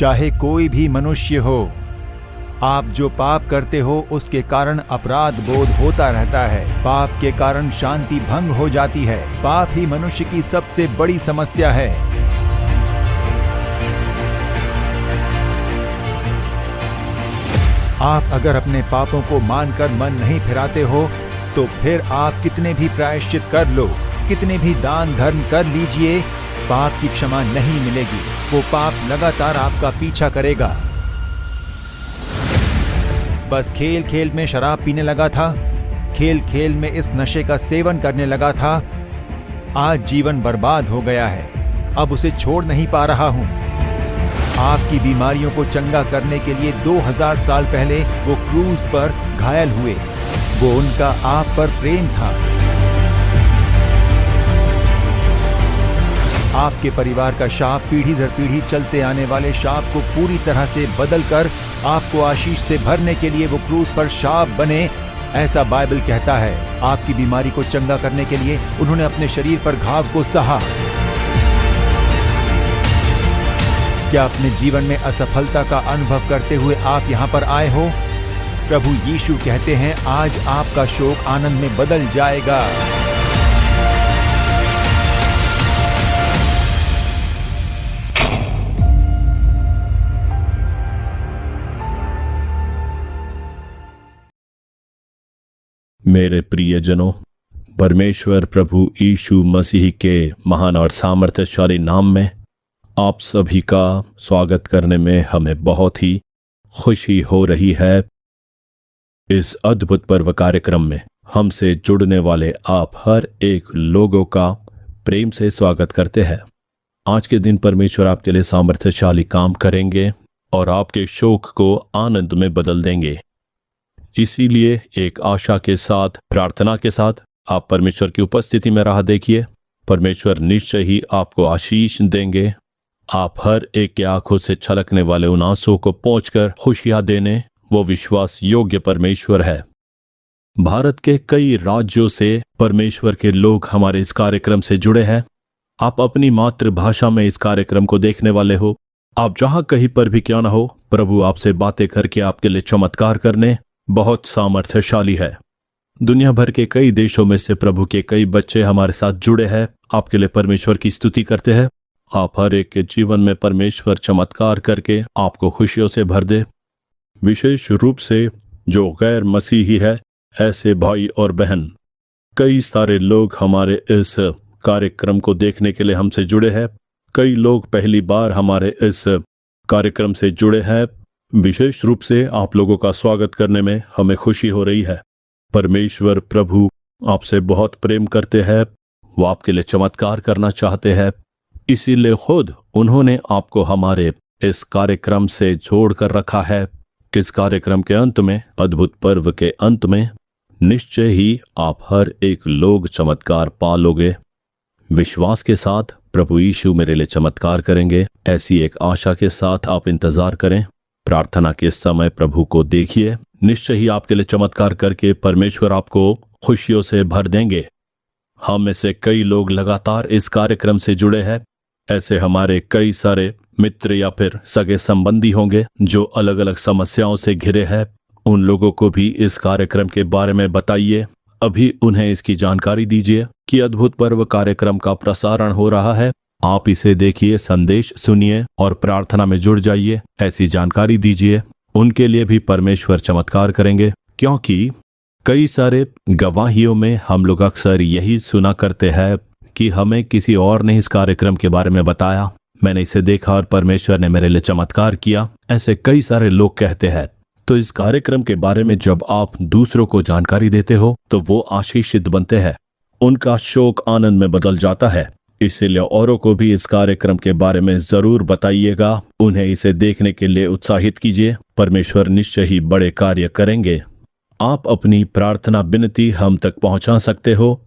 चाहे कोई भी मनुष्य हो, आप जो पाप करते हो उसके कारण अपराध बोध होता रहता है। पाप के कारण शांति भंग हो जाती है। पाप ही मनुष्य की सबसे बड़ी समस्या है। आप अगर अपने पापों को मानकर मन नहीं फिराते हो तो फिर आप कितने भी प्रायश्चित कर लो, कितने भी दान धर्म कर लीजिए, पाप की क्षमा नहीं मिलेगी। वो पाप लगातार आपका पीछा करेगा। बस खेल खेल में शराब पीने लगा था, खेल खेल में इस नशे का सेवन करने लगा था। आज जीवन बर्बाद हो गया है, अब उसे छोड़ नहीं पा रहा हूं। आपकी बीमारियों को चंगा करने के लिए 2000 साल पहले वो क्रूज पर घायल हुए। वो उनका आप पर प्रेम था। आपके परिवार का शाप, पीढ़ी दर पीढ़ी चलते आने वाले शाप को पूरी तरह से बदलकर आपको आशीष से भरने के लिए वो क्रूज पर शाप बने, ऐसा बाइबल कहता है। आपकी बीमारी को चंगा करने के लिए उन्होंने अपने शरीर पर घाव को सहा। क्या अपने जीवन में असफलता का अनुभव करते हुए आप यहां पर आए हो? प्रभु यीशु कहते हैं, आज आपका शोक आनंद में बदल जाएगा। मेरे प्रियजनों, परमेश्वर प्रभु यीशु मसीह के महान और सामर्थ्यशाली नाम में आप सभी का स्वागत करने में हमें बहुत ही खुशी हो रही है। इस अद्भुत पर्व कार्यक्रम में हमसे जुड़ने वाले आप हर एक लोगों का प्रेम से स्वागत करते हैं। आज के दिन परमेश्वर आपके लिए सामर्थ्यशाली काम करेंगे और आपके शोक को आनंद में बदल देंगे। इसीलिए एक आशा के साथ, प्रार्थना के साथ आप परमेश्वर की उपस्थिति में राह देखिए। परमेश्वर निश्चय ही आपको आशीष देंगे। आप हर एक की आंखों से छलकने वाले उन आंसुओं को पोंछकर खुशियां देने वो विश्वास योग्य परमेश्वर है। भारत के कई राज्यों से परमेश्वर के लोग हमारे इस कार्यक्रम से जुड़े हैं। आप अपनी मातृभाषा में इस कार्यक्रम को देखने वाले हो। आप जहां कहीं पर भी क्यों ना हो, प्रभु आपसे बातें करके आपके लिए चमत्कार करने बहुत सामर्थ्यशाली है। दुनिया भर के कई देशों में से प्रभु के कई बच्चे हमारे साथ जुड़े हैं। आपके लिए परमेश्वर की स्तुति करते हैं। आप हर एक के जीवन में परमेश्वर चमत्कार करके आपको खुशियों से भर दे। विशेष रूप से जो गैर मसीही है, ऐसे भाई और बहन, कई सारे लोग हमारे इस कार्यक्रम को देखने के लिए हमसे जुड़े हैं। कई लोग पहली बार हमारे इस कार्यक्रम से जुड़े हैं। विशेष रूप से आप लोगों का स्वागत करने में हमें खुशी हो रही है। परमेश्वर प्रभु आपसे बहुत प्रेम करते हैं। वो आपके लिए चमत्कार करना चाहते हैं। इसीलिए खुद उन्होंने आपको हमारे इस कार्यक्रम से जोड़ कर रखा है। किस कार्यक्रम के अंत में, अद्भुत पर्व के अंत में, निश्चय ही आप हर एक लोग चमत्कार पालोगे। विश्वास के साथ प्रभु यीशु मेरे लिए चमत्कार करेंगे, ऐसी एक आशा के साथ आप इंतजार करें। प्रार्थना के समय प्रभु को देखिए। निश्चय ही आपके लिए चमत्कार करके परमेश्वर आपको खुशियों से भर देंगे। हम में से कई लोग लगातार इस कार्यक्रम से जुड़े हैं। ऐसे हमारे कई सारे मित्र या फिर सगे संबंधी होंगे जो अलग अलग समस्याओं से घिरे हैं। उन लोगों को भी इस कार्यक्रम के बारे में बताइए। अभी उन्हें इसकी जानकारी दीजिए कि अद्भुत पर्व कार्यक्रम का प्रसारण हो रहा है। आप इसे देखिए, संदेश सुनिए और प्रार्थना में जुड़ जाइए। ऐसी जानकारी दीजिए। उनके लिए भी परमेश्वर चमत्कार करेंगे, क्योंकि कई सारे गवाहियों में हम लोग अक्सर यही सुना करते हैं कि हमें किसी और ने इस कार्यक्रम के बारे में बताया, मैंने इसे देखा और परमेश्वर ने मेरे लिए चमत्कार किया। ऐसे कई सारे लोग कहते हैं। तो इस कार्यक्रम के बारे में जब आप दूसरों को जानकारी देते हो तो वो आशीषित बनते हैं, उनका शोक आनंद में बदल जाता है। इसीलिए औरों को भी इस कार्यक्रम के बारे में जरूर बताइएगा। उन्हें इसे देखने के लिए उत्साहित कीजिए। परमेश्वर निश्चय ही बड़े कार्य करेंगे। आप अपनी प्रार्थना विनती हम तक पहुंचा सकते हो।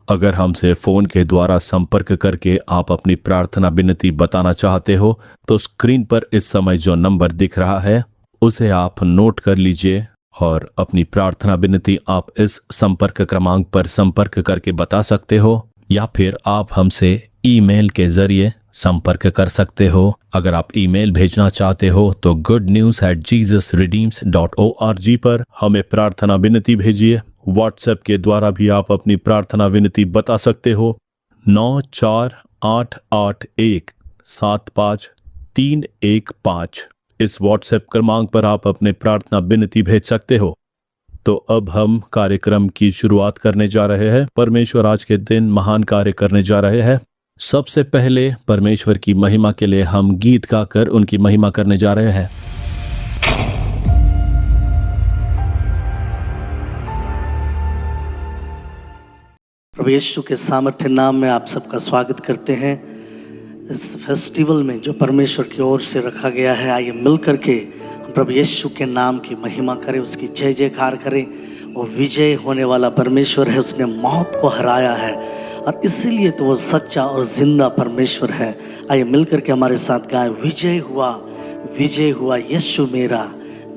अगर हमसे फोन के द्वारा संपर्क करके आप अपनी प्रार्थना विनती बताना चाहते हो तो स्क्रीन पर इस समय जो नंबर दिख रहा है उसे आप नोट कर लीजिए और अपनी प्रार्थना विनती आप इस संपर्क क्रमांक पर संपर्क करके बता सकते हो, या फिर आप हमसे ईमेल के जरिए संपर्क कर सकते हो। अगर आप ईमेल भेजना चाहते हो तो goodnews@jesusredeems.org पर हमें प्रार्थना विनती भेजिए। व्हाट्सएप के द्वारा भी आप अपनी प्रार्थना विनती बता सकते हो। 9488175315 इस व्हाट्सएप क्रमांक पर आप अपने प्रार्थना विनती भेज सकते हो। तो अब हम कार्यक्रम की शुरुआत करने जा रहे हैं। परमेश्वर आज के दिन महान कार्य करने जा रहे हैं। सबसे पहले परमेश्वर की महिमा के लिए हम गीत गाकर उनकी महिमा करने जा रहे हैं। प्रभु यीशु के सामर्थ्य नाम में आप सबका स्वागत करते हैं इस फेस्टिवल में जो परमेश्वर की ओर से रखा गया है। आइए मिल करके हम प्रभु यीशु के नाम की महिमा करें, उसकी जय जयकार करें। वो विजय होने वाला परमेश्वर है, उसने मौत को हराया है और इसीलिए तो वो सच्चा और जिंदा परमेश्वर है। आइए मिल करके हमारे साथ गाएं, विजय हुआ यीशु मेरा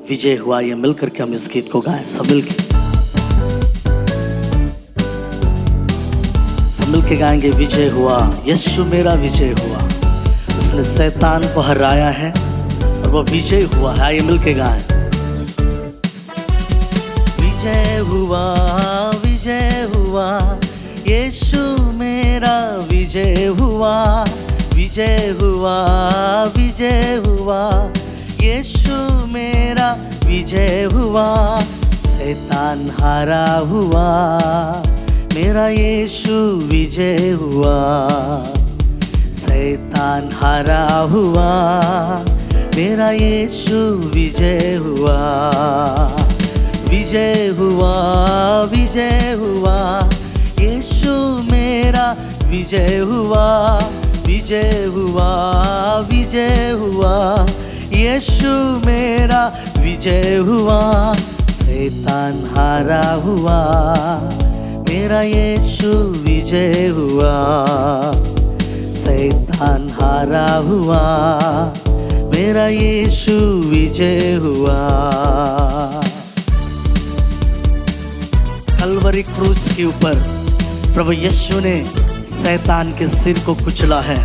विजय हुआ। आइए मिल करके हम इस गीत को गाएं, सब मिल के गाएंगे। विजय हुआ यीशु मेरा विजय हुआ, उसने शैतान को हराया है और वो विजय हुआ है। आइए मिल के गाएं, विजय हुआ यीशु मेरा विजय हुआ यीशु मेरा विजय हुआ। शैतान हारा हुआ, मेरा यीशु विजय हुआ। शैतान हारा हुआ, मेरा यीशु विजय हुआ। विजय हुआ यीशु मेरा विजय हुआ यीशु मेरा विजय हुआ। शैतान हारा हुआ, मेरा यीशु विजय हुआ। शैतान हारा हुआ, मेरा यीशु विजय हुआ। कलवरी क्रूस के ऊपर प्रभु यीशु ने शैतान के सिर को कुचला है।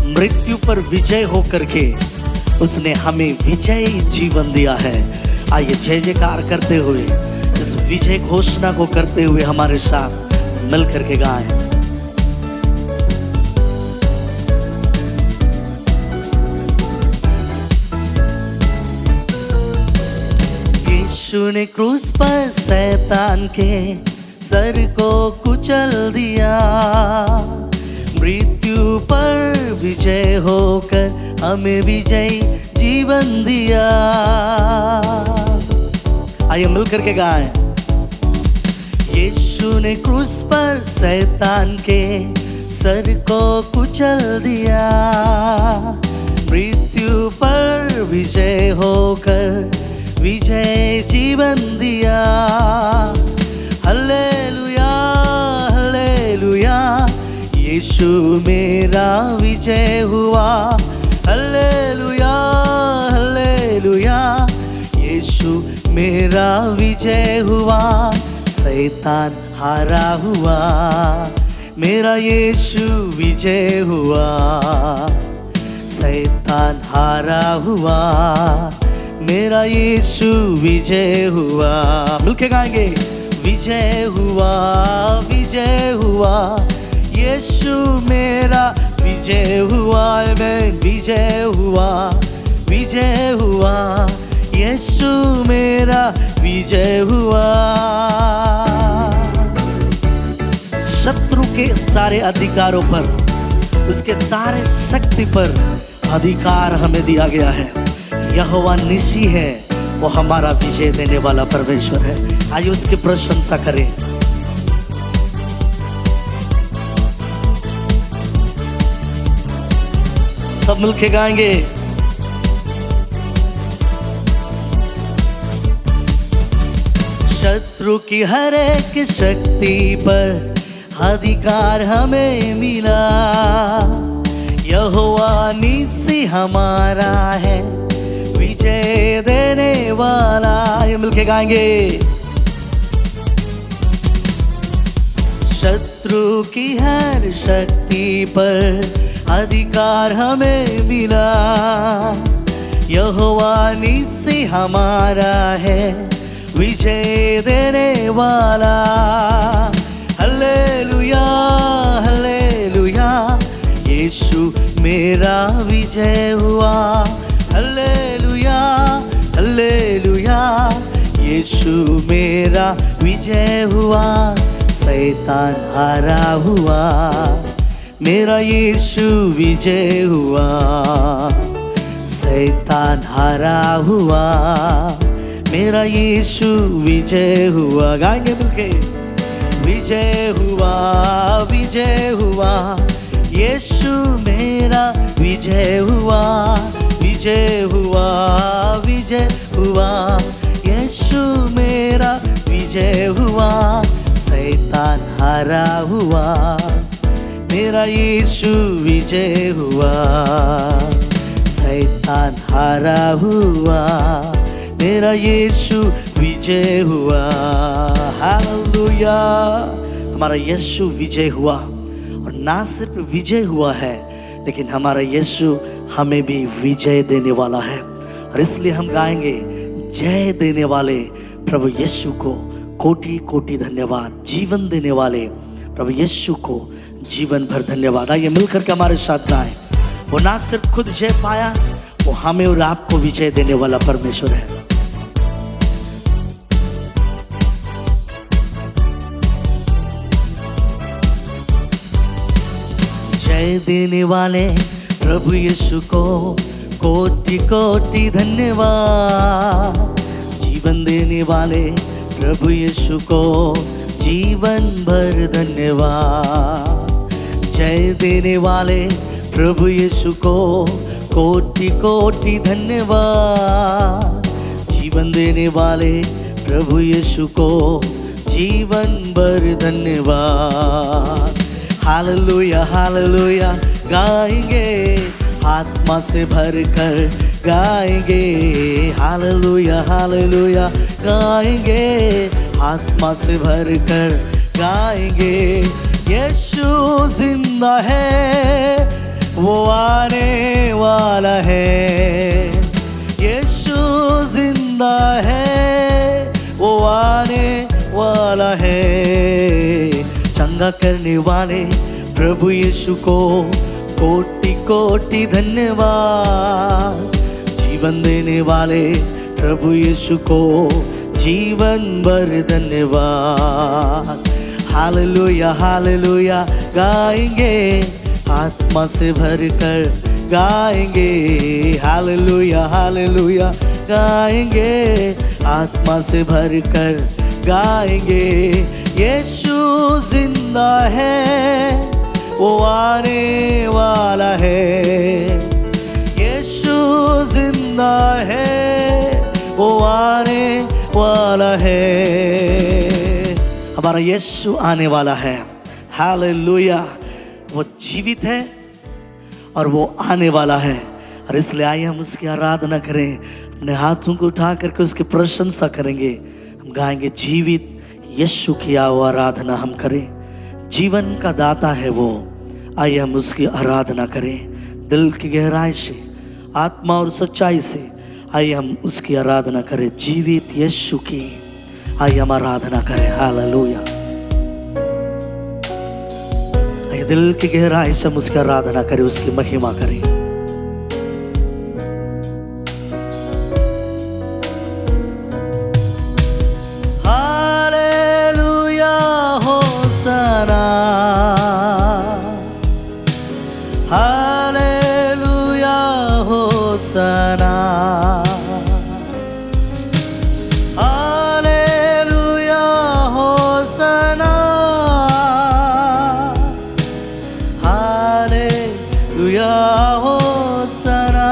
मृत्यु पर विजय होकर के उसने हमें विजयी जीवन दिया है। आइए जय जयकार करते हुए इस विजय घोषणा को करते हुए हमारे साथ मिल करके गाएं। यीशु ने क्रूस पर शैतान के सर को कुचल दिया, मृत्यु पर विजय होकर हमें विजयी जीवन दिया। आइए मिल करके गाएं। यीशु ने क्रूस पर शैतान के सर को कुचल दिया, मृत्यु पर विजय होकर विजय जीवन दिया। हल्लेलुया हल्लेलुया, यीशु मेरा विजय हुआ। हल्लेलुया हल्लेलुया, यीशु मेरा विजय हुआ। शैतान हारा हुआ, मेरा यीशु विजय हुआ। शैतान हारा हुआ, मेरा यीशु विजय हुआ। मिलके गाएंगे, विजय हुआ यीशु मेरा विजय हुआ। मैं विजय हुआ यीशु मेरा विजय हुआ। शत्रु के सारे अधिकारों पर, उसके सारे शक्ति पर अधिकार हमें दिया गया है। यहोवा निसी है, वो हमारा विजय देने वाला परमेश्वर है। आइए उसकी प्रशंसा करें। सब मिलके गाएंगे। शत्रु की हर एक शक्ति पर अधिकार हमें मिला। यहोवा निसी हमारा है, विजय देने वाला। ये मिलके गाएंगे। शत्रु की हर शक्ति पर अधिकार हमें मिला। यहोवा निस्सी हमारा है, विजय देने वाला। हल्लेलुया हल्लेलुया, यीशु मेरा विजय हुआ। हल्लेलुया हल्लेलुया, यीशु मेरा विजय हुआ। शैतान हारा हुआ, मेरा यीशु विजय हुआ। शैतान हारा हुआ, मेरा यीशु विजय हुआ। गाएंगे मिलके, विजय हुआ विजय हुआ, यीशु मेरा विजय हुआ। विजय हुआ विजय हुआ, यीशु मेरा विजय हुआ। शैतान हारा हुआ, मेरा यीशु विजय हुआ। शैतान हारा हुआ, मेरा यीशु विजय हुआ। हालेलुया, हमारा यीशु विजय हुआ। और ना सिर्फ विजय हुआ है, लेकिन हमारा यीशु हमें भी विजय देने वाला है। और इसलिए हम गाएंगे, जय देने वाले प्रभु यीशु को कोटि कोटि धन्यवाद। जीवन देने वाले प्रभु यीशु को जीवन भर धन्यवाद। आइए मिलकर के हमारे साथ गाएं। वो ना सिर्फ खुद जय पाया, वो हमें और आपको विजय देने वाला परमेश्वर है। जय देने वाले प्रभु यीशु को कोटि कोटि धन्यवाद। जीवन देने वाले प्रभु यीशु को जीवन भर धन्यवाद। जय देने वाले प्रभु यीशु को कोटि कोटि धन्यवाद। जीवन देने वाले प्रभु यीशु को जीवन भर धन्यवाद। हालेलुया हालेलुया गाएंगे, आत्मा से भरकर गाएंगे। हालेलुया हालेलुया गाएंगे, आत्मा से भरकर गाएंगे। यीशु जिंदा है, वो आने वाला है। यीशु जिंदा है, वो आने वाला है। चंगा करने वाले प्रभु यीशु को कोटि कोटि धन्यवाद। जीवन देने वाले प्रभु यीशु को जीवन भर धन्यवाद। हालेलुया हालेलुया गाएंगे, आत्मा से भरकर गाएंगे। हालेलुया हालेलुया गाएंगे, आत्मा से भरकर गाएंगे। यीशु जिंदा है, वो आने वाला है। यीशु जिंदा है, वो आने वाला है। हमारा यीशु आने वाला है। हालेलुया, वो जीवित है और वो आने वाला है। और इसलिए आइए हम उसकी आराधना करें, अपने हाथों को उठा करके उसकी प्रशंसा करेंगे। हम गाएंगे, जीवित यीशु की आराधना हम करें। जीवन का दाता है वो। आइए हम उसकी आराधना करें दिल की गहराई से, आत्मा और सच्चाई से। आइए हम उसकी आराधना करें, जीवित यीशु की। आइए हम आराधना करें। हालेलुया, आइए दिल की गहराई से हम उसकी आराधना करें, उसकी महिमा करें। Hallelujah होसना, hallelujah होसना, hallelujah होसना, hallelujah होसना।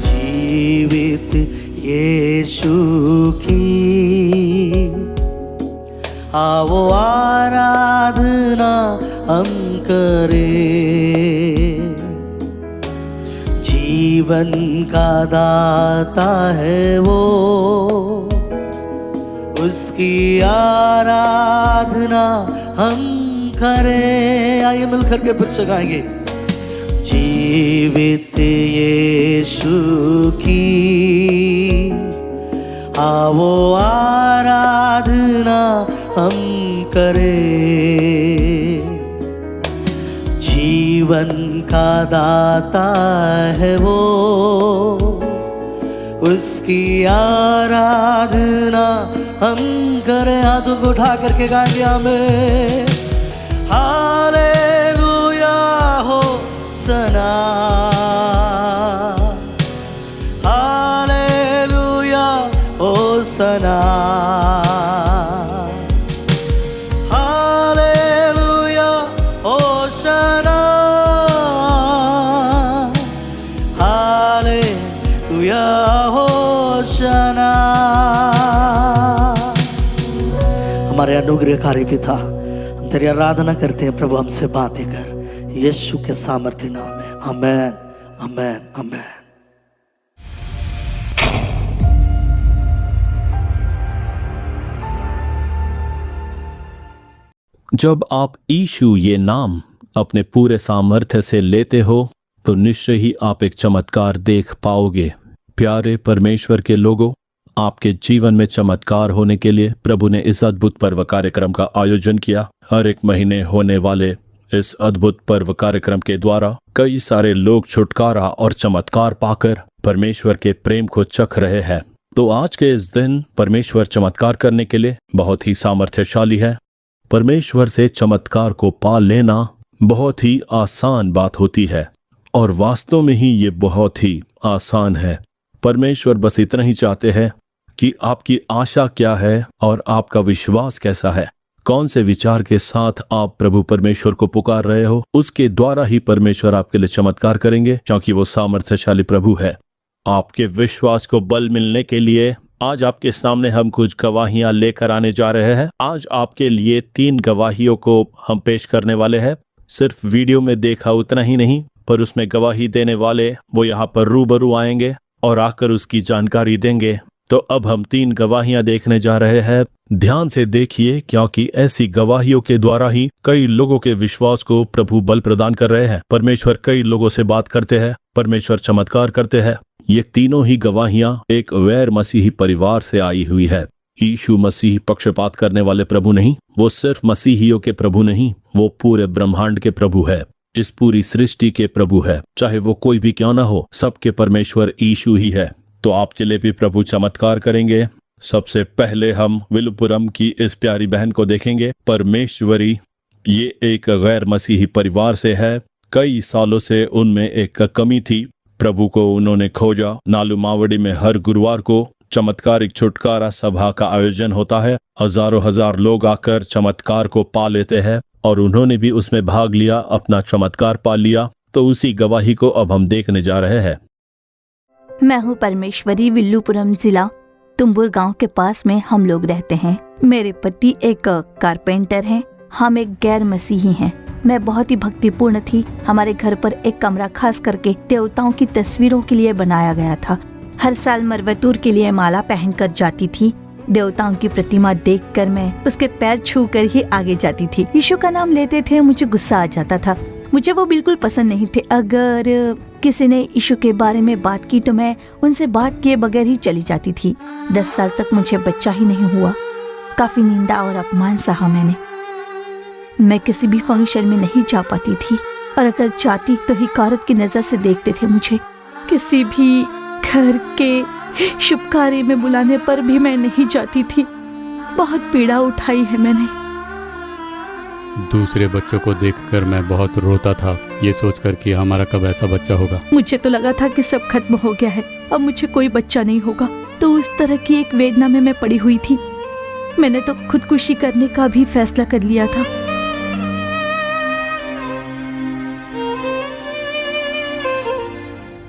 जीवित यीशु की आओ आराधना हम करें। जीवन का दाता है वो, उसकी आराधना हम पुकारे। आइए मिलकर के फिर से गाएंगे। जीवित यीशु की आवो आराधना हम करें। जीवन का दाता है वो, उसकी आराधना हम करें। हाथों को उठा करके गाएंगे हमें। हालेलुया हो सना, हालेलुया हो सना, हालेलुया हो सना, हालेलुया हो सना। हमारे अनुग्रहकारी पिता, हम तेरी आराधना करते हैं प्रभु, हमसे बातें कर यीशु के सामर्थ्य नाम में। आमेन, आमेन, आमेन। जब आप यीशु ये नाम अपने पूरे सामर्थ्य से लेते हो तो निश्चय ही आप एक चमत्कार देख पाओगे। प्यारे परमेश्वर के लोगों, आपके जीवन में चमत्कार होने के लिए प्रभु ने इस अद्भुत पर्व कार्यक्रम का आयोजन किया। हर एक महीने होने वाले इस अद्भुत पर्व कार्यक्रम के द्वारा कई सारे लोग छुटकारा और चमत्कार पाकर परमेश्वर के प्रेम को चख रहे हैं। तो आज के इस दिन परमेश्वर चमत्कार करने के लिए बहुत ही सामर्थ्यशाली है। परमेश्वर से चमत्कार को पा लेना बहुत ही आसान बात होती है और वास्तव में ही ये बहुत ही आसान है। परमेश्वर बस इतना ही चाहते हैं कि आपकी आशा क्या है और आपका विश्वास कैसा है, कौन से विचार के साथ आप प्रभु परमेश्वर को पुकार रहे हो। उसके द्वारा ही परमेश्वर आपके लिए चमत्कार करेंगे, क्योंकि वो सामर्थ्यशाली प्रभु है। आपके विश्वास को बल मिलने के लिए आज आपके सामने हम कुछ गवाहियां लेकर आने जा रहे हैं। आज आपके लिए 3 गवाहियों को हम पेश करने वाले हैं। सिर्फ वीडियो में देखा उतना ही नहीं, पर उसमें गवाही देने वाले वो यहाँ पर रूबरू आएंगे और आकर उसकी जानकारी देंगे। तो अब हम 3 गवाहियां देखने जा रहे हैं। ध्यान से देखिए, क्योंकि ऐसी गवाहियों के द्वारा ही कई लोगों के विश्वास को प्रभु बल प्रदान कर रहे हैं। परमेश्वर कई लोगों से बात करते हैं, परमेश्वर चमत्कार करते हैं। ये तीनों ही गवाहियां एक गैर मसीही परिवार से आई हुई है। यीशु मसीह पक्षपात करने वाले प्रभु नहीं, वो सिर्फ मसीहियों के प्रभु नहीं, वो पूरे ब्रह्मांड के प्रभु है, इस पूरी सृष्टि के प्रभु है। चाहे वो कोई भी क्यों ना हो, सबके परमेश्वर यीशु ही है। तो आपके लिए भी प्रभु चमत्कार करेंगे। सबसे पहले हम विलुपुरम की इस प्यारी बहन को देखेंगे। परमेश्वरी ये एक गैर मसीही परिवार से है। कई सालों से उनमें एक कमी थी। प्रभु को उन्होंने खोजा। नालू मावड़ी में हर गुरुवार को चमत्कारिक छुटकारा सभा का आयोजन होता है। हजारों हजार लोग आकर चमत्कार को पा लेते हैं और उन्होंने भी उसमें भाग लिया, अपना चमत्कार पा लिया। तो उसी गवाही को अब हम देखने जा रहे हैं। मैं हूँ परमेश्वरी, विल्लुपुरम जिला तुम्बुर गांव के पास में हम लोग रहते हैं। मेरे पति एक कारपेंटर हैं, हम एक गैर मसीही हैं। मैं बहुत ही भक्तिपूर्ण थी। हमारे घर पर एक कमरा खास करके देवताओं की तस्वीरों के लिए बनाया गया था। हर साल मरवतूर के लिए माला पहनकर जाती थी। देवताओं की प्रतिमा देखकर मैं उसके पैर छूकर ही आगे जाती थी। यीशु का नाम लेते थे, मुझे गुस्सा आ जाता था। मुझे वो बिल्कुल पसंद नहीं थे। अगर किसी ने यीशु के बारे में बात की तो मैं उनसे बात किए बगैर ही चली जाती थी। 10 साल तक मुझे बच्चा ही नहीं हुआ। काफी निंदा और अपमान सहा मैंने। मैं किसी भी फंक्शन में नहीं जा पाती थी और अगर जाती तो हिकारत की नजर से देखते थे मुझे। किसी भी घर के शुभ कार्य में बुलाने पर भी मैं नहीं जाती थी। बहुत पीड़ा उठाई है मैंने। दूसरे बच्चों को देखकर मैं बहुत रोता था, ये सोचकर कि हमारा कब ऐसा बच्चा होगा। मुझे तो लगा था कि सब खत्म हो गया है, अब मुझे कोई बच्चा नहीं होगा। तो उस तरह की एक वेदना में मैं पड़ी हुई थी। मैंने तो खुदकुशी करने का भी फैसला कर लिया था।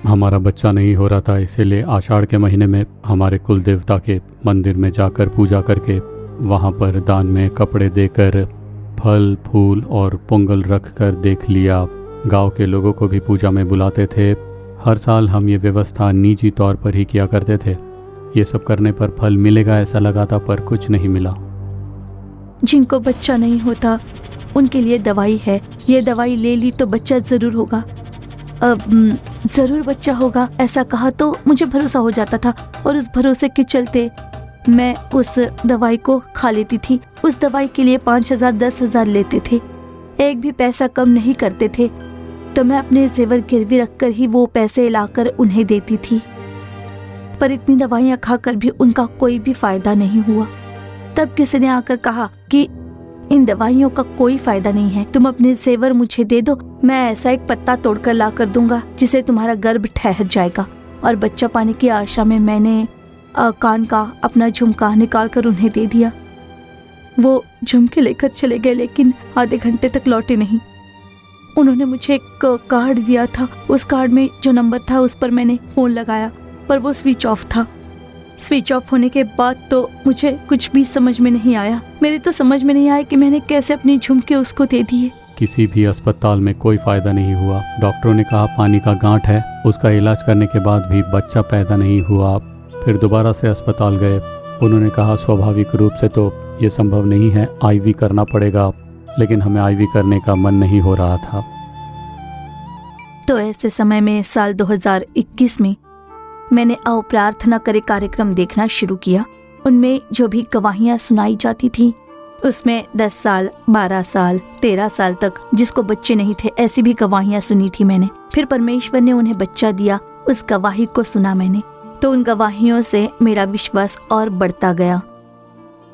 हमारा बच्चा नहीं हो रहा था, इसीलिए आषाढ़ के महीने में हमारे कुल देवता के मंदिर में जाकर पूजा करके वहाँ पर दान में कपड़े देकर फल फूल और पोंगल रख कर देख लिया। गांव के लोगों को भी पूजा में बुलाते थे। हर साल हम ये व्यवस्था निजी तौर पर ही किया करते थे। ये सब करने पर फल मिलेगा ऐसा लगा था, पर कुछ नहीं मिला। जिनको बच्चा नहीं होता उनके लिए दवाई है, ये दवाई ले ली तो बच्चा जरूर होगा, जरूर बच्चा होगा, ऐसा कहा तो मुझे भरोसा हो जाता था और उस भरोसे के चलते मैं उस दवाई को खा लेती थी। उस दवाई के लिए 5,000 10,000 लेते थे, एक भी पैसा कम नहीं करते थे, तो मैं अपने जेवर गिरवी रखकर ही वो पैसे लाकर उन्हें देती थी। पर इतनी दवाइयाँ खाकर भी उनका कोई भी फायदा नहीं हुआ। तब किसी ने आकर कहा कि इन दवाइयों का कोई फायदा नहीं है, तुम अपने जेवर मुझे दे दो, मैं ऐसा एक पत्ता तोड़कर ला कर दूंगा जिसे तुम्हारा गर्भ ठहर जाएगा। और बच्चा पाने की आशा में मैंने कान का अपना झुमका निकाल कर उन्हें दे दिया। वो झुमके लेकर चले गए, लेकिन आधे घंटे तक लौटे नहीं। उन्होंने मुझे एक कार्ड दिया था, उस कार्ड में जो नंबर था उस पर मैंने फोन लगाया, पर वो स्विच ऑफ था। स्विच ऑफ होने के बाद तो मुझे कुछ भी समझ में नहीं आया। मेरे तो समझ में नहीं आया कि मैंने कैसे अपनी झुमके उसको दे दिए। किसी भी अस्पताल में कोई फायदा नहीं हुआ। डॉक्टरों ने कहा पानी का गांठ है, उसका इलाज करने के बाद भी बच्चा पैदा नहीं हुआ। फिर दोबारा से अस्पताल गए, उन्होंने कहा स्वाभाविक रूप से तो ये संभव नहीं है, आईवी करना पड़ेगा, लेकिन हमें आईवी करने का मन नहीं हो रहा था। तो ऐसे समय में साल 2021 में मैंने आओ प्रार्थना करे कार्यक्रम देखना शुरू किया। उनमें जो भी गवाहियां सुनाई जाती थी उसमें 10 साल 12 साल 13 साल तक जिसको बच्चे नहीं थे ऐसी भी गवाहियां सुनी थी मैंने। फिर परमेश्वर ने उन्हें बच्चा दिया, उस गवाही को सुना मैंने, तो उन गवाहियों से मेरा विश्वास और बढ़ता गया।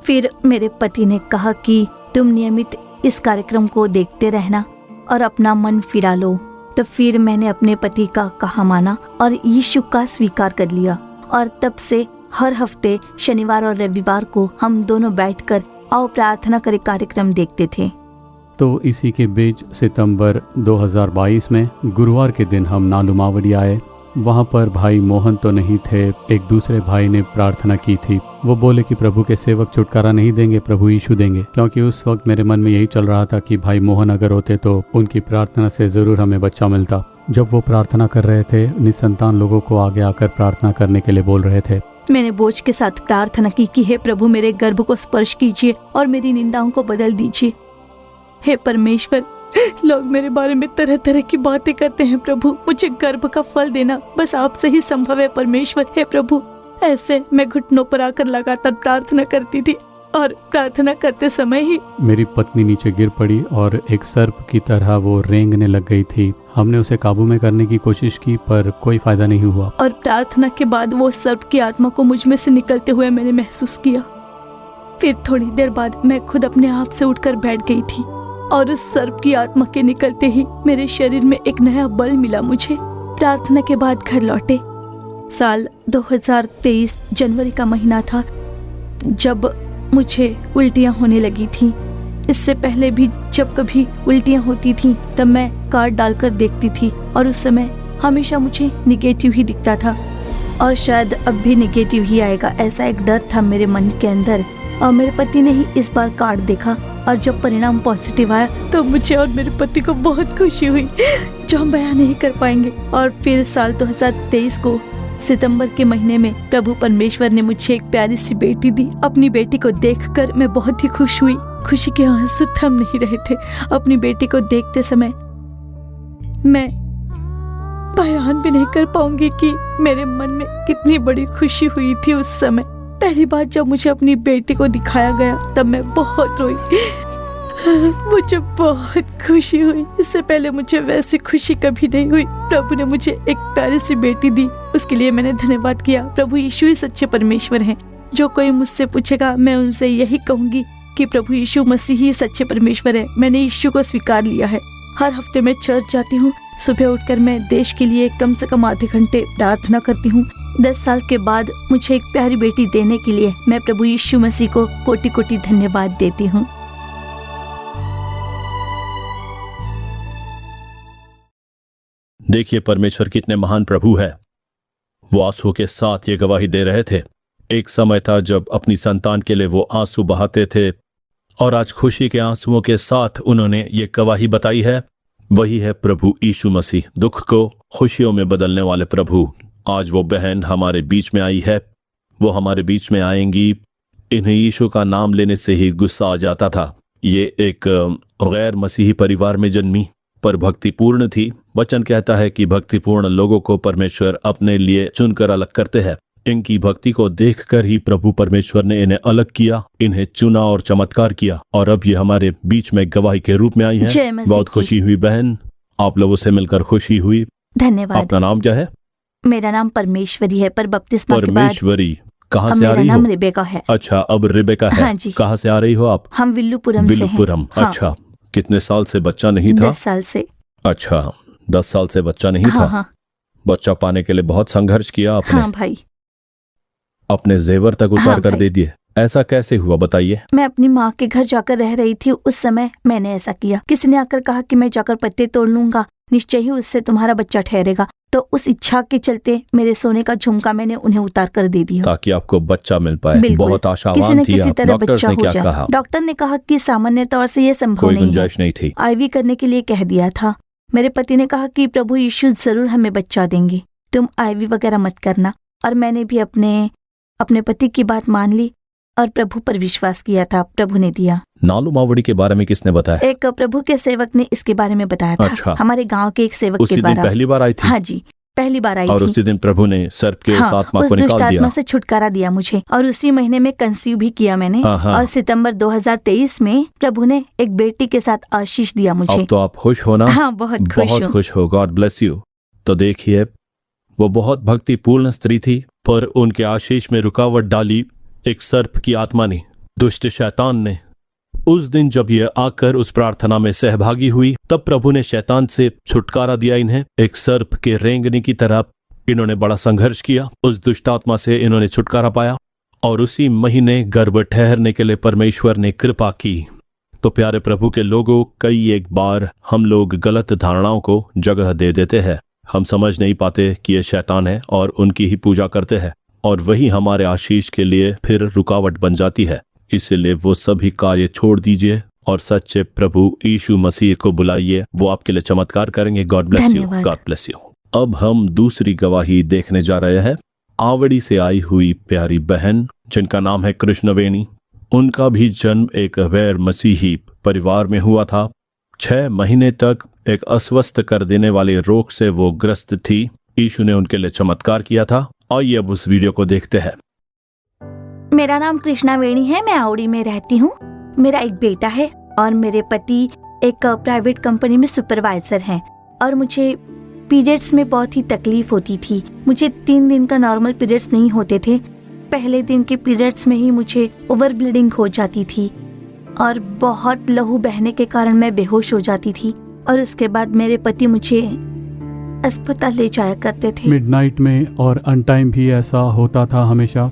फिर मेरे पति ने कहा कि तुम नियमित इस कार्यक्रम को देखते रहना और अपना मन फिरा लो। तो फिर मैंने अपने पति का कहा माना और यीशु का स्वीकार कर लिया, और तब से हर हफ्ते शनिवार और रविवार को हम दोनों बैठकर आओ प्रार्थना करे कार्यक्रम देखते थे। तो इसी के बीच सितंबर 2022 में गुरुवार के दिन हम नालुमावड़ी आए। वहाँ पर भाई मोहन तो नहीं थे, एक दूसरे भाई ने प्रार्थना की थी। वो बोले कि प्रभु के सेवक छुटकारा नहीं देंगे, प्रभु यीशु देंगे। क्योंकि उस वक्त मेरे मन में यही चल रहा था कि भाई मोहन अगर होते तो उनकी प्रार्थना से जरूर हमें बच्चा मिलता। जब वो प्रार्थना कर रहे थे, निसंतान लोगों को आगे आकर प्रार्थना करने के लिए बोल रहे थे। मैंने बोझ के साथ प्रार्थना की कि हे प्रभु मेरे गर्भ को स्पर्श कीजिए और मेरी निंदाओं को बदल दीजिए। हे परमेश्वर, लोग मेरे बारे में तरह तरह की बातें करते हैं, प्रभु मुझे गर्भ का फल देना बस आपसे ही संभव है परमेश्वर। हे प्रभु, ऐसे मैं घुटनों पर आकर लगातार प्रार्थना करती थी और प्रार्थना करते समय ही मेरी पत्नी नीचे गिर पड़ी और एक सर्प की तरह वो रेंगने लग गई थी। हमने उसे काबू में करने की कोशिश की पर कोई फायदा नहीं हुआ। और प्रार्थना के बाद वो सर्प की आत्मा को मुझ में से निकलते हुए मैंने महसूस किया। फिर थोड़ी देर बाद मैं खुद अपने आप से उठकर बैठ गई थी और उस सर्प की आत्मा के निकलते ही मेरे शरीर में एक नया बल मिला मुझे। प्रार्थना के बाद घर लौटे। साल 2023 जनवरी का महीना था जब मुझे उल्टियां होने लगी थी। इससे पहले भी जब कभी उल्टियां होती थी तब मैं कार्ड डालकर देखती थी और उस समय हमेशा मुझे निगेटिव ही दिखता था और शायद अब भी निगेटिव ही आएगा, ऐसा एक डर था मेरे मन के अंदर। और मेरे पति ने ही इस बार कार्ड देखा और जब परिणाम पॉजिटिव आया तो मुझे और मेरे पति को बहुत खुशी हुई जो हम बयान नहीं कर पाएंगे। और फिर साल 2023 को सितंबर के महीने में प्रभु परमेश्वर ने मुझे एक प्यारी सी बेटी दी। अपनी बेटी को देखकर मैं बहुत ही खुश हुई, खुशी के आंसू थम नहीं रहे थे। अपनी बेटी को देखते समय मैं बयान भी नहीं कर पाऊंगी कि मेरे मन में कितनी बड़ी खुशी हुई थी उस समय। पहली बार जब मुझे अपनी बेटी को दिखाया गया तब मैं बहुत रोई, मुझे बहुत खुशी हुई। इससे पहले मुझे वैसी खुशी कभी नहीं हुई। प्रभु ने मुझे एक प्यारी सी बेटी दी, उसके लिए मैंने धन्यवाद किया। प्रभु यीशु ही सच्चे परमेश्वर हैं। जो कोई मुझसे पूछेगा मैं उनसे यही कहूंगी कि प्रभु यीशु मसीह ही सच्चे परमेश्वर है। मैंने यीशु को स्वीकार लिया है। हर हफ्ते मैं चर्च जाती हूँ। सुबह उठकर मैं देश के लिए कम से कम आधे घंटे प्रार्थना करती हूँ। 10 साल के बाद मुझे एक प्यारी बेटी देने के लिए मैं प्रभु यीशु मसीह को कोटि कोटि धन्यवाद देती हूँ। देखिए परमेश्वर कितने महान प्रभु है। वो आंसुओं के साथ ये गवाही दे रहे थे। एक समय था जब अपनी संतान के लिए वो आंसू बहाते थे और आज खुशी के आंसुओं के साथ उन्होंने ये गवाही बताई है। वही है प्रभु यीशु मसीह, दुख को खुशियों में बदलने वाले प्रभु। आज वो बहन हमारे बीच में आई है, वो हमारे बीच में आएंगी। इन्हें यीशु का नाम लेने से ही गुस्सा आ जाता था। ये एक गैर मसीही परिवार में जन्मी, पर भक्तिपूर्ण थी। वचन कहता है कि भक्तिपूर्ण लोगों को परमेश्वर अपने लिए चुनकर अलग करते हैं। इनकी भक्ति को देखकर ही प्रभु परमेश्वर ने इन्हें अलग किया, इन्हें चुना और चमत्कार किया, और अब ये हमारे बीच में गवाही के रूप में आई जय हैं। मसीह बहुत की। खुशी हुई बहन, आप लोगों से मिलकर खुशी हुई। धन्यवाद। अपना नाम क्या है? मेरा नाम परमेश्वरी है, पर बपतिस्मा के बाद परमेश्वरी। कहाँ से आ मेरा रही नाम हो? रेबेका है। अच्छा, अब रिबेका है। हाँ जी। कहाँ से आ रही हो आप? हम विल्लुपुरम से हैं। विल्लुपुरम। हाँ, अच्छा, कितने साल से बच्चा नहीं था? 10 साल से। अच्छा, 10 साल से बच्चा नहीं हाँ था। हाँ बच्चा पाने के लिए बहुत संघर्ष किया आपने। हाँ भाई। अपने जेवर तक उतार हाँ कर भाई। दे दिए। ऐसा कैसे हुआ, बताइए। मैं अपनी माँ के घर जाकर रह रही थी, उस समय मैंने ऐसा किया। किसी ने आकर कहा कि मैं जाकर पत्ते तोड़ लूंगा, निश्चय ही उससे तुम्हारा बच्चा ठहरेगा। तो उस इच्छा के चलते मेरे सोने का झुमका मैंने उन्हें उतार कर दे दिया। ताकि आपको बच्चा मिल पाए। बिल्कुल। बहुत किसी आशावान न थी किसी आप। तरह डॉक्टर्स बच्चा ने हो क्या जाए। कहा? डॉक्टर ने कहा कि सामान्य तौर से ये संभव कोई नहीं है। गुंजाइश नहीं थी। आईवी करने के लिए कह दिया था। मेरे पति ने कहा कि प्रभु यीशु जरूर हमें बच्चा देंगे, तुम आईवी वगैरह मत करना। और मैंने भी अपने पति की बात मान ली और प्रभु पर विश्वास किया था। प्रभु ने दिया। नालू मावड़ी के बारे में किसने बताया? एक प्रभु के सेवक ने इसके बारे में बताया था। अच्छा। हमारे गांव के एक सेवक उसी के दिन द्वारा। पहली बार आई थी? हाँ जी, पहली बार आई और थी। उसी दिन प्रभु ने सर्प के उस हाँ, आत्मा उस को दुष्ट निकाल आत्मा दिया। से छुटकारा दिया मुझे, और उसी महीने में कंसीव भी किया मैंने। हाँ। और सितंबर 2023 में प्रभु ने एक बेटी के साथ आशीष दिया मुझे। अब तो आप खुश हो ना? हाँ, बहुत खुश बहुत हूँ। खुश हो। God bless you. तो देखिए, वो बहुत भक्तिपूर्ण स्त्री थी, पर उनके आशीष में रुकावट डाली एक सर्प की आत्मा ने, दुष्ट शैतान ने। उस दिन जब ये आकर उस प्रार्थना में सहभागी हुई, तब प्रभु ने शैतान से छुटकारा दिया इन्हें। एक सर्प के रेंगने की तरह इन्होंने बड़ा संघर्ष किया, उस दुष्ट आत्मा से इन्होंने छुटकारा पाया, और उसी महीने गर्भ ठहरने के लिए परमेश्वर ने कृपा की। तो प्यारे प्रभु के लोगों, कई एक बार हम लोग गलत धारणाओं को जगह दे देते हैं। हम समझ नहीं पाते कि ये शैतान है और उनकी ही पूजा करते हैं, और वही हमारे आशीष के लिए फिर रुकावट बन जाती है। इसलिए वो सभी कार्य छोड़ दीजिए और सच्चे प्रभु यीशु मसीह को बुलाइए, वो आपके लिए चमत्कार करेंगे। God bless you. धन्यवाद। God bless you. अब हम दूसरी गवाही देखने जा रहे हैं। आवड़ी से आई हुई प्यारी बहन जिनका नाम है कृष्णवेणी। उनका भी जन्म एक गैर मसीही परिवार में हुआ था। 6 महीने तक एक अस्वस्थ कर देने वाले रोग से वो ग्रस्त थी। यीशु ने उनके लिए चमत्कार किया था। आइए अब उस वीडियो को देखते हैं। मेरा नाम कृष्णा वेणी है, मैं आवड़ी में रहती हूँ। मेरा एक बेटा है और मेरे पति एक प्राइवेट कंपनी में सुपरवाइजर हैं। और मुझे पीरियड्स में बहुत ही तकलीफ होती थी। मुझे 3 दिन का नॉर्मल पीरियड्स नहीं होते थे। पहले दिन के पीरियड्स में ही मुझे ओवर ब्लीडिंग हो जाती थी और बहुत लहू बहने के कारण मैं बेहोश हो जाती थी। और उसके बाद मेरे पति मुझे अस्पताल ले जाया करते थे। मिडनाइट में और अनटाइम भी ऐसा होता था हमेशा।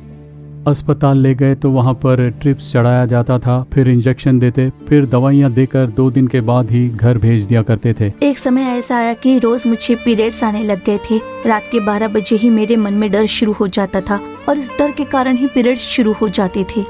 अस्पताल ले गए तो वहाँ पर ट्रिप्स चढ़ाया जाता था, फिर इंजेक्शन देते, फिर दवाइयाँ देकर 2 दिन के बाद ही घर भेज दिया करते थे। एक समय ऐसा आया कि रोज मुझे पीरियड्स आने लग गए थे। रात के 12 बजे ही मेरे मन में डर शुरू हो जाता था और इस डर के कारण ही पीरियड्स शुरू हो जाते थे।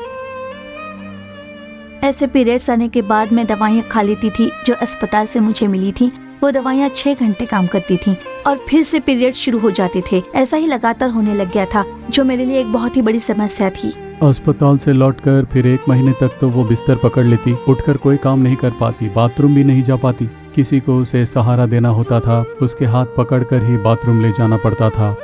ऐसे पीरियड्स आने के बाद मैं दवाइयाँ खा लेती थी जो अस्पताल से मुझे मिली थी। वो दवाइयाँ 6 घंटे काम करती थी और फिर से पीरियड्स शुरू हो जाते थे। ऐसा ही लगातार होने लग गया था, जो मेरे लिए एक बहुत ही बड़ी समस्या थी। अस्पताल से लौटकर फिर 1 महीने तक तो वो बिस्तर पकड़ लेती, उठकर कोई काम नहीं कर पाती, बाथरूम भी नहीं जा पाती। किसी को उसे सहारा देना होता था, उसके हाथ पकड़कर ही बाथरूम ले जाना पड़ता था।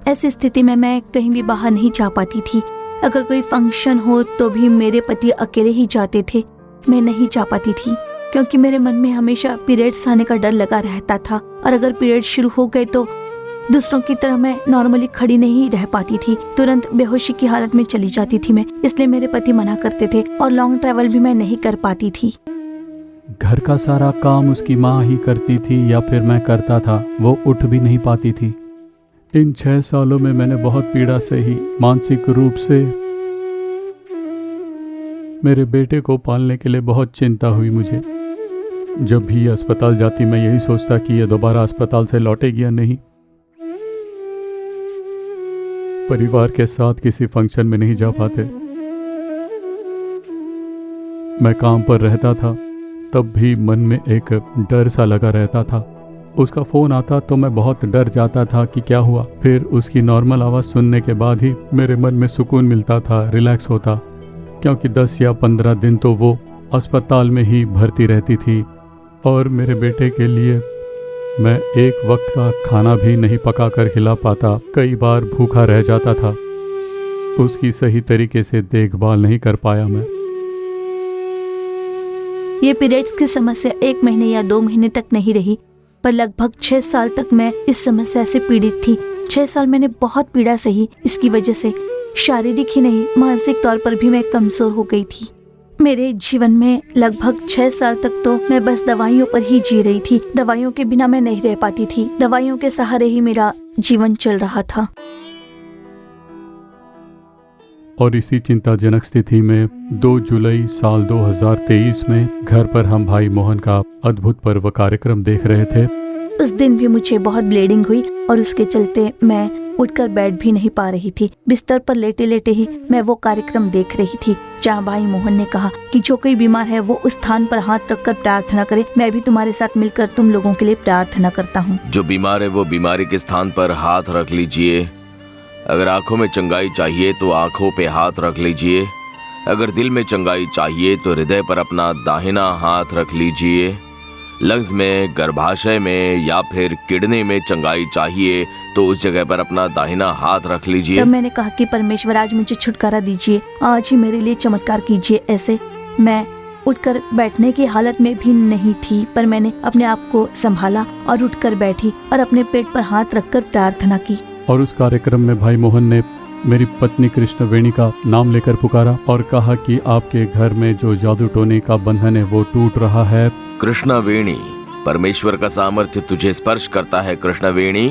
ऐसी स्थिति में मैं कहीं भी बाहर नहीं जा पाती थी। अगर कोई फंक्शन हो तो भी मेरे पति अकेले ही जाते थे, मैं नहीं जा पाती थी, क्योंकि मेरे मन में हमेशा पीरियड्स आने का डर लगा रहता था। और अगर पीरियड्स शुरू हो गए तो दूसरों की तरह मैं नॉर्मली खड़ी नहीं रह पाती थी, तुरंत बेहोशी की हालत में चली जाती थी मैं। इसलिए मेरे पति मना करते थे और लॉन्ग ट्रैवल भी मैं नहीं कर पाती थी। घर का सारा काम उसकी माँ ही करती थी या फिर मैं करता था, वो उठ भी नहीं पाती थी। इन 6 सालों में मैंने बहुत पीड़ा से ही मानसिक रूप से मेरे बेटे को पालने के लिए बहुत चिंता हुई मुझे। जब भी अस्पताल जाती मैं यही सोचता कि ये दोबारा अस्पताल से लौटेगी या नहीं। परिवार के साथ किसी फंक्शन में नहीं जा पाते। मैं काम पर रहता था, तब भी मन में एक डर सा लगा रहता था। उसका फ़ोन आता तो मैं बहुत डर जाता था कि क्या हुआ। फिर उसकी नॉर्मल आवाज़ सुनने के बाद ही मेरे मन में सुकून मिलता था, रिलैक्स होता, क्योंकि 10 या 15 दिन तो वो अस्पताल में ही भर्ती रहती थी और मेरे बेटे के लिए मैं एक वक्त का खाना भी नहीं पका कर खिला पाता। कई बार भूखा रह जाता था। उसकी सही तरीके से देखभाल नहीं कर पाया मैं। ये पीरियड्स की समस्या 1 महीने या 2 महीने तक नहीं रही, पर लगभग 6 साल तक मैं इस समस्या से पीड़ित थी। 6 साल मैंने बहुत पीड़ा सही। इसकी वजह से शारीरिक ही नहीं, मानसिक तौर पर भी मैं कमजोर हो गई थी। मेरे जीवन में लगभग 6 साल तक तो मैं बस दवाइयों पर ही जी रही थी। दवाइयों के बिना मैं नहीं रह पाती थी। दवाइयों के सहारे ही मेरा जीवन चल रहा था। और इसी चिंताजनक स्थिति में 2 जुलाई साल 2023 में घर पर हम भाई मोहन का अद्भुत पर्व कार्यक्रम देख रहे थे। उस दिन भी मुझे बहुत ब्लीडिंग हुई और उसके चलते मैं उठकर बैठ भी नहीं पा रही थी। बिस्तर पर लेटे लेटे ही मैं वो कार्यक्रम देख रही थी जहाँ भाई मोहन ने कहा कि जो कोई बीमार है वो उस स्थान पर हाथ रखकर प्रार्थना करे। मैं भी तुम्हारे साथ मिलकर तुम लोगों के लिए प्रार्थना करता हूँ। जो बीमार है वो बीमारी के स्थान पर हाथ रख लीजिए। अगर आंखों में चंगाई चाहिए तो आंखों पे हाथ रख लीजिए। अगर दिल में चंगाई चाहिए तो हृदय पर अपना दाहिना हाथ रख लीजिए। लंग्स में, गर्भाशय में या फिर किडनी में चंगाई चाहिए तो उस जगह पर अपना दाहिना हाथ रख लीजिए। तब मैंने कहा कि परमेश्वर आज मुझे छुटकारा दीजिए, आज ही मेरे लिए चमत्कार कीजिए। ऐसे मैं उठकर बैठने की हालत में भी नहीं थी, पर मैंने अपने आप को संभाला और उठकर बैठी और अपने पेट पर हाथ रखकर प्रार्थना की। और उस कार्यक्रम में भाई मोहन ने मेरी पत्नी कृष्णवेणी का नाम लेकर पुकारा और कहा कि आपके घर में जो जादू टोने का बंधन है वो टूट रहा है। कृष्णवेणी, परमेश्वर का सामर्थ्य तुझे स्पर्श करता है। कृष्णवेणी,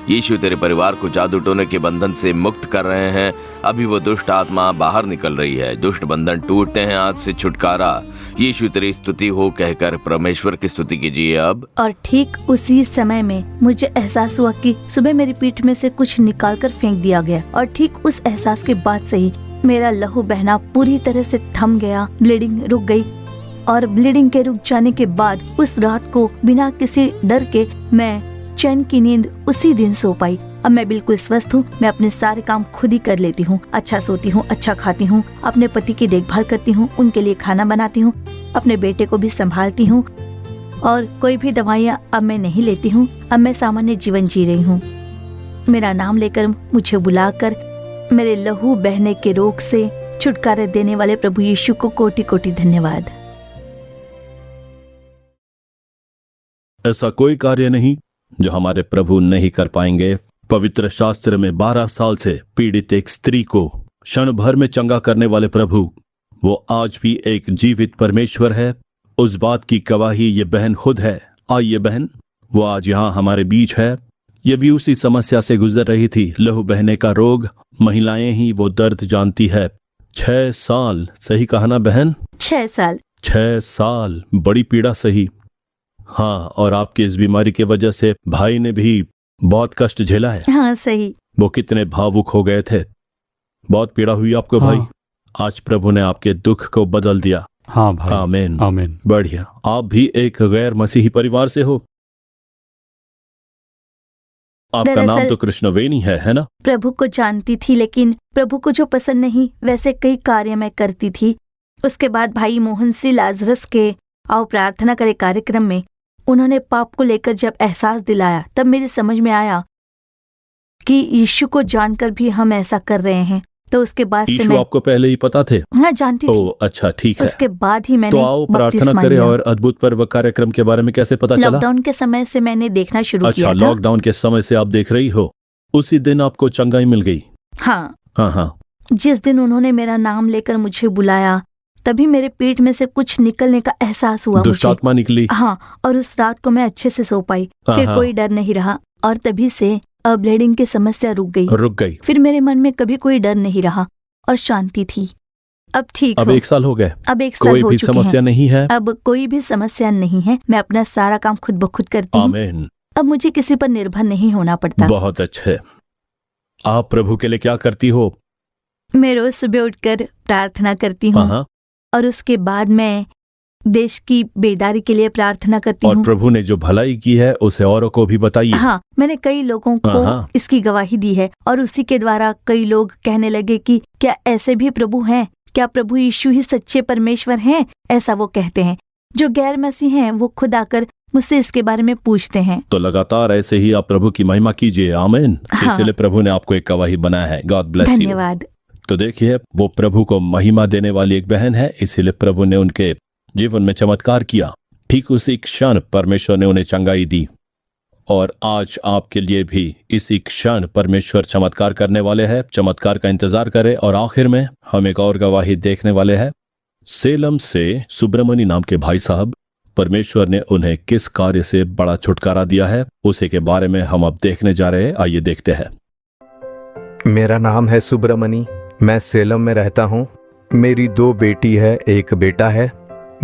यीशु तेरे परिवार को जादू टोने के बंधन से मुक्त कर रहे हैं। अभी वो दुष्ट आत्मा बाहर निकल रही है। दुष्ट बंधन टूटते हैं, आज से छुटकारा। यीशु तेरी स्तुति हो कहकर परमेश्वर की स्तुति कीजिए अब। और ठीक उसी समय में मुझे एहसास हुआ कि सुबह मेरी पीठ में से कुछ निकालकर फेंक दिया गया और ठीक उस एहसास के बाद से ही मेरा लहू बहना पूरी तरह से थम गया। ब्लीडिंग रुक गई और ब्लीडिंग के रुक जाने के बाद उस रात को बिना किसी डर के मैं चैन की नींद उसी दिन सो पाई। अब मैं बिल्कुल स्वस्थ हूँ। मैं अपने सारे काम खुद ही कर लेती हूँ। अच्छा सोती हूँ, अच्छा खाती हूँ, अपने पति की देखभाल करती हूँ, उनके लिए खाना बनाती हूँ, अपने बेटे को भी संभालती हूँ और कोई भी दवाइयाँ अब मैं नहीं लेती हूँ। अब मैं सामान्य जीवन जी रही हूँ। मेरा नाम लेकर मुझे बुलाकर मेरे लहू बहने के रोग से छुटकारा देने वाले प्रभु यीशु को कोटि कोटि धन्यवाद। ऐसा कोई कार्य नहीं जो हमारे प्रभु नहीं कर पाएंगे। पवित्र शास्त्र में 12 साल से पीड़ित एक स्त्री को क्षण भर में चंगा करने वाले प्रभु, वो आज भी एक जीवित परमेश्वर है। उस बात की गवाही ये बहन खुद है। आइए बहन, वो आज यहाँ हमारे बीच है। ये भी उसी समस्या से गुजर रही थी, लहू बहने का रोग। महिलाएं ही वो दर्द जानती है। 6 साल, सही कहा ना बहन? 6 साल। 6 साल, बड़ी पीड़ा सही। हाँ, और आपकी इस बीमारी की वजह से भाई ने भी बहुत कष्ट झेला है। हाँ सही। वो कितने भावुक हो गए थे। बहुत पीड़ा हुई आपको भाई। आज प्रभु ने आपके दुख को बदल दिया। हाँ भाई। आमीन। आमीन। बढ़िया। आप भी एक गैर मसीही परिवार से हो। आपका नाम तो कृष्णवेणी है ना? प्रभु को जानती थी, लेकिन प्रभु को जो पसंद नहीं वैसे कई कार्य मैं करती थी। उसके बाद भाई मोहन से लाजरस के आओ प्रार्थना करे कार्यक्रम में उन्होंने पाप को लेकर जब एहसास दिलाया, तब मेरी समझ में आया कि यीशु को जानकर भी हम ऐसा कर रहे हैं। तो उसके बाद से यीशु मैं आपको पहले ही पता थे? हाँ जानती थी। ओह अच्छा, ठीक है। उसके बाद ही मैंने तो आओ प्रार्थना करें। और अद्भुत पर्व कार्यक्रम के बारे में कैसे पता चला? लॉकडाउन के समय से मैंने देखना शुरू किया था। अच्छा, लॉकडाउन के समय से आप देख रही हो। उसी दिन आपको चंगाई मिल गई? हाँ हाँ हाँ। जिस दिन उन्होंने मेरा नाम लेकर मुझे बुलाया तभी मेरे पेट में से कुछ निकलने का एहसास हुआ। दुष्ट आत्मा निकली? हाँ, और उस रात को मैं अच्छे से सो पाई। फिर कोई डर नहीं रहा और तभी से ब्लीडिंग की समस्या रुक गई। फिर मेरे मन में कभी कोई डर नहीं रहा और शांति थी। अब ठीक अब 1 साल हो गए। अब 1 साल कोई हो भी चुके समस्या हैं। नहीं है। अब कोई भी समस्या नहीं है। मैं अपना सारा काम खुद ब खुद करती हूँ। आमीन। अब मुझे किसी पर निर्भर नहीं होना पड़ता। बहुत अच्छे। आप प्रभु के लिए क्या करती हो? मैं रोज सुबह उठकर प्रार्थना करती हूँ और उसके बाद मैं देश की बेदारी के लिए प्रार्थना करती हूँ। और प्रभु ने जो भलाई की है उसे औरों को भी बताइए। हाँ, मैंने कई लोगों को इसकी गवाही दी है और उसी के द्वारा कई लोग कहने लगे कि क्या ऐसे भी प्रभु हैं क्या प्रभु यीशु ही सच्चे परमेश्वर हैं? ऐसा वो कहते हैं। जो गैर मसीह हैं वो खुद आकर मुझसे इसके बारे में पूछते हैं। तो लगातार ऐसे ही आप प्रभु की महिमा कीजिए। आमीन। हाँ। इसलिए प्रभु ने आपको एक गवाही बनाया है। God bless you. धन्यवाद। तो देखिए, वो प्रभु को महिमा देने वाली एक बहन है, इसीलिए प्रभु ने उनके जीवन में चमत्कार किया। ठीक उसी क्षण परमेश्वर ने उन्हें चंगाई दी, और आज आपके लिए भी इसी क्षण परमेश्वर चमत्कार करने वाले हैं। चमत्कार का इंतजार करें। और आखिर में हम एक और गवाही देखने वाले हैं। सेलम से सुब्रमणी नाम के भाई साहब, परमेश्वर ने उन्हें किस कार्य से बड़ा छुटकारा दिया है, उसी के बारे में हम अब देखने जा रहे हैं। आइए देखते हैं। मेरा नाम है सुब्रमणी। मैं सेलम में रहता हूँ। मेरी 2 बेटी है, 1 बेटा है।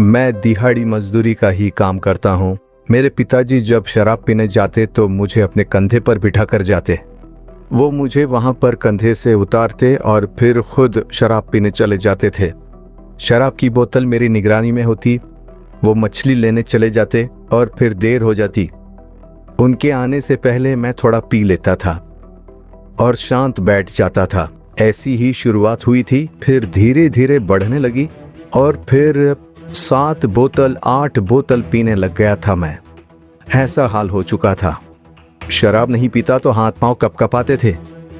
मैं दिहाड़ी मजदूरी का ही काम करता हूँ। मेरे पिताजी जब शराब पीने जाते तो मुझे अपने कंधे पर बिठा कर जाते। वो मुझे वहाँ पर कंधे से उतारते और फिर खुद शराब पीने चले जाते थे। शराब की बोतल मेरी निगरानी में होती। वो मछली लेने चले जाते और फिर देर हो जाती। उनके आने से पहले मैं थोड़ा पी लेता था और शांत बैठ जाता था। ऐसी ही शुरुआत हुई थी, फिर धीरे धीरे बढ़ने लगी और फिर 7 बोतल 8 बोतल पीने लग गया था मैं। ऐसा हाल हो चुका था। शराब नहीं पीता तो हाथ पांव कपकपाते थे,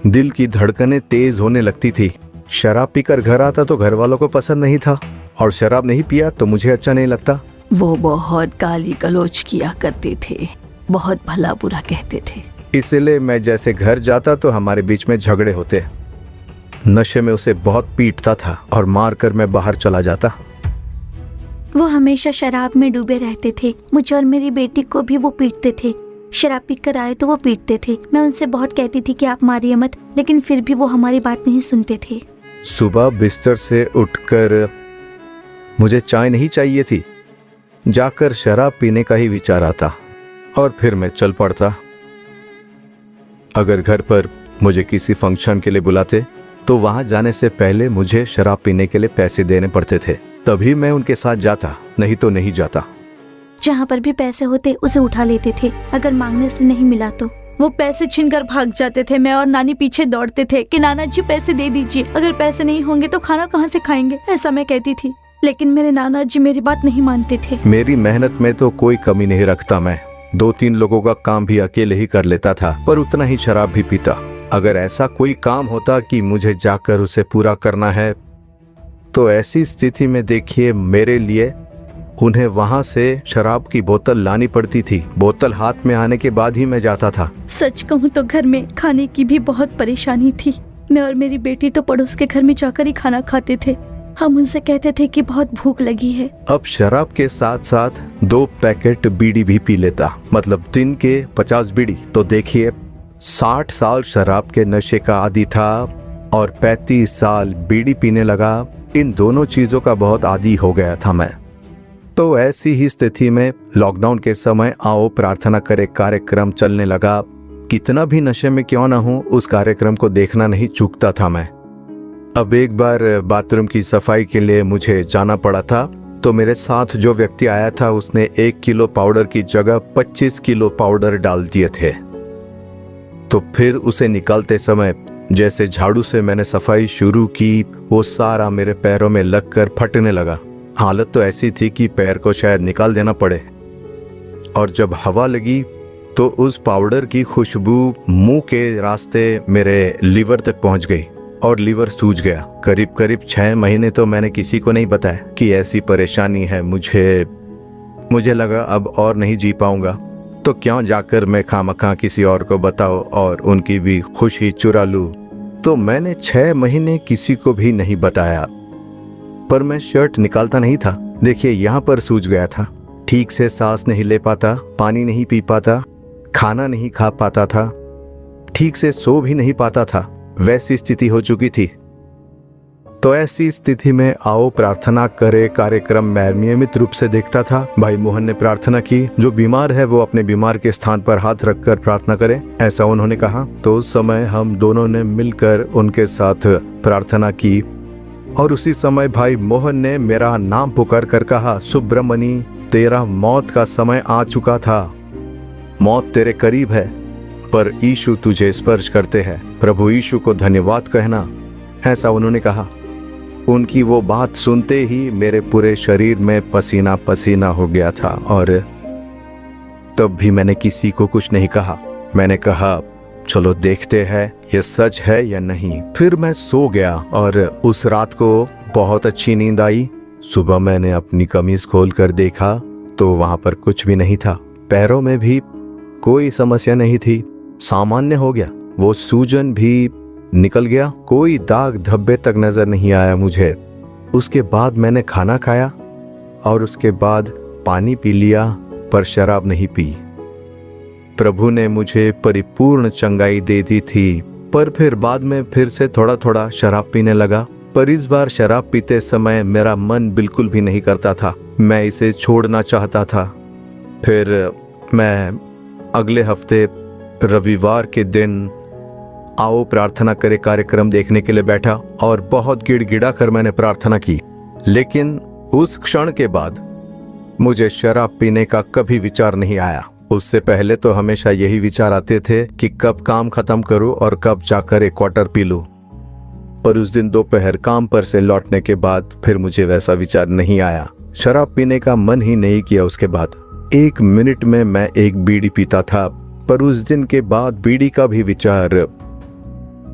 दिल की धड़कनें तेज होने लगती थी। शराब पीकर घर आता तो घर वालों को पसंद नहीं था, और शराब नहीं पिया तो मुझे अच्छा नहीं लगता। वो बहुत गाली गलौज किया करते थे, बहुत भला बुरा कहते थे। इसलिए मैं जैसे घर जाता तो हमारे बीच में झगड़े होते। नशे में उसे बहुत पीटता था और मारकर मैं बाहर चला जाता। वो हमेशा शराब में डूबे रहते थे। मुझे और मेरी बेटी को भी वो पीटते थे। शराब पीकर आए तो वो पीटते थे। मैं उनसे बहुत कहती थी कि आप मारिए मत, लेकिन फिर भी वो हमारी बात नहीं सुनते थे। सुबह बिस्तर से उठकर मुझे चाय नहीं चाहिए थी, जाकर शराब पीने का ही विचार आता और फिर मैं चल पड़ता। अगर घर पर मुझे किसी फंक्शन के लिए बुलाते तो वहां जाने से पहले मुझे शराब पीने के लिए पैसे देने पड़ते थे, तभी मैं उनके साथ जाता, नहीं तो नहीं जाता। जहाँ पर भी पैसे होते उसे उठा लेते थे। अगर मांगने से नहीं मिला तो वो पैसे छीनकर भाग जाते थे। मैं और नानी पीछे दौड़ते थे कि नाना जी पैसे दे दीजिए, अगर पैसे नहीं होंगे तो खाना कहाँ से खाएंगे, ऐसा मैं कहती थी। लेकिन मेरे नाना जी मेरी बात नहीं मानते थे। मेरी मेहनत में तो कोई कमी नहीं रखता मैं। 2-3 लोगों का काम भी अकेले ही कर लेता था, पर उतना ही शराब भी पीता। अगर ऐसा कोई काम होता कि मुझे जाकर उसे पूरा करना है, तो ऐसी स्थिति में देखिए मेरे लिए उन्हें वहां से शराब की बोतल लानी पड़ती थी। बोतल हाथ में आने के बाद ही मैं जाता था। सच कहूँ तो घर में खाने की भी बहुत परेशानी थी। मैं और मेरी बेटी तो पड़ोस के घर में जाकर ही खाना खाते थे। हम उनसे कहते थे कि बहुत भूख लगी है। अब शराब के साथ साथ 2 पैकेट बीड़ी भी पी लेता, मतलब दिन के 50 बीड़ी। तो देखिए 60 साल शराब के नशे का आदी था और 35 साल बीड़ी पीने लगा। इन दोनों चीजों का बहुत आदी हो गया था मैं। तो ऐसी ही स्थिति में लॉकडाउन के समय आओ प्रार्थना करे कार्यक्रम चलने लगा। कितना भी नशे में क्यों ना हूं, उस कार्यक्रम को देखना नहीं चूकता था मैं। अब एक बार बाथरूम की सफाई के लिए मुझे जाना पड़ा था, तो मेरे साथ जो व्यक्ति आया था उसने 1 किलो पाउडर की जगह 25 किलो पाउडर डाल दिए थे। तो फिर उसे निकालते समय जैसे झाड़ू से मैंने सफाई शुरू की, वो सारा मेरे पैरों में लगकर फटने लगा। हालत तो ऐसी थी कि पैर को शायद निकाल देना पड़े। और जब हवा लगी तो उस पाउडर की खुशबू मुंह के रास्ते मेरे लीवर तक पहुंच गई और लीवर सूज गया। करीब करीब 6 महीने तो मैंने किसी को नहीं बताया कि ऐसी परेशानी है मुझे लगा अब और नहीं जी पाऊंगा, तो क्यों जाकर मैं खामखा किसी और को बताओ और उनकी भी खुशी चुरा लूं। तो मैंने 6 महीने किसी को भी नहीं बताया। पर मैं शर्ट निकालता नहीं था। देखिए यहाँ पर सूज गया था। ठीक से सांस नहीं ले पाता, पानी नहीं पी पाता, खाना नहीं खा पाता था, ठीक से सो भी नहीं पाता था। वैसी स्थिति हो चुकी थी। तो ऐसी स्थिति में आओ प्रार्थना करे कार्यक्रम मैं नियमित रूप से देखता था। भाई मोहन ने प्रार्थना की, जो बीमार है वो अपने बीमार के स्थान पर हाथ रखकर प्रार्थना करे, ऐसा उन्होंने कहा। तो उस समय हम दोनों ने मिलकर उनके साथ प्रार्थना की और उसी समय भाई मोहन ने मेरा नाम पुकार कर कहा, सुब्रमणी तेरा मौत का समय आ चुका था, मौत तेरे करीब है, पर यीशु तुझे स्पर्श करते हैं, प्रभु यीशु को धन्यवाद कहना, ऐसा उन्होंने कहा। उनकी वो बात सुनते ही मेरे पूरे शरीर में पसीना पसीना हो गया था और तब भी मैंने किसी को कुछ नहीं कहा। मैंने कहा चलो देखते हैं ये सच है या नहीं। फिर मैं सो गया और उस रात को बहुत अच्छी नींद आई। सुबह मैंने अपनी कमीज खोल कर देखा तो वहां पर कुछ भी नहीं था। पैरों में भी कोई समस्या नहीं थी, सामान्य हो गया। वो सूजन भी निकल गया, कोई दाग धब्बे तक नजर नहीं आया मुझे। उसके बाद मैंने खाना खाया और उसके बाद पानी पी लिया, पर शराब नहीं पी। प्रभु ने मुझे परिपूर्ण चंगाई दे दी थी, पर फिर बाद में फिर से थोड़ा थोड़ा शराब पीने लगा। पर इस बार शराब पीते समय मेरा मन बिल्कुल भी नहीं करता था, मैं इसे छोड़ना चाहता था। फिर मैं अगले हफ्ते रविवार के दिन आओ प्रार्थना करे कार्यक्रम देखने के लिए बैठा और बहुत गिड़गिड़ा कर मैंने प्रार्थना की। लेकिन उस क्षण के बाद मुझे शराब पीने का कभी विचार नहीं आया। उससे पहले तो हमेशा यही विचार आते थे कि कब काम खत्म करूं और कब जाकर एक क्वार्टर पी लूं। पर उस दिन दोपहर काम पर से लौटने के बाद फिर मुझे वैसा विचार नहीं आया। शराब पीने का मन ही नहीं किया। उसके बाद 1 मिनट में मैं एक बीड़ी पीता था, पर उस दिन के बाद बीड़ी का भी विचार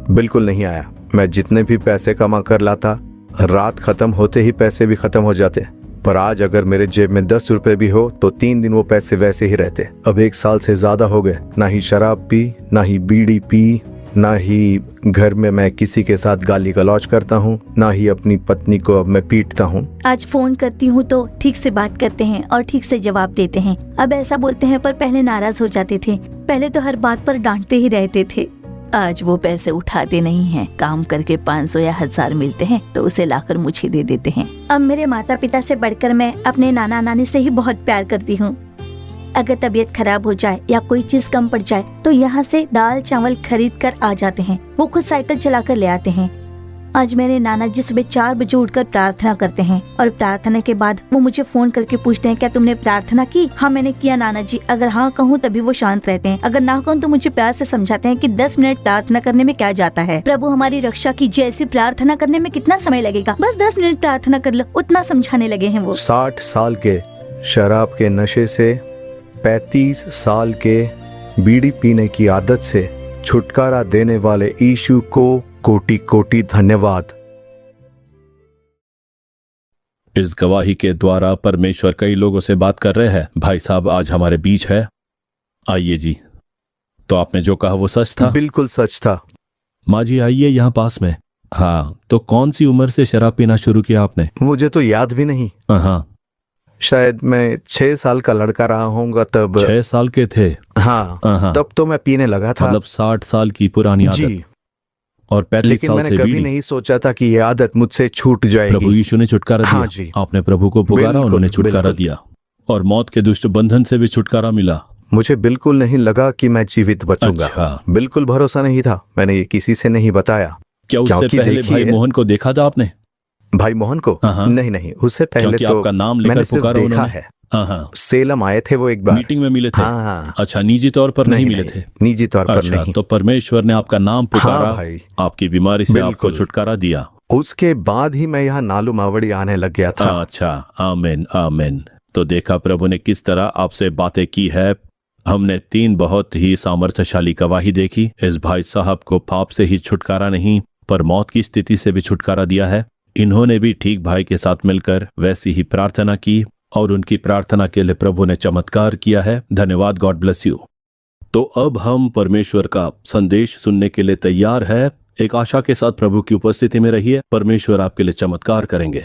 बिल्कुल नहीं आया। मैं जितने भी पैसे कमा कर लाता, रात खत्म होते ही पैसे भी खत्म हो जाते। पर आज अगर मेरे जेब में 10 रुपए भी हो तो 3 दिन वो पैसे वैसे ही रहते। अब 1 साल से ज्यादा हो गए, ना ही शराब पी, ना ही बीड़ी पी, ना ही घर में मैं किसी के साथ गाली गलौज करता हूँ, ना ही अपनी पत्नी को अब मैं पीटता हूँ। आज फोन करती हूँ तो ठीक से बात करते हैं और ठीक से जवाब देते हैं। अब ऐसा बोलते हैं पर पहले नाराज हो जाते थे। पहले तो हर बात पर डांटते ही रहते थे। आज वो पैसे उठाते नहीं हैं। काम करके 500 या 1000 मिलते हैं तो उसे लाकर मुझे दे देते हैं। अब मेरे माता पिता से बढ़कर मैं अपने नाना नानी से ही बहुत प्यार करती हूँ। अगर तबीयत खराब हो जाए या कोई चीज कम पड़ जाए तो यहाँ से दाल चावल खरीद कर आ जाते हैं। वो खुद साइकिल चलाकर ले आते हैं। आज मेरे नाना जी सुबह 4 बजे उठकर प्रार्थना करते हैं और प्रार्थना के बाद वो मुझे फोन करके पूछते हैं क्या तुमने प्रार्थना की? हाँ मैंने किया नाना जी। अगर हाँ कहूँ तभी वो शांत रहते हैं, अगर ना कहूँ तो मुझे प्यार से समझाते हैं कि 10 मिनट प्रार्थना करने में क्या जाता है। प्रभु हमारी रक्षा कीजिए, ऐसी प्रार्थना करने में कितना समय लगेगा, बस 10 मिनट प्रार्थना कर लो, उतना समझाने लगे हैं वो। 60 साल के शराब के नशे से 35 साल के बीड़ी पीने की आदत से छुटकारा देने वाले यीशु को कोटि कोटि धन्यवाद। इस गवाही के द्वारा परमेश्वर कई लोगों से बात कर रहे हैं। भाई साहब आज हमारे बीच है। आइए जी। तो आपने जो कहा वो सच था? बिल्कुल सच था। माँ जी आइए यहाँ पास में। हाँ, तो कौन सी उम्र से शराब पीना शुरू किया आपने? मुझे तो याद भी नहीं। हाँ, शायद मैं 6 साल का लड़का रहा होऊंगा तब। 6 साल के थे? हाँ, तब तो मैं पीने लगा था। मतलब 60 साल की पुरानी आदत। जी। और 35 साल से मैंने कभी नहीं सोचा था कि ये आदत मुझसे छूट जाएगी। प्रभु यीशु ने छुटकारा दिया। हाँ जी। आपने प्रभु को पुकारा, उन्होंने छुटकारा दिया और मौत के दुष्ट बंधन से भी छुटकारा मिला। मुझे बिल्कुल नहीं लगा कि मैं जीवित बचूंगा। अच्छा। बिल्कुल भरोसा नहीं था। मैंने ये किसी से नहीं बताया। क्या उससे पहले भाई मोहन को देखा था आपने? भाई मोहन को? नहीं नहीं, उससे पहले तो आपका नाम लेकर पुकारा देखा है। हाँ, सेलम आए थे वो एक बार, मीटिंग में मिले थे। हाँ। अच्छा, निजी तौर पर नहीं मिले थे? निजी तौर पर नहीं। तो परमेश्वर ने आपका नाम पुकारा, भाई। आपकी बीमारी से आपको छुटकारा दिया। उसके बाद ही मैं यहाँ नालू मावड़ी आने लग गया था। अच्छा, आमीन आमीन। तो देखा प्रभु ने किस तरह आपसे बातें की है। हमने 3 बहुत ही सामर्थ्यशाली गवाही देखी। इस भाई साहब को पाप से ही छुटकारा नहीं पर मौत की स्थिति से भी छुटकारा दिया है। इन्होंने भी ठीक भाई के साथ मिलकर वैसी ही प्रार्थना की और उनकी प्रार्थना के लिए प्रभु ने चमत्कार किया है। धन्यवाद, गॉड ब्लेस यू। तो अब हम परमेश्वर का संदेश सुनने के लिए तैयार है। एक आशा के साथ प्रभु की उपस्थिति में रहिए, परमेश्वर आपके लिए चमत्कार करेंगे।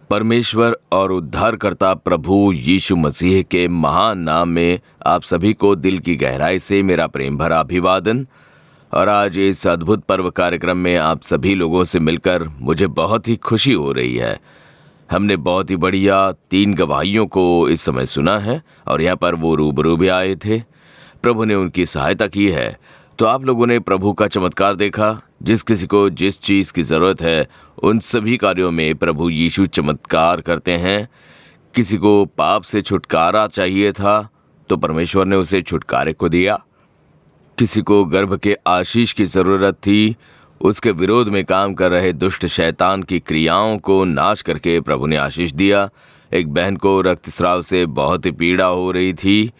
परमेश्वर और उद्धारकर्ता प्रभु यीशु मसीह के महान नाम में आप सभी को दिल की गहराई से मेरा प्रेम भरा अभिवादन। और आज इस अद्भुत पर्व कार्यक्रम में आप सभी लोगों से मिलकर मुझे बहुत ही खुशी हो रही है। हमने बहुत ही बढ़िया 3 गवाहियों को इस समय सुना है और यहाँ पर वो रूबरू भी आए थे। प्रभु ने उनकी सहायता की है। तो आप लोगों ने प्रभु का चमत्कार देखा। जिस किसी को जिस चीज़ की ज़रूरत है उन सभी कार्यों में प्रभु यीशु चमत्कार करते हैं। किसी को पाप से छुटकारा चाहिए था तो परमेश्वर ने उसे छुटकारे को दिया। किसी को गर्भ के आशीष की जरूरत थी, उसके विरोध में काम कर रहे दुष्ट शैतान की क्रियाओं को नाश करके प्रभु ने आशीष दिया। एक बहन को रक्तस्राव से बहुत ही पीड़ा हो रही थी,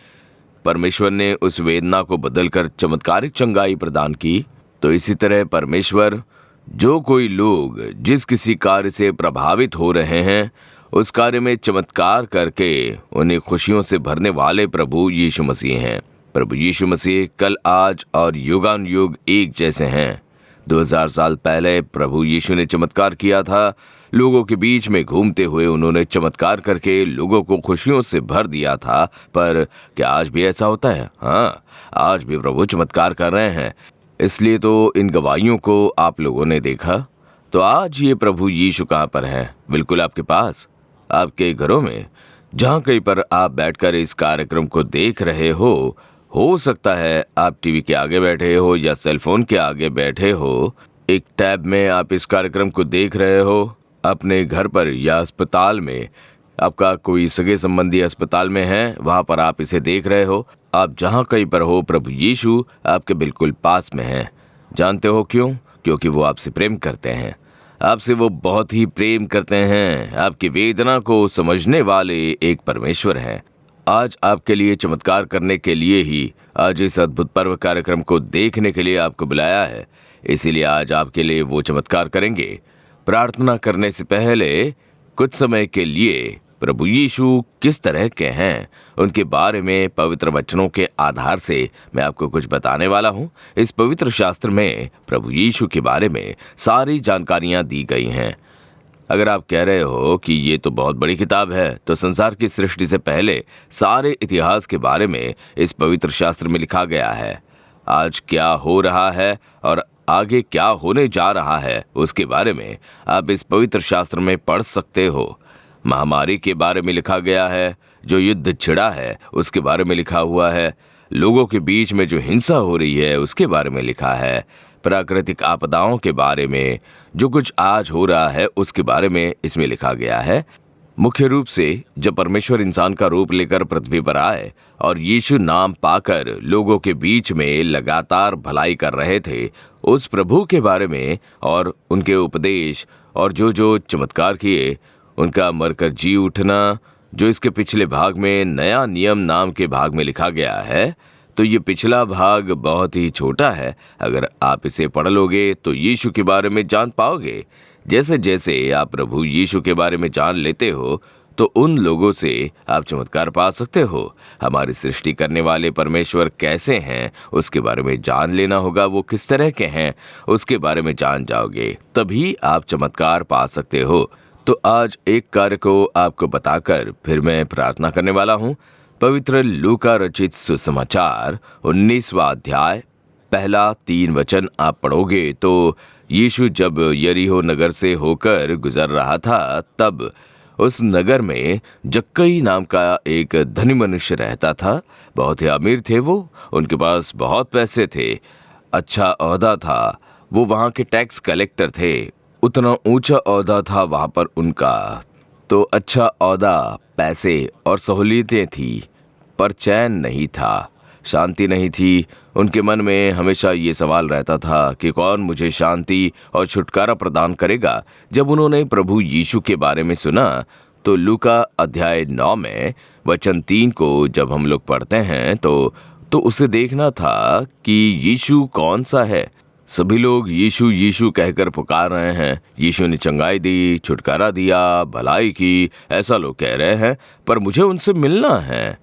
परमेश्वर ने उस वेदना को बदलकर चमत्कारिक चंगाई प्रदान की। तो इसी तरह परमेश्वर जो कोई लोग जिस किसी कार्य से प्रभावित हो रहे हैं, उस कार्य में चमत्कार करके उन्हें खुशियों से भरने वाले प्रभु यीशु मसीह हैं। प्रभु यीशु मसीह कल, आज और युगानुयुग एक जैसे हैं। 2000 साल पहले प्रभु यीशु ने चमत्कार किया था। लोगों के बीच में घूमते हुए उन्होंने चमत्कार करके लोगों को खुशियों से भर दिया था। पर क्या आज भी ऐसा होता है? हाँ, आज भी प्रभु चमत्कार कर रहे हैं। इसलिए तो इन गवाहियों को आप लोगों ने देखा। तो आज ये प्रभु यीशु कहाँ पर हैं? बिल्कुल आपके पास, आपके घरों में, जहाँ कहीं पर आप बैठकर इस कार्यक्रम को देख रहे हो सकता है आप टीवी के आगे बैठे हो या सेलफोन के आगे बैठे हो। एक टैब में आप इस कार्यक्रम को देख रहे हो, अपने घर पर या अस्पताल में, आपका कोई सगे संबंधी अस्पताल में है, वहां पर आप इसे देख रहे हो। आप जहां कहीं पर हो, प्रभु यीशु आपके बिल्कुल पास में है। जानते हो क्यों? क्योंकि वो आपसे प्रेम करते हैं। आपसे वो बहुत ही प्रेम करते हैं। आपकी वेदना को समझने वाले एक परमेश्वर हैं। आज आपके लिए चमत्कार करने के लिए ही आज इस अद्भुत पर्व कार्यक्रम को देखने के लिए आपको बुलाया है। इसीलिए आज आपके लिए वो चमत्कार करेंगे। प्रार्थना करने से पहले कुछ समय के लिए प्रभु यीशु किस तरह के हैं, उनके बारे में पवित्र वचनों के आधार से मैं आपको कुछ बताने वाला हूं। इस पवित्र शास्त्र में प्रभु यीशु के बारे में सारी जानकारियां दी गई हैं। अगर आप कह रहे हो कि ये तो बहुत बड़ी किताब है, तो संसार की सृष्टि से पहले सारे इतिहास के बारे में इस पवित्र शास्त्र में लिखा गया है। आज क्या हो रहा है और आगे क्या होने जा रहा है, उसके बारे में आप इस पवित्र शास्त्र में पढ़ सकते हो। महामारी के बारे में लिखा गया है, जो युद्ध छिड़ा है उसके बारे में लिखा हुआ है, लोगों के बीच में जो हिंसा हो रही है उसके बारे में लिखा है, प्राकृतिक आपदाओं के बारे में, जो कुछ आज हो रहा है उसके बारे में इसमें लिखा गया है। मुख्य रूप से जब परमेश्वर इंसान का रूप लेकर पृथ्वी पर आए और यीशु नाम पाकर लोगों के बीच में लगातार भलाई कर रहे थे, उस प्रभु के बारे में और उनके उपदेश और जो चमत्कार किए, उनका मरकर जी उठना, जो इसके पिछले भाग में नया नियम नाम के भाग में लिखा गया है। तो ये पिछला भाग बहुत ही छोटा है। अगर आप इसे पढ़ लोगे तो यीशु के बारे में जान पाओगे। जैसे जैसे आप प्रभु यीशु के बारे में जान लेते हो, तो उन लोगों से आप चमत्कार पा सकते हो। हमारी सृष्टि करने वाले परमेश्वर कैसे हैं उसके बारे में जान लेना होगा। वो किस तरह के हैं उसके बारे में जान जाओगे, तभी आप चमत्कार पा सकते हो। तो आज एक कार्य को आपको बताकर फिर मैं प्रार्थना करने वाला हूँ। पवित्र लूका रचित सुसमाचार 19वां अध्याय पहला 3 वचन आप पढ़ोगे तो यीशु जब यरीहो नगर से होकर गुजर रहा था, तब उस नगर में जक्कई नाम का एक धनी मनुष्य रहता था। बहुत ही अमीर थे वो, उनके पास बहुत पैसे थे, अच्छा ओहदा था, वो वहाँ के टैक्स कलेक्टर थे। उतना ऊंचा ओहदा था वहाँ पर उनका। तो अच्छा ओहदा, पैसे और सहूलियतें थी, पर चैन नहीं था, शांति नहीं थी। उनके मन में हमेशा ये सवाल रहता था कि कौन मुझे शांति और छुटकारा प्रदान करेगा। जब उन्होंने प्रभु यीशु के बारे में सुना तो लूका अध्याय 9 में वचन 3 को जब हम लोग पढ़ते हैं तो उसे देखना था कि यीशु कौन सा है। सभी लोग यीशु यीशु कहकर पुकार रहे हैं। यीशु ने चंगाई दी, छुटकारा दिया, भलाई की, ऐसा लोग कह रहे हैं, पर मुझे उनसे मिलना है।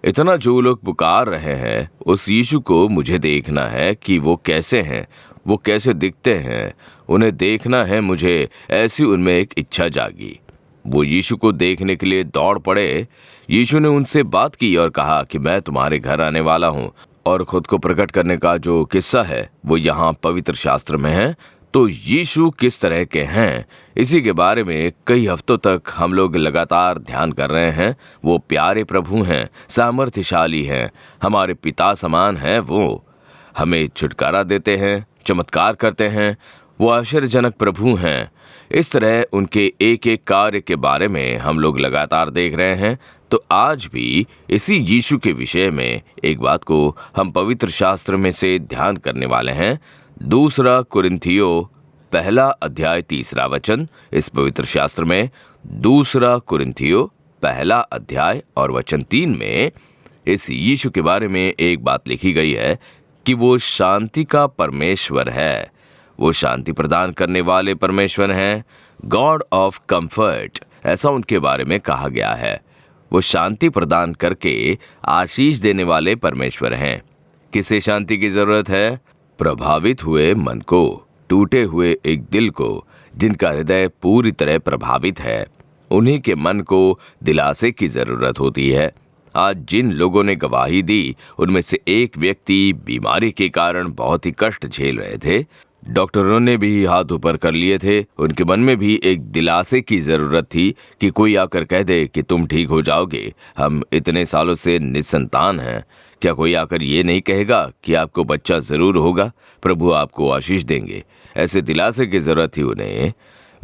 इतना जो लोग पुकार रहे हैं, उस यीशु को मुझे देखना है कि वो कैसे हैं, वो कैसे दिखते हैं, उन्हें देखना है मुझे। ऐसी उनमें एक इच्छा जागी। वो यीशु को देखने के लिए दौड़ पड़े। यीशु ने उनसे बात की और कहा कि मैं तुम्हारे घर आने वाला हूँ। और खुद को प्रकट करने का जो किस्सा है वो यहाँ पवित्र शास्त्र में है। तो यीशु किस तरह के हैं, इसी के बारे में कई हफ्तों तक हम लोग लगातार ध्यान कर रहे हैं। वो प्यारे प्रभु हैं, सामर्थ्यशाली हैं, हमारे पिता समान हैं। वो हमें छुटकारा देते हैं, चमत्कार करते हैं। वो आश्चर्यजनक प्रभु हैं। इस तरह उनके एक एक कार्य के बारे में हम लोग लगातार देख रहे हैं। तो आज भी इसी यीशु के विषय में एक बात को हम पवित्र शास्त्र में से ध्यान करने वाले हैं। 2 कुरिन्थियों 1:3 इस पवित्र शास्त्र में 2 कुरिन्थियों 1:3 में इस यीशु के बारे में एक बात लिखी गई है कि वो शांति का परमेश्वर है। वो शांति प्रदान करने वाले परमेश्वर हैं, गॉड ऑफ कंफर्ट, ऐसा उनके बारे में कहा गया है। वो शांति प्रदान करके आशीष देने वाले परमेश्वर हैं। किसे शांति की जरूरत है? प्रभावित हुए मन को, टूटे हुए एक दिल को, जिनका हृदय पूरी तरह प्रभावित है, उन्हीं के मन को दिलासे की जरूरत होती है। आज जिन लोगों ने गवाही दी, उनमें से एक व्यक्ति बीमारी के कारण बहुत ही कष्ट झेल रहे थे। डॉक्टरों ने भी हाथ ऊपर कर लिए थे। उनके मन में भी एक दिलासे की जरूरत थी कि कोई आकर कह दे कि तुम ठीक हो जाओगे, हम इतने सालों से निसंतान हैं। क्या कोई आकर ये नहीं कहेगा कि आपको बच्चा जरूर होगा, प्रभु आपको आशीष देंगे? ऐसे दिलासे की जरूरत थी उन्हें।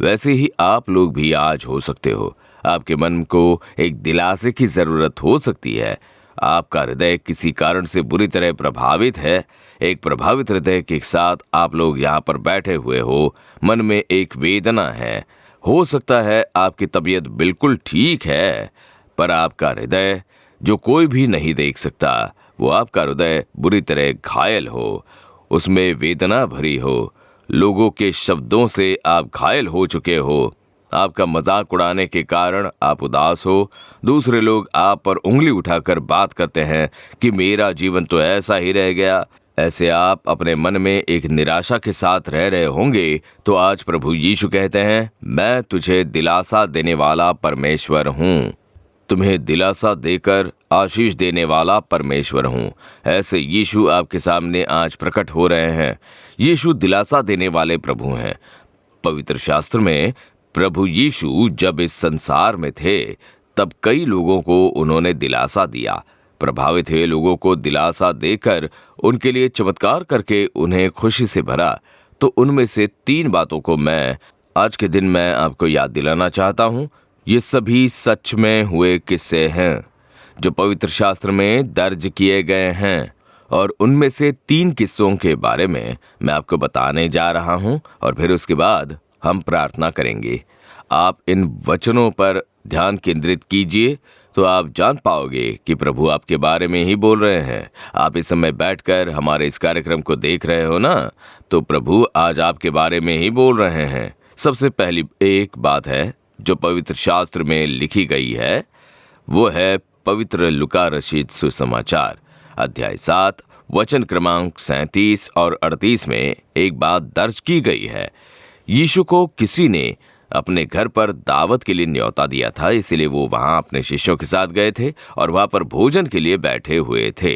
वैसे ही आप लोग भी आज हो सकते हो। आपके मन को एक दिलासे की जरूरत हो सकती है। आपका हृदय किसी कारण से बुरी तरह प्रभावित है। एक प्रभावित हृदय के साथ आप लोग यहाँ पर बैठे हुए हो। मन में एक वेदना है। हो सकता है आपकी तबीयत बिल्कुल ठीक है, पर आपका हृदय जो कोई भी नहीं देख सकता, वो आपका हृदय बुरी तरह घायल हो, उसमें वेदना भरी हो। लोगों के शब्दों से आप घायल हो चुके हो। आपका मजाक उड़ाने के कारण आप उदास हो। दूसरे लोग आप पर उंगली उठाकर बात करते हैं कि मेरा जीवन तो ऐसा ही रह गया। ऐसे आप अपने मन में एक निराशा के साथ रह रहे होंगे। तो आज प्रभु यीशु कहते हैं, मैं तुझे दिलासा देने वाला परमेश्वर हूँ, तुम्हें दिलासा देकर आशीष देने वाला परमेश्वर हूँ। ऐसे यीशु आपके सामने आज प्रकट हो रहे हैं। यीशु दिलासा देने वाले प्रभु हैं। पवित्र शास्त्र में प्रभु यीशु जब इस संसार में थे, तब कई लोगों को उन्होंने दिलासा दिया। प्रभावित हुए लोगों को दिलासा देकर उनके लिए चमत्कार करके उन्हें खुशी से भरा। तो उनमें से 3 बातों को मैं आज के दिन में आपको याद दिलाना चाहता हूँ। ये सभी सच में हुए किस्से हैं जो पवित्र शास्त्र में दर्ज किए गए हैं, और उनमें से 3 किस्सों के बारे में मैं आपको बताने जा रहा हूँ, और फिर उसके बाद हम प्रार्थना करेंगे। आप इन वचनों पर ध्यान केंद्रित कीजिए तो आप जान पाओगे कि प्रभु आपके बारे में ही बोल रहे हैं। आप इस समय बैठकर हमारे इस कार्यक्रम को देख रहे हो ना, तो प्रभु आज आपके बारे में ही बोल रहे हैं। सबसे पहली एक बात है जो पवित्र शास्त्र में लिखी गई है, वो है पवित्र लूका रचित सुसमाचार अध्याय 7 वचन क्रमांक 37 और 38 में एक बात दर्ज की गई है। यीशु को किसी ने अपने घर पर दावत के लिए न्योता दिया था, इसलिए वो वहां अपने शिष्यों के साथ गए थे और वहां पर भोजन के लिए बैठे हुए थे।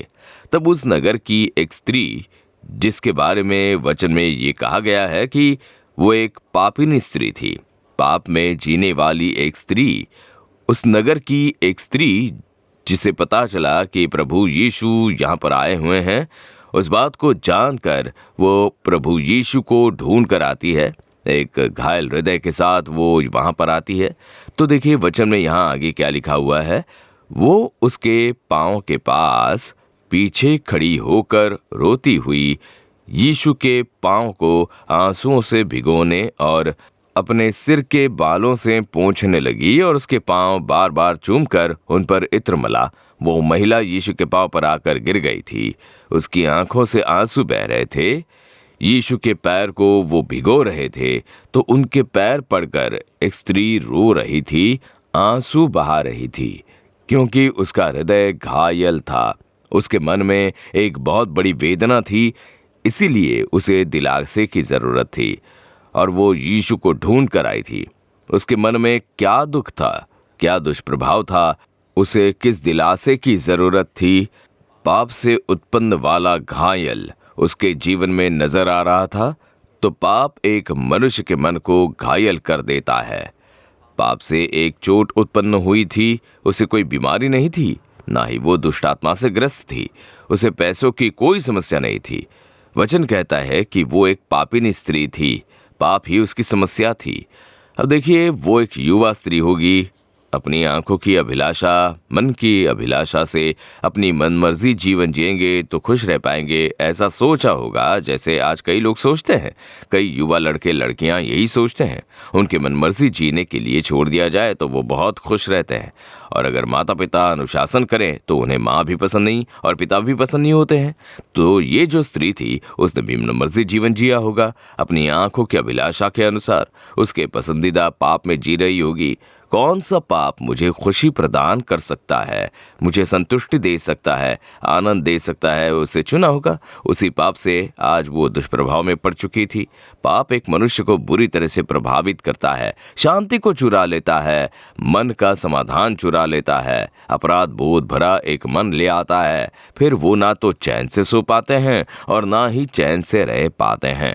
तब उस नगर की एक स्त्री, जिसके बारे में वचन में ये कहा गया है कि वो एक पापिनी स्त्री थी, पाप में जीने वाली एक स्त्री, उस नगर की एक स्त्री जिसे पता चला कि प्रभु यीशु यहाँ पर आए हुए हैं, उस बात को जानकर वो प्रभु यीशु को ढूंढ कर आती है। एक घायल हृदय के साथ वो वहां पर आती है। तो देखिए वचन में यहाँ आगे क्या लिखा हुआ है। वो उसके पांव के पास पीछे खड़ी होकर रोती हुई यीशु के पांव को आंसुओं से भिगोने और अपने सिर के बालों से पोंछने लगी और उसके पांव बार बार चूमकर उन पर इत्र मला। वो महिला यीशु के पांव पर आकर गिर गई थी। उसकी आंखों से आंसू बह रहे थे। यीशु के पैर को वो भिगो रहे थे तो उनके पैर पड़कर एक स्त्री रो रही थी, आंसू बहा रही थी, क्योंकि उसका हृदय घायल था। उसके मन में एक बहुत बड़ी वेदना थी, इसीलिए उसे दिलासे की जरूरत थी और वो यीशु को ढूंढ कर आई थी। उसके मन में क्या दुख था, क्या दुष्प्रभाव था, उसे किस दिलासे की जरूरत थी। पाप से उत्पन्न वाला घायल उसके जीवन में नजर आ रहा था। तो पाप एक मनुष्य के मन को घायल कर देता है। पाप से एक चोट उत्पन्न हुई थी। उसे कोई बीमारी नहीं थी, ना ही वो दुष्ट आत्मा से ग्रस्त थी। उसे पैसों की कोई समस्या नहीं थी। वचन कहता है कि वो एक पापिनी स्त्री थी, पाप ही उसकी समस्या थी। अब देखिए वो एक युवा स्त्री होगी, अपनी आंखों की अभिलाषा, मन की अभिलाषा से अपनी मनमर्जी जीवन जिएंगे तो खुश रह पाएंगे, ऐसा सोचा होगा जैसे आज कई लोग सोचते हैं। कई युवा लड़के लड़कियां यही सोचते हैं। उनके मनमर्जी जीने के लिए छोड़ दिया जाए तो वो बहुत खुश रहते हैं। और अगर माता पिता अनुशासन करें तो उन्हें माँ भी पसंद नहीं और पिता भी पसंद नहीं होते हैं। तो ये जो स्त्री थी उसने भी मनमर्जी जीवन जिया होगा, अपनी आंखों की अभिलाषा के अनुसार उसके पसंदीदा पाप में जी रही होगी। कौन सा पाप मुझे खुशी प्रदान कर सकता है, मुझे संतुष्टि दे सकता है, आनंद दे सकता है, उसे चुना होगा। उसी पाप से आज वो दुष्प्रभाव में पड़ चुकी थी। पाप एक मनुष्य को बुरी तरह से प्रभावित करता है, शांति को चुरा लेता है, मन का समाधान चुरा लेता है, अपराध बोध भरा एक मन ले आता है। फिर वो ना तो चैन से सो पाते हैं और ना ही चैन से रह पाते हैं।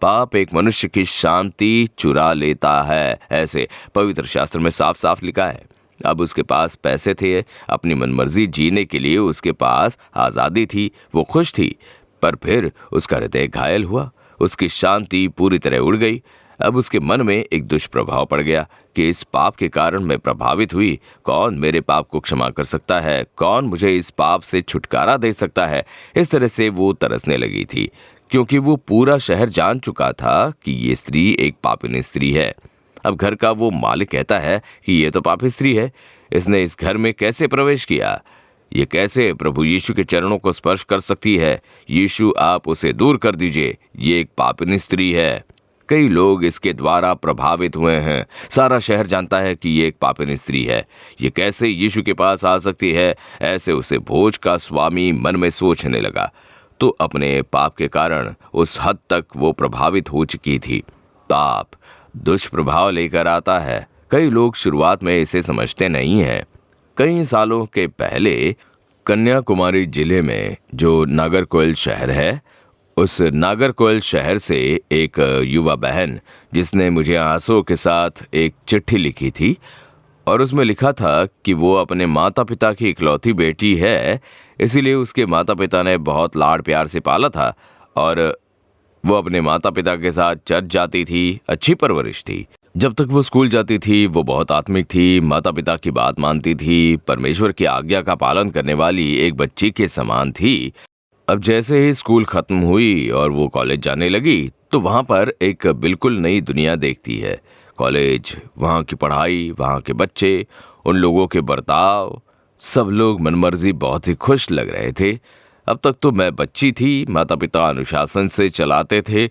पाप एक मनुष्य की शांति चुरा लेता है, ऐसे पवित्र शास्त्र में साफ साफ लिखा है। अब उसके पास पैसे थे, अपनी मनमर्जी जीने के लिए उसके पास आज़ादी थी, वो खुश थी। पर फिर उसका हृदय घायल हुआ, उसकी शांति पूरी तरह उड़ गई। अब उसके मन में एक दुष्प्रभाव पड़ गया कि इस पाप के कारण मैं प्रभावित हुई। कौन मेरे पाप को क्षमा कर सकता है? कौन मुझे इस पाप से छुटकारा दे सकता है? इस तरह से वो तरसने लगी थी, क्योंकि वो पूरा शहर जान चुका था कि ये स्त्री एक पापिनी स्त्री है। अब घर का वो मालिक कहता है कि ये तो पापी स्त्री है, इसने इस घर में कैसे प्रवेश किया? ये कैसे प्रभु यीशु के चरणों को स्पर्श कर सकती है? यीशु आप उसे दूर कर दीजिए, ये एक पापिनी स्त्री है। कई लोग इसके द्वारा प्रभावित हुए हैं। सारा शहर जानता है कि ये एक पापिनी स्त्री है, ये कैसे यीशु के पास आ सकती है? ऐसे उसे भोज का स्वामी मन में सोचने लगा। तो अपने पाप के कारण उस हद तक वो प्रभावित हो चुकी थी। पाप दुष्प्रभाव लेकर आता है। कई लोग शुरुआत में इसे समझते नहीं हैं। कई सालों के पहले कन्याकुमारी जिले में जो नागरकोइल शहर है, उस नागरकोइल शहर से एक युवा बहन, जिसने मुझे आंसुओं के साथ एक चिट्ठी लिखी थी और उसमें लिखा था कि वो अपने माता पिता की इकलौती बेटी है, इसीलिए उसके माता पिता ने बहुत लाड़ प्यार से पाला था और वो अपने माता पिता के साथ चर्च जाती थी, अच्छी परवरिश थी। जब तक वो स्कूल जाती थी वो बहुत आत्मिक थी, माता पिता की बात मानती थी, परमेश्वर की आज्ञा का पालन करने वाली एक बच्ची के समान थी। अब जैसे ही स्कूल खत्म हुई और वो कॉलेज जाने लगी तो वहाँ पर एक बिल्कुल नई दुनिया देखती है। कॉलेज, वहाँ की पढ़ाई, वहाँ के बच्चे, उन लोगों के बर्ताव, सब लोग मनमर्जी बहुत ही खुश लग रहे थे। अब तक तो मैं बच्ची थी, माता पिता अनुशासन से चलाते थे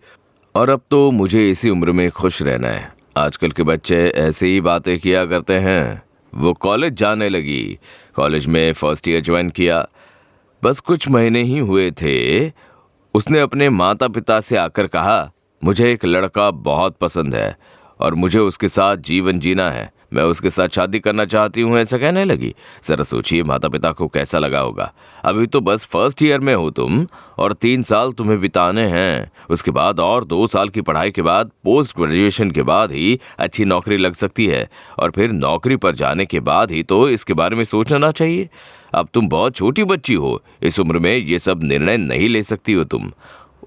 और अब तो मुझे इसी उम्र में खुश रहना है। आजकल के बच्चे ऐसे ही बातें किया करते हैं। वो कॉलेज जाने लगी, कॉलेज में फर्स्ट ईयर ज्वाइन किया। बस कुछ महीने ही हुए थे, उसने अपने माता पिता से आकर कहा, मुझे एक लड़का बहुत पसंद है और मुझे उसके साथ जीवन जीना है, मैं उसके साथ शादी करना चाहती हूँ, ऐसा कहने लगी। जरा सोचिए माता पिता को कैसा लगा होगा। अभी तो बस फर्स्ट ईयर में हो तुम और 3 साल तुम्हें बिताने हैं, उसके बाद और 2 साल की पढ़ाई के बाद, पोस्ट ग्रेजुएशन के बाद ही अच्छी नौकरी लग सकती है और फिर नौकरी पर जाने के बाद ही तो इसके बारे में सोचना चाहिए। अब तुम बहुत छोटी बच्ची हो, इस उम्र में ये सब निर्णय नहीं ले सकती हो तुम।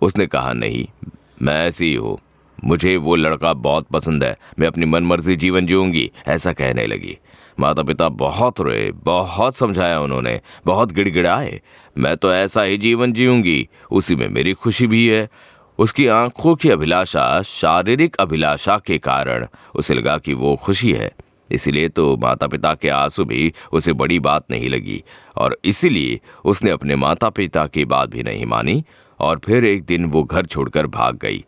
उसने कहा, नहीं, मैं ऐसी ही हूँ, मुझे वो लड़का बहुत पसंद है, मैं अपनी मनमर्जी जीवन जीऊंगी, ऐसा कहने लगी। माता पिता बहुत रोए, बहुत समझाया उन्होंने, बहुत गिड़गिड़ाए। मैं तो ऐसा ही जीवन जीऊंगी, उसी में मेरी खुशी भी है। उसकी आंखों की अभिलाषा शारीरिक अभिलाषा के कारण उसे लगा कि वो खुशी है, इसीलिए तो माता पिता के आंसू भी उसे बड़ी बात नहीं लगी और इसीलिए उसने अपने माता पिता की बात भी नहीं मानी और फिर एक दिन वो घर छोड़कर भाग गई।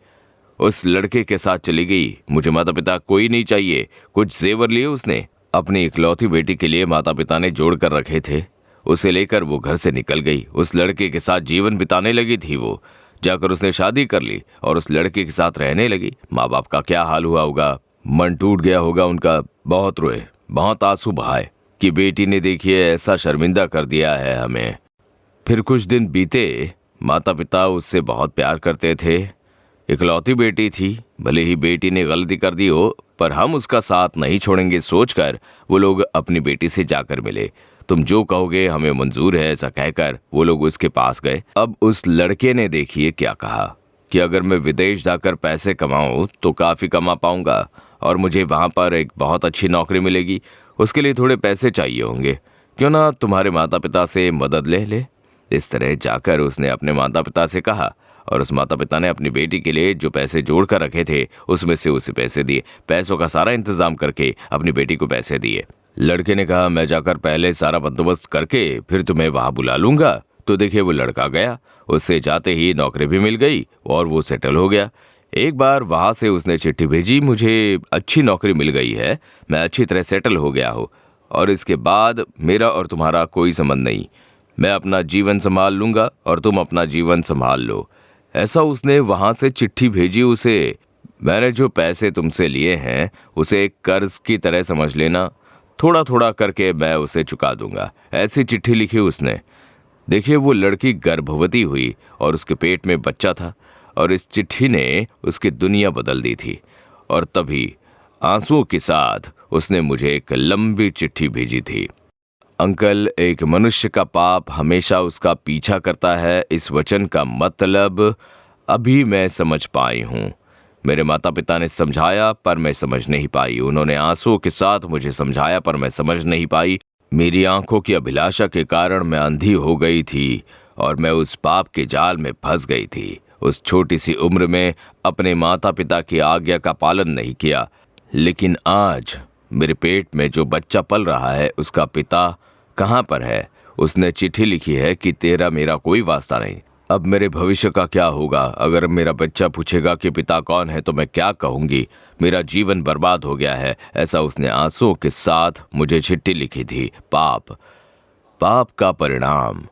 उस लड़के के साथ चली गई। मुझे माता पिता कोई नहीं चाहिए। कुछ जेवर लिए उसने, अपनी इकलौती बेटी के लिए माता पिता ने जोड़ कर रखे थे, उसे लेकर वो घर से निकल गई। उस लड़के के साथ जीवन बिताने लगी थी। वो जाकर उसने शादी कर ली और उस लड़के के साथ रहने लगी। माँ बाप का क्या हाल हुआ होगा, मन टूट गया होगा उनका, बहुत रोए, बहुत आंसू बहाए कि बेटी ने देखिए ऐसा शर्मिंदा कर दिया है हमें। फिर कुछ दिन बीते, माता पिता उससे बहुत प्यार करते थे, इकलौती बेटी थी, भले ही बेटी ने गलती कर दी हो पर हम उसका साथ नहीं छोड़ेंगे सोचकर वो लोग अपनी बेटी से जाकर मिले। तुम जो कहोगे हमें मंजूर है, ऐसा कहकर वो लोग उसके पास गए। अब उस लड़के ने देखिए क्या कहा कि अगर मैं विदेश जाकर पैसे कमाऊं तो काफ़ी कमा पाऊंगा और मुझे वहाँ पर एक बहुत अच्छी नौकरी मिलेगी। उसके लिए थोड़े पैसे चाहिए होंगे, क्यों ना तुम्हारे माता पिता से मदद ले ले। इस तरह जाकर उसने अपने माता पिता से कहा और उस माता पिता ने अपनी बेटी के लिए जो पैसे जोड़ कर रखे थे उसमें से उसे पैसे दिए। पैसों का सारा इंतजाम करके अपनी बेटी को पैसे दिए। लड़के ने कहा, मैं जाकर पहले सारा बंदोबस्त करके फिर तुम्हें वहां बुला लूंगा। तो देखिए वो लड़का गया, उससे जाते ही नौकरी भी मिल गई और वो सेटल हो गया। एक बार वहां से उसने चिट्ठी भेजी, मुझे अच्छी नौकरी मिल गई है, मैं अच्छी तरह सेटल हो गया हूँ और इसके बाद मेरा और तुम्हारा कोई संबंध नहीं, मैं अपना जीवन संभाल लूंगा और तुम अपना जीवन संभाल लो। ऐसा उसने वहां से चिट्ठी भेजी उसे। मैंने जो पैसे तुमसे लिए हैं उसे एक कर्ज की तरह समझ लेना, थोड़ा थोड़ा करके मैं उसे चुका दूंगा। ऐसी चिट्ठी लिखी उसने। देखिए वो लड़की गर्भवती हुई और उसके पेट में बच्चा था और इस चिट्ठी ने उसकी दुनिया बदल दी थी। और तभी आंसुओं के साथ उसने मुझे एक लंबी चिट्ठी भेजी थी। अंकल, एक मनुष्य का पाप हमेशा उसका पीछा करता है, इस वचन का मतलब अभी मैं समझ पाई हूँ। मेरे माता पिता ने समझाया पर मैं समझ नहीं पाई। उन्होंने आंसुओं के साथ मुझे समझाया पर मैं समझ नहीं पाई। मेरी आंखों की अभिलाषा के कारण मैं अंधी हो गई थी और मैं उस पाप के जाल में फंस गई थी। उस छोटी सी उम्र में अपने माता पिता की आज्ञा का पालन नहीं किया। लेकिन आज मेरे पेट में जो बच्चा पल रहा है उसका पिता कहाँ पर है? उसने चिट्ठी लिखी है कि तेरा मेरा कोई वास्ता नहीं। अब मेरे भविष्य का क्या होगा? अगर मेरा बच्चा पूछेगा कि पिता कौन है तो मैं क्या कहूंगी? मेरा जीवन बर्बाद हो गया है। ऐसा उसने आंसुओं के साथ मुझे चिट्ठी लिखी थी। पाप का परिणाम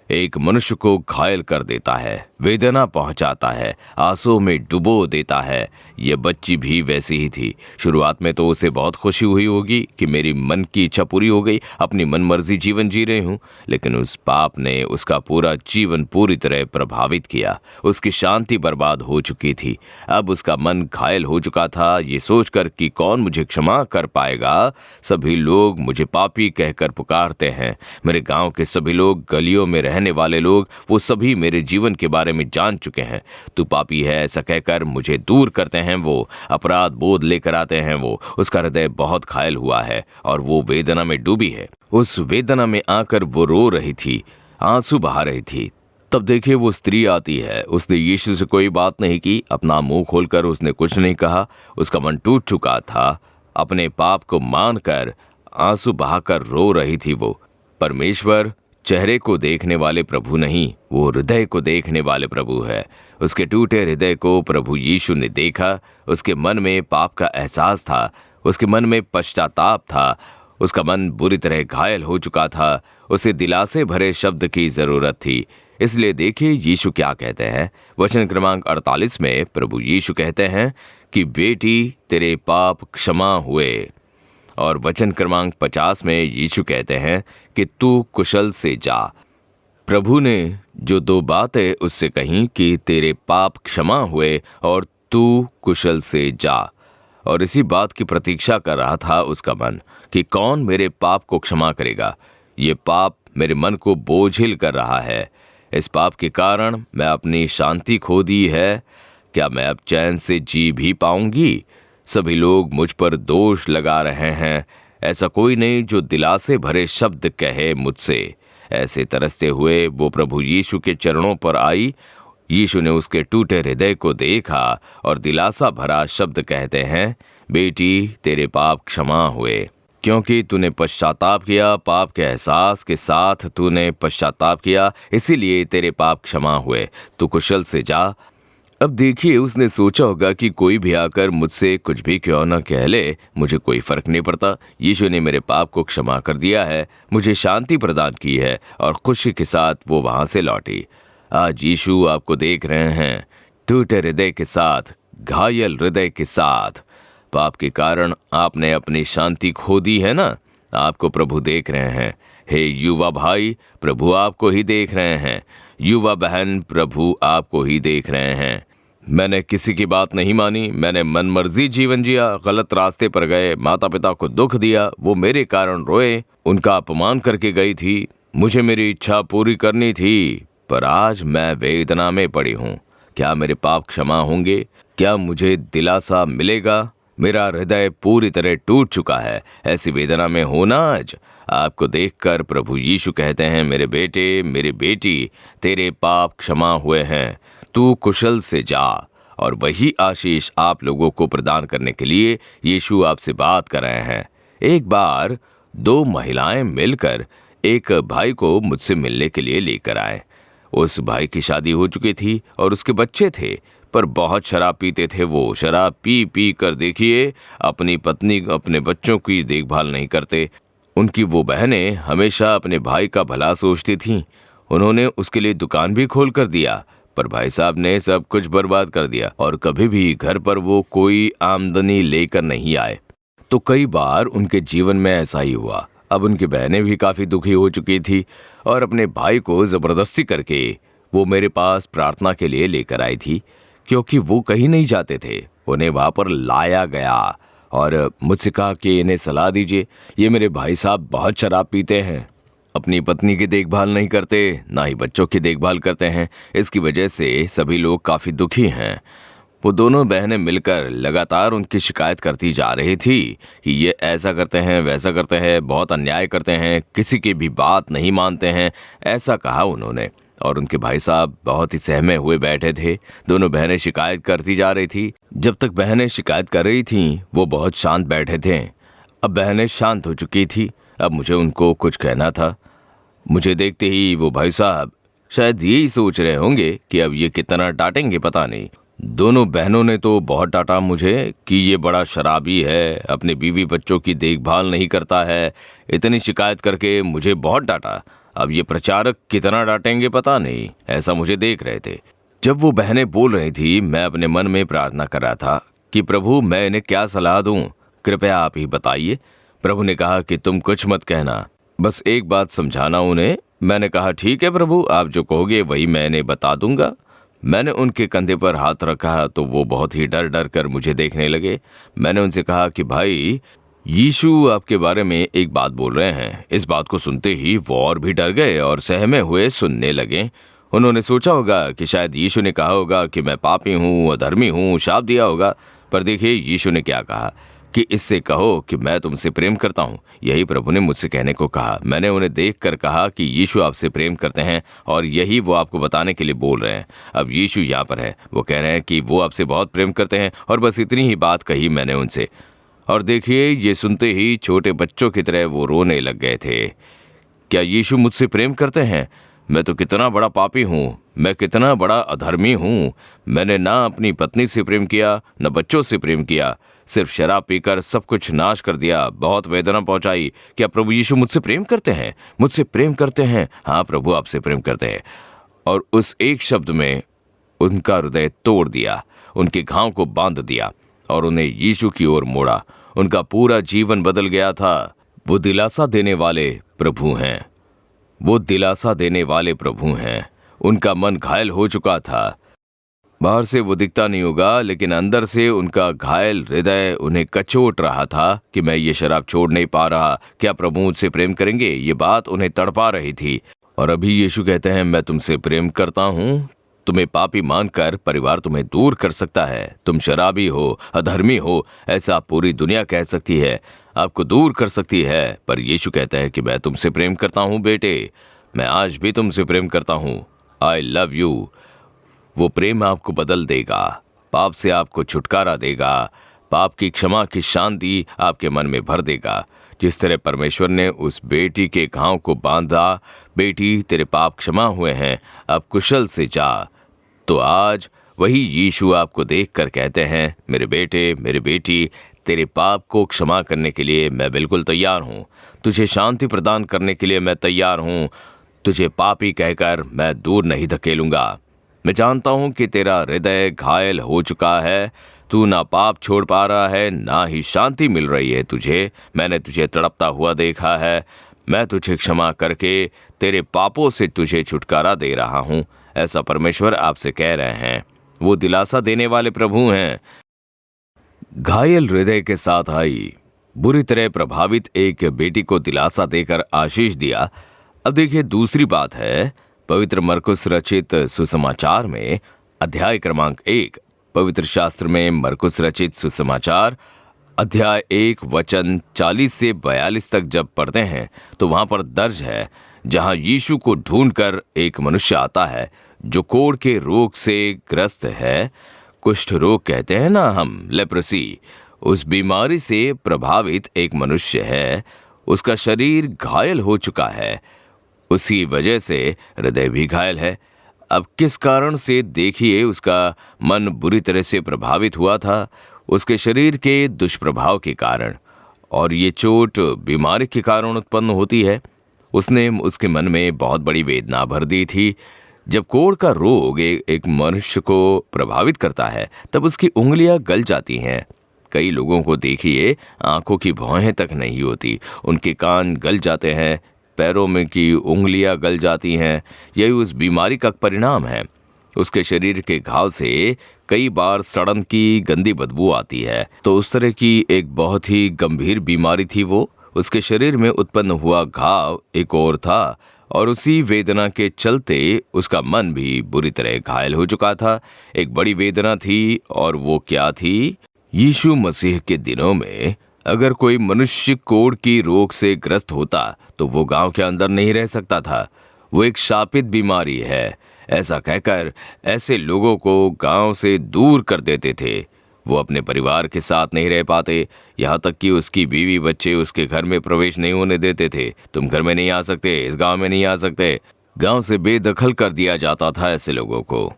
एक मनुष्य को घायल कर देता है, वेदना पहुंचाता है, आंसुओं में डुबो देता है। ये बच्ची भी वैसी ही थी। शुरुआत में तो उसे बहुत खुशी हुई होगी कि मेरी मन की इच्छा पूरी हो गई, अपनी मनमर्जी जीवन जी रही हूं। लेकिन उस पाप ने उसका पूरा जीवन पूरी तरह प्रभावित किया। उसकी शांति बर्बाद हो चुकी थी। अब उसका मन घायल हो चुका था। ये सोचकर कि कौन मुझे क्षमा कर पाएगा, सभी लोग मुझे पापी कहकर पुकारते हैं। मेरे गांव के सभी लोग, गलियों में रहने वाले लोग, वो सभी मेरे जीवन के बारे में जान चुके हैं। तू पापी है ऐसा कहकर मुझे दूर करते हैं। वो अपराध बोध लेकर आते हैं। वो उसका हृदय बहुत घायल हुआ है और वो वेदना में डूबी है। उस वेदना में आकर वो रो रही थी, आंसू बहा रही थी। तब देखिए वो स्त्री आती है। उसने यीशु से कोई बात नहीं की, अपना मुंह खोलकर उसने कुछ नहीं कहा। उसका मन टूट चुका था। अपने पाप को मानकर आंसू बहाकर रो रही थी वो। परमेश्वर चेहरे को देखने वाले प्रभु नहीं, वो हृदय को देखने वाले प्रभु है। उसके टूटे हृदय को प्रभु यीशु ने देखा। उसके मन में पाप का एहसास था, उसके मन में पश्चाताप था, उसका मन बुरी तरह घायल हो चुका था। उसे दिलासे भरे शब्द की जरूरत थी। इसलिए देखिए यीशु क्या कहते हैं। वचन क्रमांक 48 में प्रभु यीशु कहते हैं कि बेटी तेरे पाप क्षमा हुए। और वचन क्रमांक 50 में यीशु कहते हैं कि तू कुशल से जा। प्रभु ने जो दो बातें उससे कहीं कि तेरे पाप क्षमा हुए और तू कुशल से जा, और इसी बात की प्रतीक्षा कर रहा था उसका मन कि कौन मेरे पाप को क्षमा करेगा। ये पाप मेरे मन को बोझिल कर रहा है। इस पाप के कारण मैं अपनी शांति खो दी है। क्या मैं अब चैन से जी भी पाऊंगी? सभी लोग मुझ पर दोष लगा रहे हैं। ऐसा कोई नहीं जो दिलासे भरे शब्द कहे मुझसे। ऐसे तरसते हुए वो प्रभु यीशु के चरणों पर आई। यीशु ने उसके टूटे हृदय को देखा और दिलासा भरा शब्द कहते हैं, बेटी तेरे पाप क्षमा हुए। क्योंकि तूने पश्चाताप किया, पाप के एहसास के साथ तूने पश्चाताप किया, इसीलिए तेरे पाप क्षमा हुए। तू कुशल से जा। अब देखिए उसने सोचा होगा कि कोई भी आकर मुझसे कुछ भी क्यों ना कह ले, मुझे कोई फर्क नहीं पड़ता। यीशु ने मेरे पाप को क्षमा कर दिया है, मुझे शांति प्रदान की है और खुशी के साथ वो वहां से लौटी। आज यीशु आपको देख रहे हैं, टूटे हृदय के साथ, घायल हृदय के साथ। पाप के कारण आपने अपनी शांति खो दी है ना, आपको प्रभु देख रहे हैं। हे युवा भाई, प्रभु आपको ही देख रहे हैं। युवा बहन, प्रभु आपको ही देख रहे हैं। मैंने किसी की बात नहीं मानी, मैंने मनमर्जी जीवन जिया, गलत रास्ते पर गए, माता पिता को दुख दिया, वो मेरे कारण रोए, उनका अपमान करके गई थी। मुझे मेरी इच्छा पूरी करनी थी, पर आज मैं वेदना में पड़ी हूँ। क्या मेरे पाप क्षमा होंगे? क्या मुझे दिलासा मिलेगा? मेरा हृदय पूरी तरह टूट चुका है। ऐसी वेदना में हो ना आज। आपको देखकर प्रभु यीशु कहते हैं, मेरे बेटे, मेरी बेटी, तेरे पाप क्षमा हुए हैं, तू कुशल से जा। और वही आशीष आप लोगों को प्रदान करने के लिए यीशु आपसे बात कर रहे हैं। एक बार 2 महिलाएं मिलकर एक भाई को मुझसे मिलने के लिए लेकर आए। उस भाई की शादी हो चुकी थी और उसके बच्चे थे, पर बहुत शराब पीते थे। वो शराब पी पी कर देखिए अपनी पत्नी, अपने बच्चों की देखभाल नहीं करते। उनकी वो बहनें हमेशा अपने भाई का भला सोचती थीं। उन्होंने उसके लिए दुकान भी खोल कर दिया, पर भाई साहब ने सब कुछ बर्बाद कर दिया और कभी भी घर पर वो कोई आमदनी लेकर नहीं आए। तो कई बार उनके जीवन में ऐसा ही हुआ। अब उनकी बहनें भी काफी दुखी हो चुकी थी और अपने भाई को जबरदस्ती करके वो मेरे पास प्रार्थना के लिए लेकर आई थी, क्योंकि वो कहीं नहीं जाते थे। उन्हें वहां पर लाया गया और मुझसे कहा कि इन्हें सलाह दीजिए, ये मेरे भाई साहब बहुत शराब पीते हैं, अपनी पत्नी की देखभाल नहीं करते, ना ही बच्चों की देखभाल करते हैं। इसकी वजह से सभी लोग काफी दुखी हैं। वो दोनों बहनें मिलकर लगातार उनकी शिकायत करती जा रही थी कि ये ऐसा करते हैं, वैसा करते हैं, बहुत अन्याय करते हैं, किसी की भी बात नहीं मानते हैं, ऐसा कहा उन्होंने। और उनके भाई साहब बहुत ही सहमे हुए बैठे थे। दोनों बहनें शिकायत करती जा रही थी। जब तक बहनें शिकायत कर रही थीं, वो बहुत शांत बैठे थे। अब बहनें शांत हो चुकी थी। अब मुझे उनको कुछ कहना था। मुझे देखते ही वो भाई साहब शायद यही सोच रहे होंगे कि अब ये कितना डांटेंगे पता नहीं। दोनों बहनों ने तो बहुत डांटा मुझे कि ये बड़ा शराबी है, अपने बीवी बच्चों की देखभाल नहीं करता है। इतनी शिकायत करके मुझे बहुत डांटा। अब ये प्रचारक कितना डांटेंगे पता नहीं, ऐसा मुझे देख रहे थे। जब वो बहनें बोल रही थी, मैं अपने मन में प्रार्थना कर रहा था कि प्रभु मैं इन्हें क्या सलाह दूं, कृपया आप ही बताइए। प्रभु ने कहा कि तुम कुछ मत कहना, बस एक बात समझाना उन्हें। मैंने कहा ठीक है प्रभु, आप जो कहोगे वही मैं इन्हें बता दूंगा। मैंने उनके कंधे पर हाथ रखा तो वो बहुत ही डर डर कर मुझे देखने लगे। मैंने उनसे कहा कि भाई, यीशु आपके बारे में एक बात बोल रहे हैं। इस बात को सुनते ही वो और भी डर गए और सहमे हुए सुनने लगे। उन्होंने सोचा होगा कि शायद यीशु ने कहा होगा कि मैं पापी हूँ, अधर्मी हूँ, शाप दिया होगा। पर देखिए यीशु ने क्या कहा कि इससे कहो कि मैं तुमसे प्रेम करता हूँ। यही प्रभु ने मुझसे कहने को कहा। मैंने उन्हें देखकर कहा कि यीशु आपसे प्रेम करते हैं और यही वो आपको बताने के लिए बोल रहे हैं। अब यीशु यहाँ पर है, वो कह रहे हैं कि वो आपसे बहुत प्रेम करते हैं, और बस इतनी ही बात कही मैंने उनसे। और देखिए ये सुनते ही छोटे बच्चों की तरह वो रोने लग गए थे। क्या यीशु मुझसे प्रेम करते हैं? मैं तो कितना बड़ा पापी हूँ, मैं कितना बड़ा अधर्मी हूँ। मैंने ना अपनी पत्नी से प्रेम किया, न बच्चों से प्रेम किया, सिर्फ शराब पीकर सब कुछ नाश कर दिया, बहुत वेदना पहुंचाई। क्या प्रभु यीशु मुझसे प्रेम करते हैं? मुझसे प्रेम करते हैं? हाँ प्रभु आपसे प्रेम करते हैं। और उस एक शब्द में उनका हृदय तोड़ दिया, उनके घाव को बांध दिया और उन्हें यीशु की ओर मोड़ा। उनका पूरा जीवन बदल गया था। वो दिलासा देने वाले प्रभु हैं, वो दिलासा देने वाले प्रभु हैं। उनका मन घायल हो चुका था। बाहर से वो दिखता नहीं होगा, लेकिन अंदर से उनका घायल हृदय उन्हें कचोट रहा था कि मैं ये शराब छोड़ नहीं पा रहा, क्या प्रभु मुझसे प्रेम करेंगे? ये बात उन्हें तड़पा रही थी। और अभी यीशु कहते हैं मैं तुमसे प्रेम करता हूँ। तुम्हें पापी मानकर परिवार तुम्हें दूर कर सकता है। तुम शराबी हो, अधर्मी हो, ऐसा पूरी दुनिया कह सकती है, आपको दूर कर सकती है। पर यीशु कहता है कि मैं तुमसे प्रेम करता हूँ बेटे, मैं आज भी तुमसे प्रेम करता हूँ। I love you. वो प्रेम आपको बदल देगा, पाप से आपको छुटकारा देगा, पाप की क्षमा की शांति आपके मन में भर देगा। जिस तरह परमेश्वर ने उस बेटी के घाव को बांधा, बेटी तेरे पाप क्षमा हुए हैं, अब कुशल से जा। तो आज वही यीशु आपको देखकर कहते हैं मेरे बेटे, मेरी बेटी, तेरे पाप को क्षमा करने के लिए मैं बिल्कुल तैयार हूँ। तुझे शांति प्रदान करने के लिए मैं तैयार हूँ। तुझे पापी कहकर मैं दूर नहीं धकेलूंगा। मैं जानता हूँ कि तेरा हृदय घायल हो चुका है, तू ना पाप छोड़ पा रहा है, ना ही शांति मिल रही है तुझे। मैंने तुझे तड़पता हुआ देखा है। मैं तुझे क्षमा करके तेरे पापों से तुझे छुटकारा दे रहा हूँ, ऐसा परमेश्वर आपसे कह रहे हैं। वो दिलासा देने वाले प्रभु हैं। घायल हृदय के साथ आई, बुरी तरह प्रभावित एक बेटी को दिलासा देकर आशीष दिया। अब देखिए दूसरी बात है, पवित्र मरकुस रचित सुसमाचार में अध्याय क्रमांक 1, पवित्र शास्त्र में मरकुस रचित सुसमाचार अध्याय 1 वचन 40 से 42 तक जब पढ़ते हैं तो वहां पर दर्ज है, जहां यीशु को ढूंढकर एक मनुष्य आता है जो कोढ़ के रोग से ग्रस्त है। कुष्ठ रोग कहते हैं ना हम, लेप्रोसी। उस बीमारी से प्रभावित एक मनुष्य है। उसका शरीर घायल हो चुका है, उसी वजह से हृदय भी घायल है। अब किस कारण से देखिए, उसका मन बुरी तरह से प्रभावित हुआ था, उसके शरीर के दुष्प्रभाव के कारण। और ये चोट बीमारी के कारण उत्पन्न होती है। उसने उसके मन में बहुत बड़ी वेदना भर दी थी। जब कोढ़ का रोग एक मनुष्य को प्रभावित करता है तब उसकी उंगलियां गल जाती हैं। कई लोगों को देखिए, आंखों की भौहें तक नहीं होती, उनके कान गल जाते हैं, पैरों में की उंगलियां गल जाती हैं। यही उस बीमारी का परिणाम है। उसके शरीर के घाव से कई बार सड़न की गंदी बदबू आती है। तो उस तरह की एक बहुत ही गंभीर बीमारी थी वो। उसके शरीर में उत्पन्न हुआ घाव एक और था, और उसी वेदना के चलते उसका मन भी बुरी तरह घायल हो चुका था। एक बड़ी वेदना थी, और वो क्या थी? यीशु मसीह के दिनों में अगर कोई मनुष्य कोढ़ की रोग से ग्रस्त होता तो वो गांव के अंदर नहीं रह सकता था। वो एक शापित बीमारी है, ऐसा कहकर ऐसे लोगों को गांव से दूर कर देते थे। वो अपने परिवार के साथ नहीं रह पाते, यहाँ तक कि उसकी बीवी बच्चे उसके घर में प्रवेश नहीं होने देते थे। तुम घर में नहीं आ सकते, इस गांव में नहीं आ सकते। गांव से बेदखल कर दिया जाता था ऐसे लोगों को।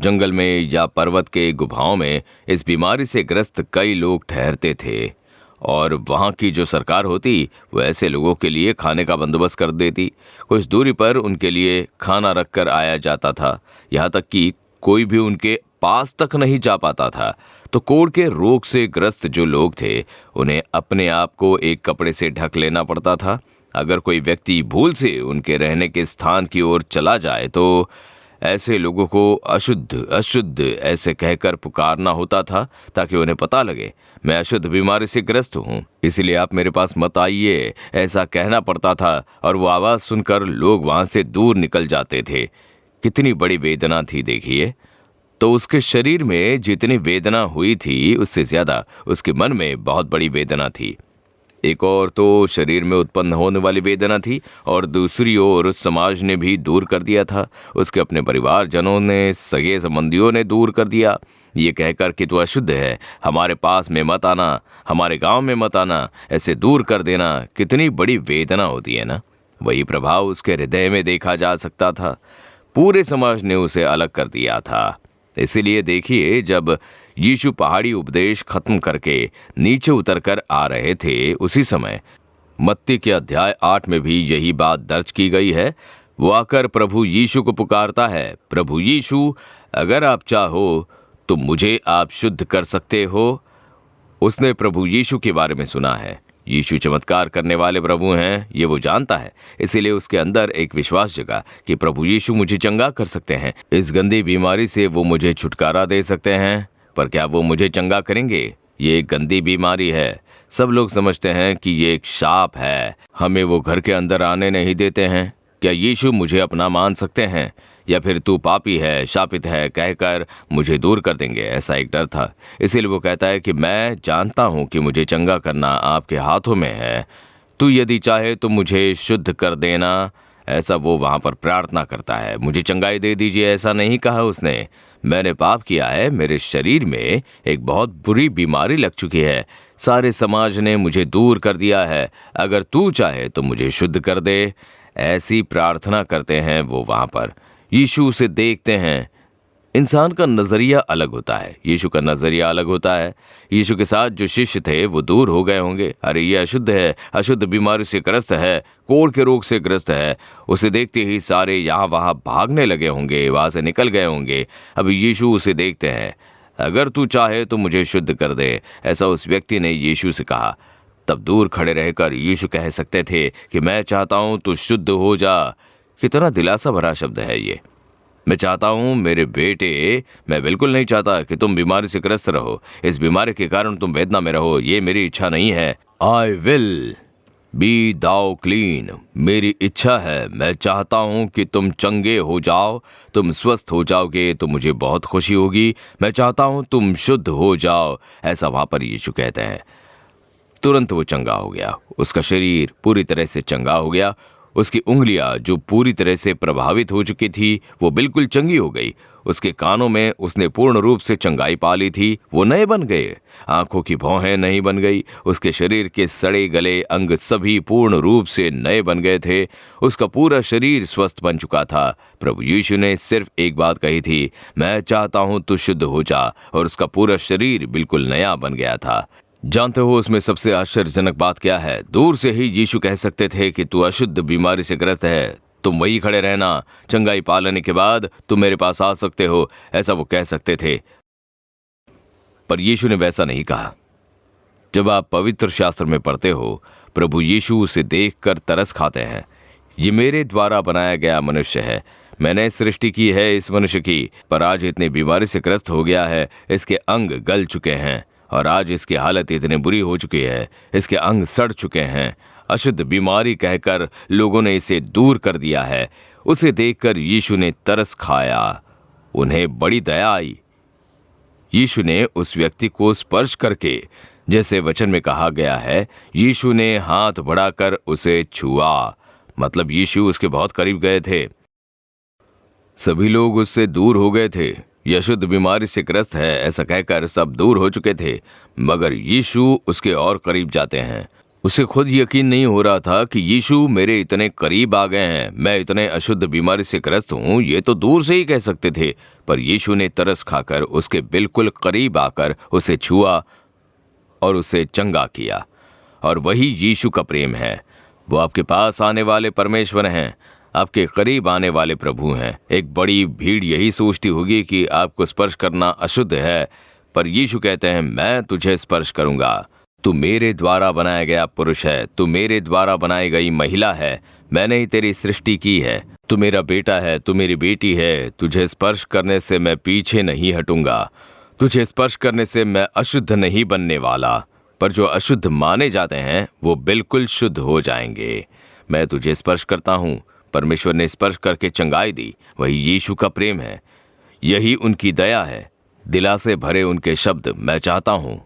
जंगल में या पर्वत के गुफाओं में इस बीमारी से ग्रस्त कई लोग ठहरते थे, और वहाँ की जो सरकार होती वो ऐसे लोगों के लिए खाने का बंदोबस्त कर देती। कुछ दूरी पर उनके लिए खाना रख कर आया जाता था, यहाँ तक कि कोई भी उनके पास तक नहीं जा पाता था। तो कोढ़ के रोग से ग्रस्त जो लोग थे उन्हें अपने आप को एक कपड़े से ढक लेना पड़ता था। अगर कोई व्यक्ति भूल से उनके रहने के स्थान की ओर चला जाए तो ऐसे लोगों को अशुद्ध अशुद्ध ऐसे कहकर पुकारना होता था, ताकि उन्हें पता लगे मैं अशुद्ध बीमारी से ग्रस्त हूँ, इसलिए आप मेरे पास मत आइए, ऐसा कहना पड़ता था। और वो आवाज़ सुनकर लोग वहाँ से दूर निकल जाते थे। कितनी बड़ी वेदना थी देखिए। तो उसके शरीर में जितनी वेदना हुई थी उससे ज़्यादा उसके मन में बहुत बड़ी वेदना थी। एक और तो शरीर में उत्पन्न होने वाली वेदना थी, और दूसरी ओर समाज ने भी दूर कर दिया था। उसके अपने परिवारजनों ने, सगे संबंधियों ने दूर कर दिया, ये कहकर कि तू अशुद्ध है, हमारे पास में मत आना, हमारे गांव में मत आना, ऐसे दूर कर देना। कितनी बड़ी वेदना होती है ना। वही प्रभाव उसके हृदय में देखा जा सकता था। पूरे समाज ने उसे अलग कर दिया था। इसीलिए देखिए, जब यीशु पहाड़ी उपदेश खत्म करके नीचे उतरकर आ रहे थे, उसी समय मत्ती के अध्याय 8 में भी यही बात दर्ज की गई है। वो आकर प्रभु यीशु को पुकारता है, प्रभु यीशु, अगर आप चाहो तो मुझे आप शुद्ध कर सकते हो। उसने प्रभु यीशु के बारे में सुना है। यीशु चमत्कार करने वाले प्रभु हैं, ये वो जानता है। इसीलिए उसके अंदर एक विश्वास जगा कि प्रभु यीशु मुझे चंगा कर सकते हैं, इस गंदी बीमारी से वो मुझे छुटकारा दे सकते हैं। पर क्या वो मुझे चंगा करेंगे? ये एक गंदी बीमारी है। सब लोग समझते हैं कि ये एक शाप है, हमें वो घर के अंदर आने नहीं देते हैं। क्या यीशु मुझे अपना मान सकते हैं, या फिर तू पापी है, शापित है कहकर मुझे दूर कर देंगे? ऐसा एक डर था। इसीलिए वो कहता है कि मैं जानता हूँ कि मुझे चंगा करना आपके हाथों में है, तू यदि चाहे तो मुझे शुद्ध कर देना। ऐसा वो वहाँ पर प्रार्थना करता है, मुझे चंगाई दे दीजिए। ऐसा नहीं कहा उसने, मैंने पाप किया है, मेरे शरीर में एक बहुत बुरी बीमारी लग चुकी है, सारे समाज ने मुझे दूर कर दिया है, अगर तू चाहे तो मुझे शुद्ध कर दे। ऐसी प्रार्थना करते हैं वो वहाँ पर। यीशु उसे देखते हैं। इंसान का नज़रिया अलग होता है, यीशु का नज़रिया अलग होता है। यीशु के साथ जो शिष्य थे वो दूर हो गए होंगे। अरे ये अशुद्ध है, अशुद्ध बीमारी से ग्रस्त है, कोढ़ के रोग से ग्रस्त है। उसे देखते ही सारे यहाँ वहाँ भागने लगे होंगे, वहाँ से निकल गए होंगे। अब यीशु उसे देखते हैं, अगर तू चाहे तो मुझे शुद्ध कर दे, ऐसा उस व्यक्ति ने यीशु से कहा। तब दूर खड़े रहकर यीशु कह सकते थे कि मैं चाहता हूँ तू शुद्ध हो जा। कितना दिलासा भरा शब्द है ये। मैं चाहता हूँ मेरे बेटे, मैं बिल्कुल नहीं चाहता कि तुम बीमारी से ग्रस्त रहो, इस बीमारी के कारण तुम वेदना में रहो, ये मेरी इच्छा नहीं है। I will be thou clean, मेरी इच्छा है, मैं चाहता हूँ कि तुम चंगे हो जाओ, तुम स्वस्थ हो जाओगे तो मुझे बहुत खुशी होगी। मैं चाहता हूँ तुम शुद्ध हो जाओ, ऐसा वहाँ पर यीशु कहते हैं। तुरंत वो चंगा हो गया। उसका शरीर पूरी तरह से चंगा हो गया। उसकी उंगलियां जो पूरी तरह से प्रभावित हो चुकी थी वो बिल्कुल चंगी हो गई। उसके कानों में उसने पूर्ण रूप से चंगाई पा ली थी, वो नए बन गए। आंखों की भौहें नई बन गई। उसके शरीर के सड़े गले अंग सभी पूर्ण रूप से नए बन गए थे। उसका पूरा शरीर स्वस्थ बन चुका था। प्रभु यीशु ने सिर्फ एक बात कही थी, मैं चाहता हूं तू शुद्ध हो जा, और उसका पूरा शरीर बिल्कुल नया बन गया था। जानते हो उसमें सबसे आश्चर्यजनक बात क्या है? दूर से ही यीशु कह सकते थे कि तू अशुद्ध बीमारी से ग्रस्त है, तुम वही खड़े रहना, चंगाई पा लेने के बाद तुम मेरे पास आ सकते हो, ऐसा वो कह सकते थे। पर यीशु ने वैसा नहीं कहा। जब आप पवित्र शास्त्र में पढ़ते हो, प्रभु यीशु उसे देखकर तरस खाते हैं। ये मेरे द्वारा बनाया गया मनुष्य है, मैंने सृष्टि की है इस मनुष्य की, पर आज इतनी बीमारी से ग्रस्त हो गया है, इसके अंग गल चुके हैं और आज इसकी हालत इतनी बुरी हो चुकी है, इसके अंग सड़ चुके हैं। अशुद्ध बीमारी कहकर लोगों ने इसे दूर कर दिया है। उसे देखकर यीशु ने तरस खाया, उन्हें बड़ी दया आई। यीशु ने उस व्यक्ति को स्पर्श करके, जैसे वचन में कहा गया है, यीशु ने हाथ बढ़ाकर उसे छुआ, मतलब यीशु उसके बहुत करीब गए थे। सभी लोग उससे दूर हो गए थे। यह अशुद्ध बीमारी से ग्रस्त है ऐसा कहकर सब दूर हो चुके थे, मगर यीशु उसके और करीब जाते हैं। उसे खुद यकीन नहीं हो रहा था कि यीशु मेरे इतने करीब आ गए हैं, मैं इतने अशुद्ध बीमारी से ग्रस्त हूं, ये तो दूर से ही कह सकते थे। पर यीशु ने तरस खाकर उसके बिल्कुल करीब आकर उसे छुआ और उसे चंगा किया। और वही यीशु का प्रेम है। वो आपके पास आने वाले परमेश्वर हैं, आपके करीब आने वाले प्रभु हैं। एक बड़ी भीड़ यही सोचती होगी कि आपको स्पर्श करना अशुद्ध है, पर यीशु कहते हैं, मैं तुझे स्पर्श करूंगा। तू मेरे द्वारा बनाया गया पुरुष है, तू मेरे द्वारा बनाई गई महिला है, मैंने ही तेरी सृष्टि की है। तू मेरा बेटा है, तू मेरी बेटी है। तुझे स्पर्श करने से मैं पीछे नहीं हटूंगा, तुझे स्पर्श करने से मैं अशुद्ध नहीं बनने वाला। पर जो अशुद्ध माने जाते हैं वो बिल्कुल शुद्ध हो जाएंगे। मैं तुझे स्पर्श करता हूं। परमेश्वर ने स्पर्श करके चंगाई दी। वही यीशु का प्रेम है, यही उनकी दया है। दिला से भरे उनके शब्द मैं चाहता हूं।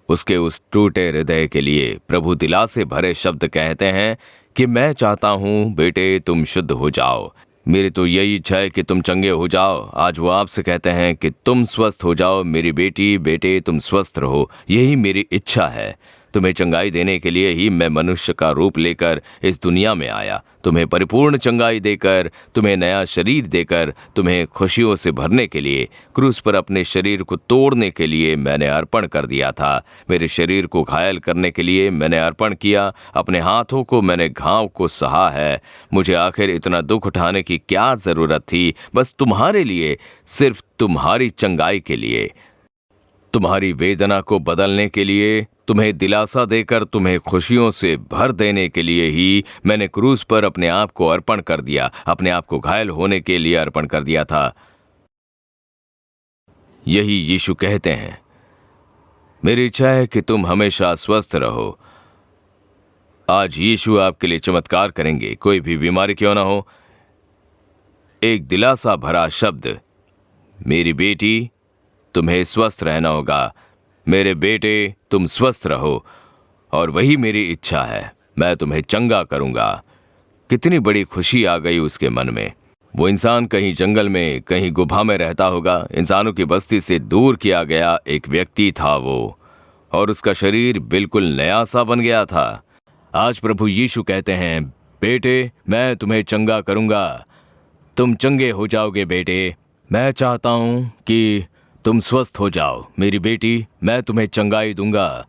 उसके उस टूटे हृदय के लिए प्रभु दिला से भरे शब्द कहते हैं कि मैं चाहता हूं बेटे तुम शुद्ध हो जाओ। मेरी तो यही इच्छा है कि तुम चंगे हो जाओ। आज वो आपसे कहते हैं कि तुम स्वस्थ हो जाओ, मेरी बेटी बेटे तुम स्वस्थ रहो। यही मेरी इच्छा है। तुम्हें चंगाई देने के लिए ही मैं मनुष्य का रूप लेकर इस दुनिया में आया। तुम्हें परिपूर्ण चंगाई देकर, तुम्हें नया शरीर देकर, तुम्हें खुशियों से भरने के लिए, क्रूस पर अपने शरीर को तोड़ने के लिए मैंने अर्पण कर दिया था। मेरे शरीर को घायल करने के लिए मैंने अर्पण किया। अपने हाथों को मैंने घाव को सहा है। मुझे आखिर इतना दुख उठाने की क्या जरूरत थी? बस तुम्हारे लिए, सिर्फ तुम्हारी चंगाई के लिए, तुम्हारी वेदना को बदलने के लिए, तुम्हें दिलासा देकर तुम्हें खुशियों से भर देने के लिए ही मैंने क्रूस पर अपने आप को अर्पण कर दिया, अपने आप को घायल होने के लिए अर्पण कर दिया था। यही यीशु कहते हैं, मेरी इच्छा है कि तुम हमेशा स्वस्थ रहो। आज यीशु आपके लिए चमत्कार करेंगे, कोई भी बीमारी क्यों ना हो। एक दिलासा भरा शब्द, मेरी बेटी तुम्हें स्वस्थ रहना होगा, मेरे बेटे तुम स्वस्थ रहो। और वही मेरी इच्छा है, मैं तुम्हें चंगा करूंगा। कितनी बड़ी खुशी आ गई उसके मन में। वो इंसान कहीं जंगल में, कहीं गुफा में रहता होगा। इंसानों की बस्ती से दूर किया गया एक व्यक्ति था वो, और उसका शरीर बिल्कुल नया सा बन गया था। आज प्रभु यीशु कहते हैं, बेटे मैं तुम्हें चंगा करूंगा, तुम चंगे हो जाओगे बेटे। मैं चाहता हूं कि तुम स्वस्थ हो जाओ। मेरी बेटी मैं तुम्हें चंगाई दूंगा।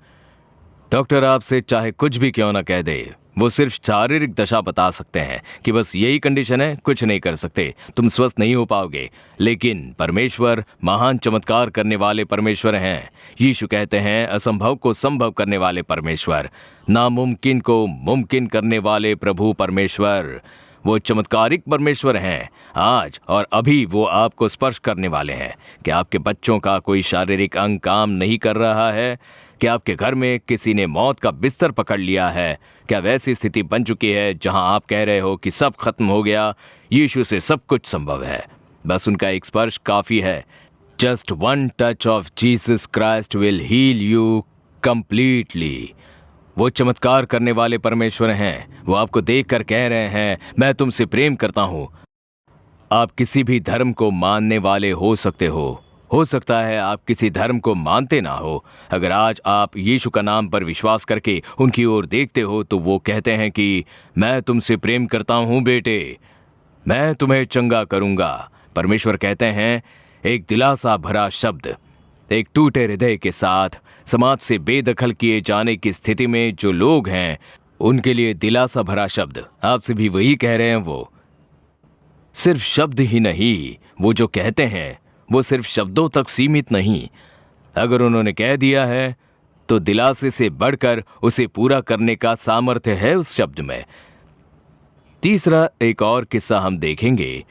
डॉक्टर आपसे चाहे कुछ भी क्यों ना कह दे, वो सिर्फ शारीरिक दशा बता सकते हैं कि बस यही कंडीशन है, कुछ नहीं कर सकते, तुम स्वस्थ नहीं हो पाओगे। लेकिन परमेश्वर महान चमत्कार करने वाले परमेश्वर हैं। यीशु कहते हैं, असंभव को संभव करने वाले परमेश्वर, नामुमकिन को मुमकिन करने वाले प्रभु परमेश्वर, वो चमत्कारिक परमेश्वर हैं। आज और अभी वो आपको स्पर्श करने वाले हैं। कि आपके बच्चों का कोई शारीरिक अंग काम नहीं कर रहा है? कि आपके घर में किसी ने मौत का बिस्तर पकड़ लिया है? क्या वैसी स्थिति बन चुकी है जहां आप कह रहे हो कि सब खत्म हो गया? यीशु से सब कुछ संभव है, बस उनका एक स्पर्श काफी है। Just one touch of Jesus Christ will heal you completely. वो चमत्कार करने वाले परमेश्वर हैं। वो आपको देखकर कह रहे हैं, मैं तुमसे प्रेम करता हूं। आप किसी भी धर्म को मानने वाले हो सकते हो सकता है आप किसी धर्म को मानते ना हो। अगर आज आप यीशु का नाम पर विश्वास करके उनकी ओर देखते हो तो वो कहते हैं कि मैं तुमसे प्रेम करता हूं बेटे, मैं तुम्हें चंगा करूंगा। परमेश्वर कहते हैं, एक दिलासा भरा शब्द, एक टूटे हृदय के साथ समाज से बेदखल किए जाने की स्थिति में जो लोग हैं उनके लिए दिलासा भरा शब्द। आपसे भी वही कह रहे हैं। वो सिर्फ शब्द ही नहीं, वो जो कहते हैं वो सिर्फ शब्दों तक सीमित नहीं। अगर उन्होंने कह दिया है तो दिलासे से बढ़कर उसे पूरा करने का सामर्थ्य है उस शब्द में। तीसरा एक और किस्सा हम देखेंगे।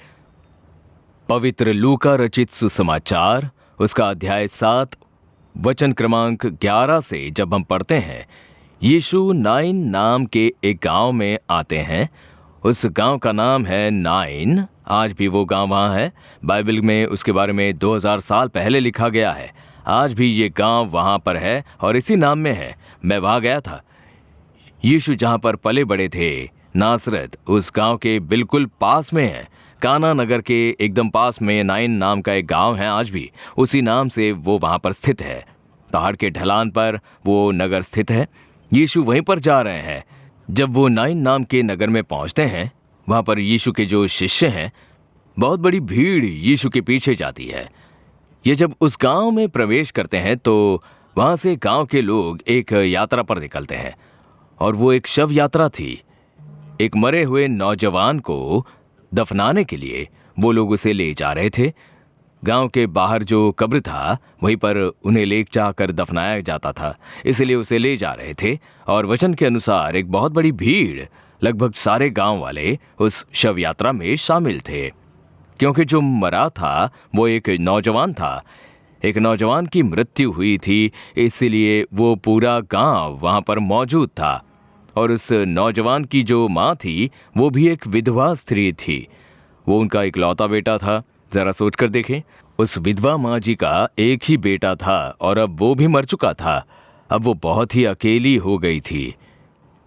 पवित्र लूका रचित सुसमाचार उसका अध्याय 7 वचन क्रमांक 11 से जब हम पढ़ते हैं, यीशु नाइन नाम के एक गांव में आते हैं। उस गांव का नाम है नाइन। आज भी वो गांव वहाँ है। बाइबल में उसके बारे में 2000 साल पहले लिखा गया है। आज भी ये गांव वहाँ पर है और इसी नाम में है। मैं वहाँ गया था। यीशु जहाँ पर पले बड़े थे, नासरत, उस गांव के बिल्कुल पास में है। काना नगर के एकदम पास में नाइन नाम का एक गांव है। आज भी उसी नाम से वो वहाँ पर स्थित है। पहाड़ के ढलान पर वो नगर स्थित है। यीशु वहीं पर जा रहे हैं। जब वो नाइन नाम के नगर में पहुंचते हैं, वहां पर यीशु के जो शिष्य हैं, बहुत बड़ी भीड़ यीशु के पीछे जाती है। ये जब उस गांव में प्रवेश करते हैं तो वहां से गांव के लोग एक यात्रा पर निकलते हैं और वो एक शव यात्रा थी। एक मरे हुए नौजवान को दफनाने के लिए वो लोग उसे ले जा रहे थे। गांव के बाहर जो कब्र था वहीं पर उन्हें ले जाकर दफनाया जाता था, इसलिए उसे ले जा रहे थे। और वचन के अनुसार एक बहुत बड़ी भीड़, लगभग सारे गांव वाले उस शव यात्रा में शामिल थे, क्योंकि जो मरा था वो एक नौजवान था। एक नौजवान की मृत्यु हुई थी, इसलिए वो पूरा गांव वहां पर मौजूद था। और उस नौजवान की जो माँ थी वो भी एक विधवा स्त्री थी। वो उनका इकलौता बेटा था। जरा सोचकर देखें, उस विधवा माँ जी का एक ही बेटा था और अब वो भी मर चुका था। अब वो बहुत ही अकेली हो गई थी,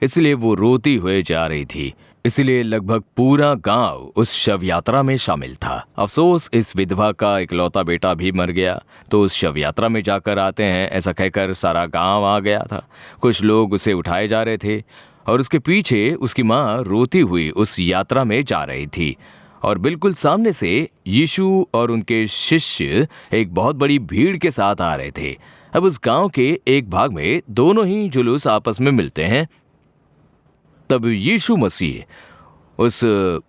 इसलिए वो रोती हुए जा रही थी। इसलिए लगभग पूरा गांव उस शव यात्रा में शामिल था। अफसोस, इस विधवा का इकलौता बेटा भी मर गया, तो उस शव यात्रा में जाकर आते हैं, ऐसा कहकर सारा गांव आ गया था। कुछ लोग उसे उठाए जा रहे थे और उसके पीछे उसकी माँ रोती हुई उस यात्रा में जा रही थी। और बिल्कुल सामने से यीशु और उनके शिष्य एक बहुत बड़ी भीड़ के साथ आ रहे थे। अब उस गांव के एक भाग में दोनों ही जुलूस आपस में मिलते हैं। तब यीशु मसीह उस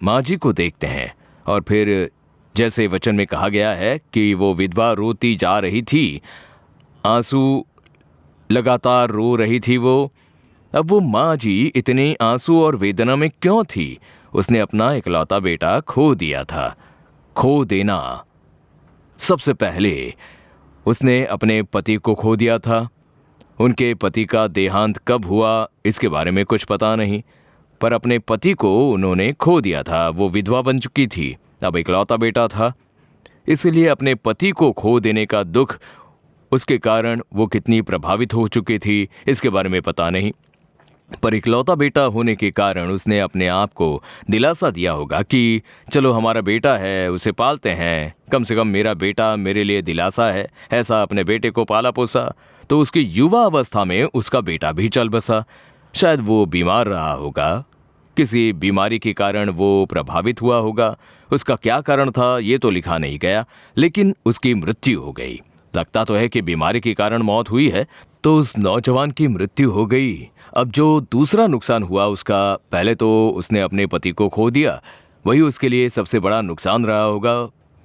माँ जी को देखते हैं और फिर जैसे वचन में कहा गया है कि वो विधवा रोती जा रही थी, आंसू लगातार रो रही थी वो। अब वो माँ जी इतने आंसू और वेदना में क्यों थी? उसने अपना इकलौता बेटा खो दिया था। खो देना, सबसे पहले उसने अपने पति को खो दिया था। उनके पति का देहांत कब हुआ इसके बारे में कुछ पता नहीं, पर अपने पति को उन्होंने खो दिया था। वो विधवा बन चुकी थी, अब इकलौता बेटा था, इसलिए अपने पति को खो देने का दुख उसके कारण वो कितनी प्रभावित हो चुकी थी इसके बारे में पता नहीं। पर इकलौता बेटा होने के कारण उसने अपने आप को दिलासा दिया होगा कि चलो हमारा बेटा है, उसे पालते हैं, कम से कम मेरा बेटा मेरे लिए दिलासा है। ऐसा अपने बेटे को पाला पोसा तो उसकी युवा अवस्था में उसका बेटा भी चल बसा। शायद वो बीमार रहा होगा, किसी बीमारी के कारण वो प्रभावित हुआ होगा। उसका क्या कारण था ये तो लिखा नहीं गया, लेकिन उसकी मृत्यु हो गई। लगता तो है कि बीमारी के कारण मौत हुई है, तो उस नौजवान की मृत्यु हो गई। अब जो दूसरा नुकसान हुआ उसका, पहले तो उसने अपने पति को खो दिया, वही उसके लिए सबसे बड़ा नुकसान रहा होगा।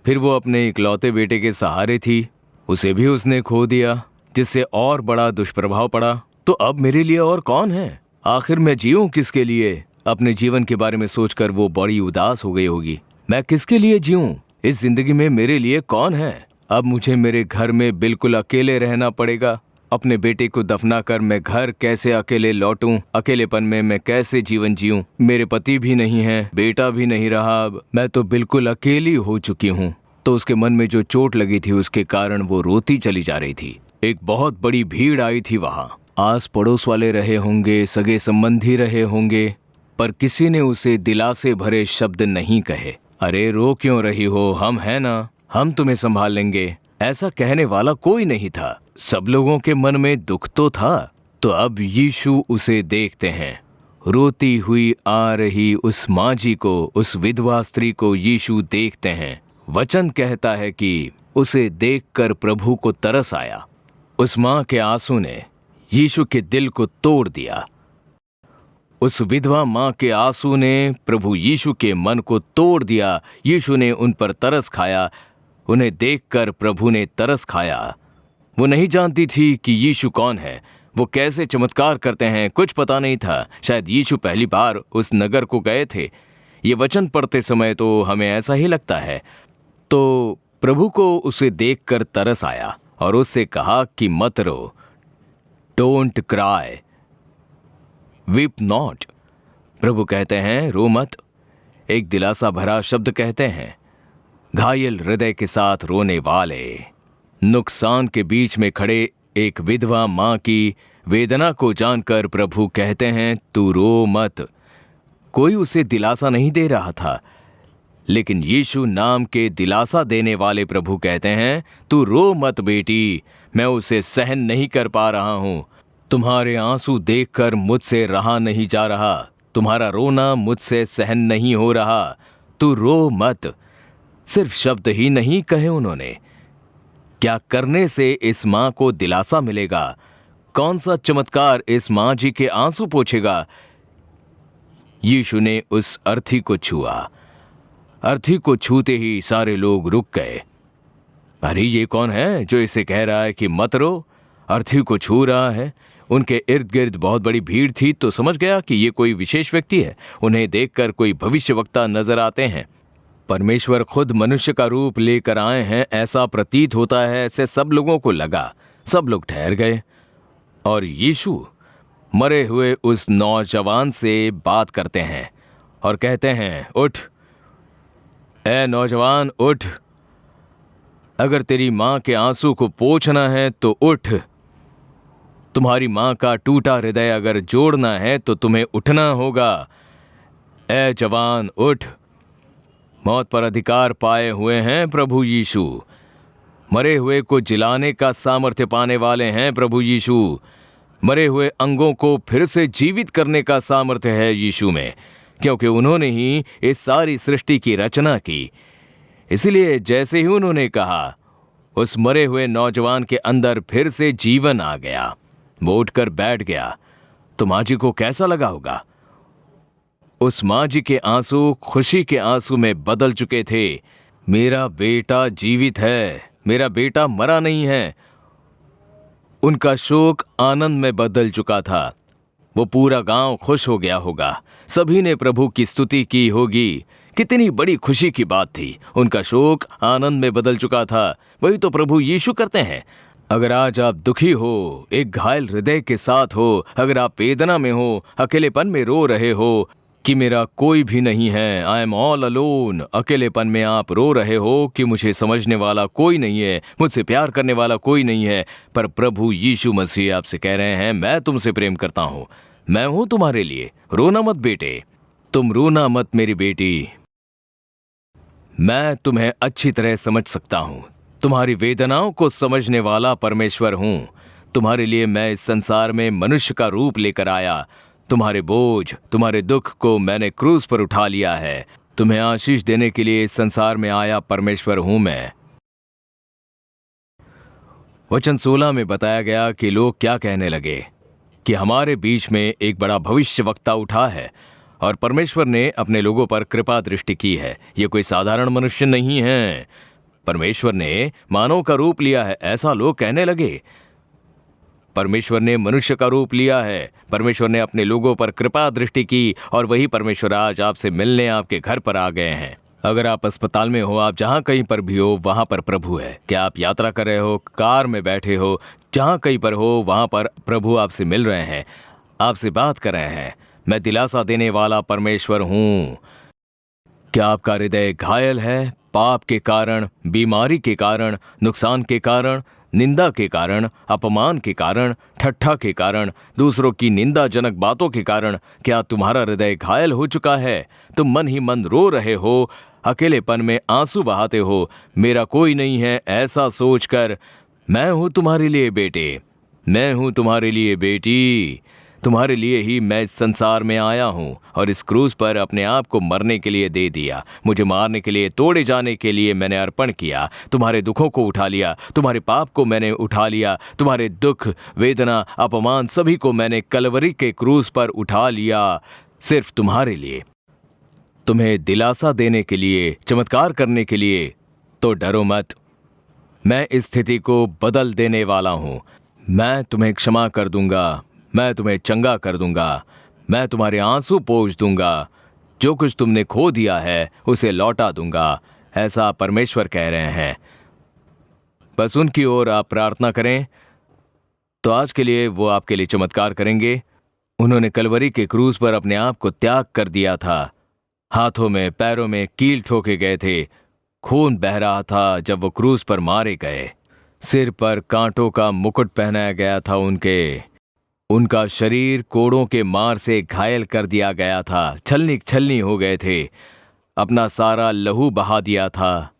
फिर वो अपने इकलौते बेटे के सहारे थी, उसे भी उसने खो दिया, जिससे और बड़ा दुष्प्रभाव पड़ा। तो अब मेरे लिए और कौन है? आखिर मैं जीऊं किसके लिए? अपने जीवन के बारे में सोचकर वो बड़ी उदास हो गई होगी। मैं किसके लिए जीऊं? इस जिंदगी में मेरे लिए कौन है? अब मुझे मेरे घर में बिल्कुल अकेले रहना पड़ेगा। अपने बेटे को दफना कर मैं घर कैसे अकेले लौटूं? अकेलेपन में मैं कैसे जीवन जीऊं? मेरे पति भी नहीं है, बेटा भी नहीं रहा, अब मैं तो बिल्कुल अकेली हो चुकी हूँ। तो उसके मन में जो चोट लगी थी उसके कारण वो रोती चली जा रही थी। एक बहुत बड़ी भीड़ आई थी वहाँ। आस पड़ोस वाले रहे होंगे, सगे संबंधी रहे होंगे, पर किसी ने उसे दिलासे भरे शब्द नहीं कहे। अरे रो क्यों रही हो, हम हैं ना, हम तुम्हें संभाल लेंगे। ऐसा कहने वाला कोई नहीं था। सब लोगों के मन में दुख तो था। तो अब यीशु उसे देखते हैं। रोती हुई आ रही उस माँ जी को, उस विधवा स्त्री को यीशु देखते हैं। वचन कहता है कि उसे देखकर प्रभु को तरस आया। उस माँ के आंसू ने यीशु के दिल को तोड़ दिया। उस विधवा माँ के आंसू ने प्रभु यीशु के मन को तोड़ दिया। यीशु ने उन पर तरस खाया। उन्हें देखकर प्रभु ने तरस खाया। वो नहीं जानती थी कि यीशु कौन है, वो कैसे चमत्कार करते हैं, कुछ पता नहीं था। शायद यीशु पहली बार उस नगर को गए थे। ये वचन पढ़ते समय तो हमें ऐसा ही लगता है। तो प्रभु को उसे देखकर तरस आया और उससे कहा कि मत रो, डोंट क्राई, वीप नॉट। प्रभु कहते हैं रो मत। एक दिलासा भरा शब्द कहते हैं। घायल हृदय के साथ रोने वाले, नुकसान के बीच में खड़े एक विधवा मां की वेदना को जानकर प्रभु कहते हैं तू रो मत। कोई उसे दिलासा नहीं दे रहा था, लेकिन यीशु नाम के दिलासा देने वाले प्रभु कहते हैं तू रो मत बेटी, मैं उसे सहन नहीं कर पा रहा हूं। तुम्हारे आंसू देखकर मुझसे रहा नहीं जा रहा, तुम्हारा रोना मुझसे सहन नहीं हो रहा, तू रो मत। सिर्फ शब्द ही नहीं कहे उन्होंने। क्या करने से इस मां को दिलासा मिलेगा? कौन सा चमत्कार इस मां जी के आंसू पोंछेगा? यीशु ने उस अर्थी को छुआ। अर्थी को छूते ही सारे लोग रुक गए। अरे ये कौन है जो इसे कह रहा है कि मत रो? अर्थी को छू रहा है। उनके इर्द गिर्द बहुत बड़ी भीड़ थी, तो समझ गया कि ये कोई विशेष व्यक्ति है। उन्हें देखकर कोई भविष्यवक्ता नजर आते हैं। परमेश्वर खुद मनुष्य का रूप लेकर आए हैं, ऐसा प्रतीत होता है। ऐसे सब लोगों को लगा। सब लोग ठहर गए और यीशु मरे हुए उस नौजवान से बात करते हैं और कहते हैं उठ, ए नौजवान उठ। अगर तेरी मां के आंसू को पोंछना है तो उठ। तुम्हारी मां का टूटा हृदय अगर जोड़ना है तो तुम्हें उठना होगा। ए जवान उठ। मौत पर अधिकार पाए हुए हैं प्रभु यीशु। मरे हुए को जिलाने का सामर्थ्य पाने वाले हैं प्रभु यीशु। मरे हुए अंगों को फिर से जीवित करने का सामर्थ्य है यीशु में, क्योंकि उन्होंने ही इस सारी सृष्टि की रचना की। इसलिए जैसे ही उन्होंने कहा, उस मरे हुए नौजवान के अंदर फिर से जीवन आ गया। वो उठकर बैठ गया। तो माँ जी को कैसा लगा होगा? उस माँ जी के आंसू खुशी के आंसू में बदल चुके थे। मेरा बेटा जीवित है, मेरा बेटा मरा नहीं है। उनका शोक आनंद में बदल चुका था। वो पूरा गांव खुश हो गया होगा। सभी ने प्रभु की स्तुति की होगी। कितनी बड़ी खुशी की बात थी। उनका शोक आनंद में बदल चुका था। वही तो प्रभु यीशु करते हैं। अगर आज आप दुखी हो, एक घायल हृदय के साथ हो, अगर आप वेदना में हो, अकेलेपन में रो रहे हो कि मेरा कोई भी नहीं है, आई एम ऑल अलोन, अकेलेपन में आप रो रहे हो कि मुझे समझने वाला कोई नहीं है, मुझसे प्यार करने वाला कोई नहीं है, पर प्रभु यीशु मसीह आपसे कह रहे हैं मैं तुमसे प्रेम करता हूं, मैं हूं तुम्हारे लिए। रोना मत बेटे, तुम रोना मत मेरी बेटी। मैं तुम्हें अच्छी तरह समझ सकता हूं। तुम्हारी वेदनाओं को समझने वाला परमेश्वर हूं। तुम्हारे लिए मैं इस संसार में मनुष्य का रूप लेकर आया। तुम्हारे बोझ, तुम्हारे दुख को मैंने क्रूस पर उठा लिया है। तुम्हें आशीष देने के लिए इस संसार में आया परमेश्वर हूं मैं। वचन 16 में बताया गया कि लोग क्या कहने लगे कि हमारे बीच में एक बड़ा भविष्यवक्ता उठा है और परमेश्वर ने अपने लोगों पर कृपा दृष्टि की है। ये कोई साधारण मनुष्य नहीं है, परमेश्वर ने मानव का रूप लिया है, ऐसा लोग कहने लगे। परमेश्वर ने मनुष्य का रूप लिया है। परमेश्वर ने अपने लोगों पर कृपा दृष्टि की और वही परमेश्वर आज आपसे मिलने आपके घर पर आ गए हैं। अगर आप अस्पताल में हो, आप जहां कहीं पर भी हो, वहां पर प्रभु है। क्या आप यात्रा कर रहे हो, कार में बैठे हो, जहां कहीं पर हो, वहां पर प्रभु आपसे मिल रहे हैं, आपसे बात कर रहे हैं। मैं दिलासा देने वाला परमेश्वर हूं। क्या आपका हृदय घायल है? पाप के कारण, बीमारी के कारण, नुकसान के कारण, निंदा के कारण, अपमान के कारण, ठट्ठा के कारण, दूसरों की निंदाजनक बातों के कारण क्या तुम्हारा हृदय घायल हो चुका है? तुम मन ही मन रो रहे हो, अकेलेपन में आंसू बहाते हो, मेरा कोई नहीं है ऐसा सोचकर। मैं हूं तुम्हारे लिए बेटे, मैं हूं तुम्हारे लिए बेटी, तुम्हारे लिए ही मैं इस संसार में आया हूं और इस क्रूस पर अपने आप को मरने के लिए दे दिया। मुझे मारने के लिए, तोड़े जाने के लिए मैंने अर्पण किया। तुम्हारे दुखों को उठा लिया, तुम्हारे पाप को मैंने उठा लिया, तुम्हारे दुख, वेदना, अपमान सभी को मैंने कलवरी के क्रूस पर उठा लिया, सिर्फ तुम्हारे लिए, तुम्हें दिलासा देने के लिए, चमत्कार करने के लिए। तो डरो मत, मैं इस स्थिति को बदल देने वाला हूं। मैं तुम्हें क्षमा कर दूंगा, मैं तुम्हें चंगा कर दूंगा, मैं तुम्हारे आंसू पोंछ दूंगा, जो कुछ तुमने खो दिया है उसे लौटा दूंगा, ऐसा परमेश्वर कह रहे हैं। बस उनकी ओर आप प्रार्थना करें तो आज के लिए वो आपके लिए चमत्कार करेंगे। उन्होंने कलवरी के क्रूस पर अपने आप को त्याग कर दिया था। हाथों में पैरों में कील ठोके गए थे, खून बह रहा था जब वो क्रूस पर मारे गए। सिर पर कांटों का मुकुट पहनाया गया था उनका शरीर कोड़ों के मार से घायल कर दिया गया था, छलनी छलनी हो गए थे, अपना सारा लहू बहा दिया था।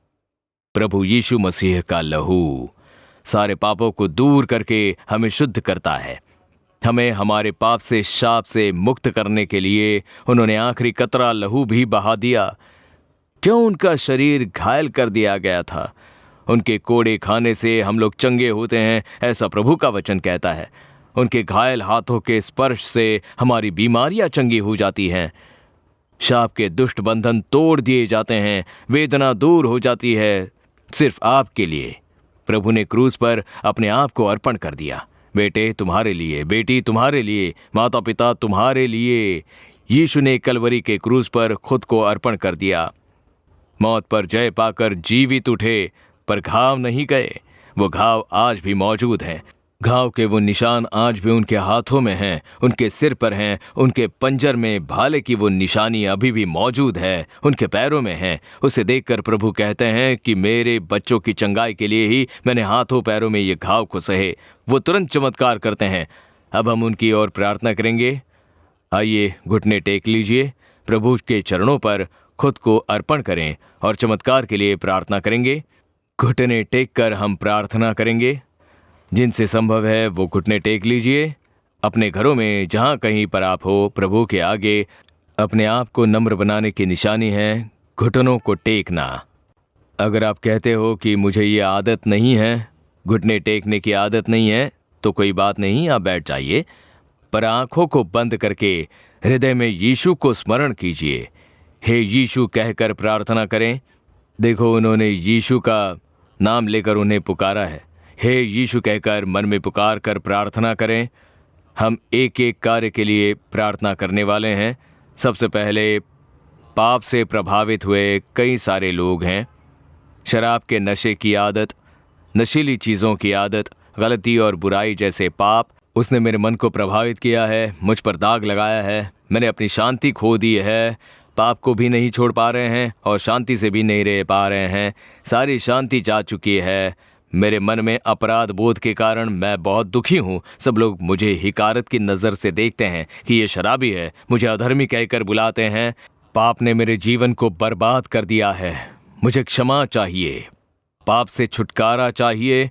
प्रभु यीशु मसीह का लहू सारे पापों को दूर करके हमें शुद्ध करता है। हमें हमारे पाप से, शाप से मुक्त करने के लिए उन्होंने आखिरी कतरा लहू भी बहा दिया। क्यों उनका शरीर घायल कर दिया गया था? उनके कोड़े खाने से हम लोग चंगे होते हैं, ऐसा प्रभु का वचन कहता है। उनके घायल हाथों के स्पर्श से हमारी बीमारियां चंगी हो जाती हैं, शाप के दुष्ट बंधन तोड़ दिए जाते हैं, वेदना दूर हो जाती है। सिर्फ आपके लिए प्रभु ने क्रूस पर अपने आप को अर्पण कर दिया। बेटे तुम्हारे लिए, बेटी तुम्हारे लिए, माता पिता तुम्हारे लिए यीशु ने कलवरी के क्रूस पर खुद को अर्पण कर दिया। मौत पर जय पाकर जीवित उठे, पर घाव नहीं गए। वो घाव आज भी मौजूद हैं। घाव के वो निशान आज भी उनके हाथों में हैं, उनके सिर पर हैं, उनके पंजर में भाले की वो निशानी अभी भी मौजूद है, उनके पैरों में है। उसे देखकर प्रभु कहते हैं कि मेरे बच्चों की चंगाई के लिए ही मैंने हाथों पैरों में ये घाव को सहे। वो तुरंत चमत्कार करते हैं। अब हम उनकी ओर प्रार्थना करेंगे। आइए घुटने टेक लीजिए, प्रभु के चरणों पर खुद को अर्पण करें और चमत्कार के लिए प्रार्थना करेंगे। घुटने टेक कर हम प्रार्थना करेंगे। जिनसे संभव है वो घुटने टेक लीजिए। अपने घरों में जहाँ कहीं पर आप हो, प्रभु के आगे अपने आप को नम्र बनाने की निशानी है घुटनों को टेकना। अगर आप कहते हो कि मुझे ये आदत नहीं है, घुटने टेकने की आदत नहीं है, तो कोई बात नहीं, आप बैठ जाइए। पर आंखों को बंद करके हृदय में यीशु को स्मरण कीजिए। हे यीशु कहकर प्रार्थना करें। देखो, उन्होंने यीशु का नाम लेकर उन्हें पुकारा है। हे यीशु कहकर मन में पुकार कर प्रार्थना करें। हम एक एक कार्य के लिए प्रार्थना करने वाले हैं। सबसे पहले पाप से प्रभावित हुए कई सारे लोग हैं। शराब के नशे की आदत, नशीली चीज़ों की आदत, गलती और बुराई जैसे पाप, उसने मेरे मन को प्रभावित किया है, मुझ पर दाग लगाया है। मैंने अपनी शांति खो दी है। पाप को भी नहीं छोड़ पा रहे हैं और शांति से भी नहीं रह पा रहे हैं। सारी शांति जा चुकी है। मेरे मन में अपराध बोध के कारण मैं बहुत दुखी हूँ। सब लोग मुझे हिकारत की नज़र से देखते हैं कि ये शराबी है, मुझे अधर्मी कहकर बुलाते हैं। पाप ने मेरे जीवन को बर्बाद कर दिया है। मुझे क्षमा चाहिए, पाप से छुटकारा चाहिए।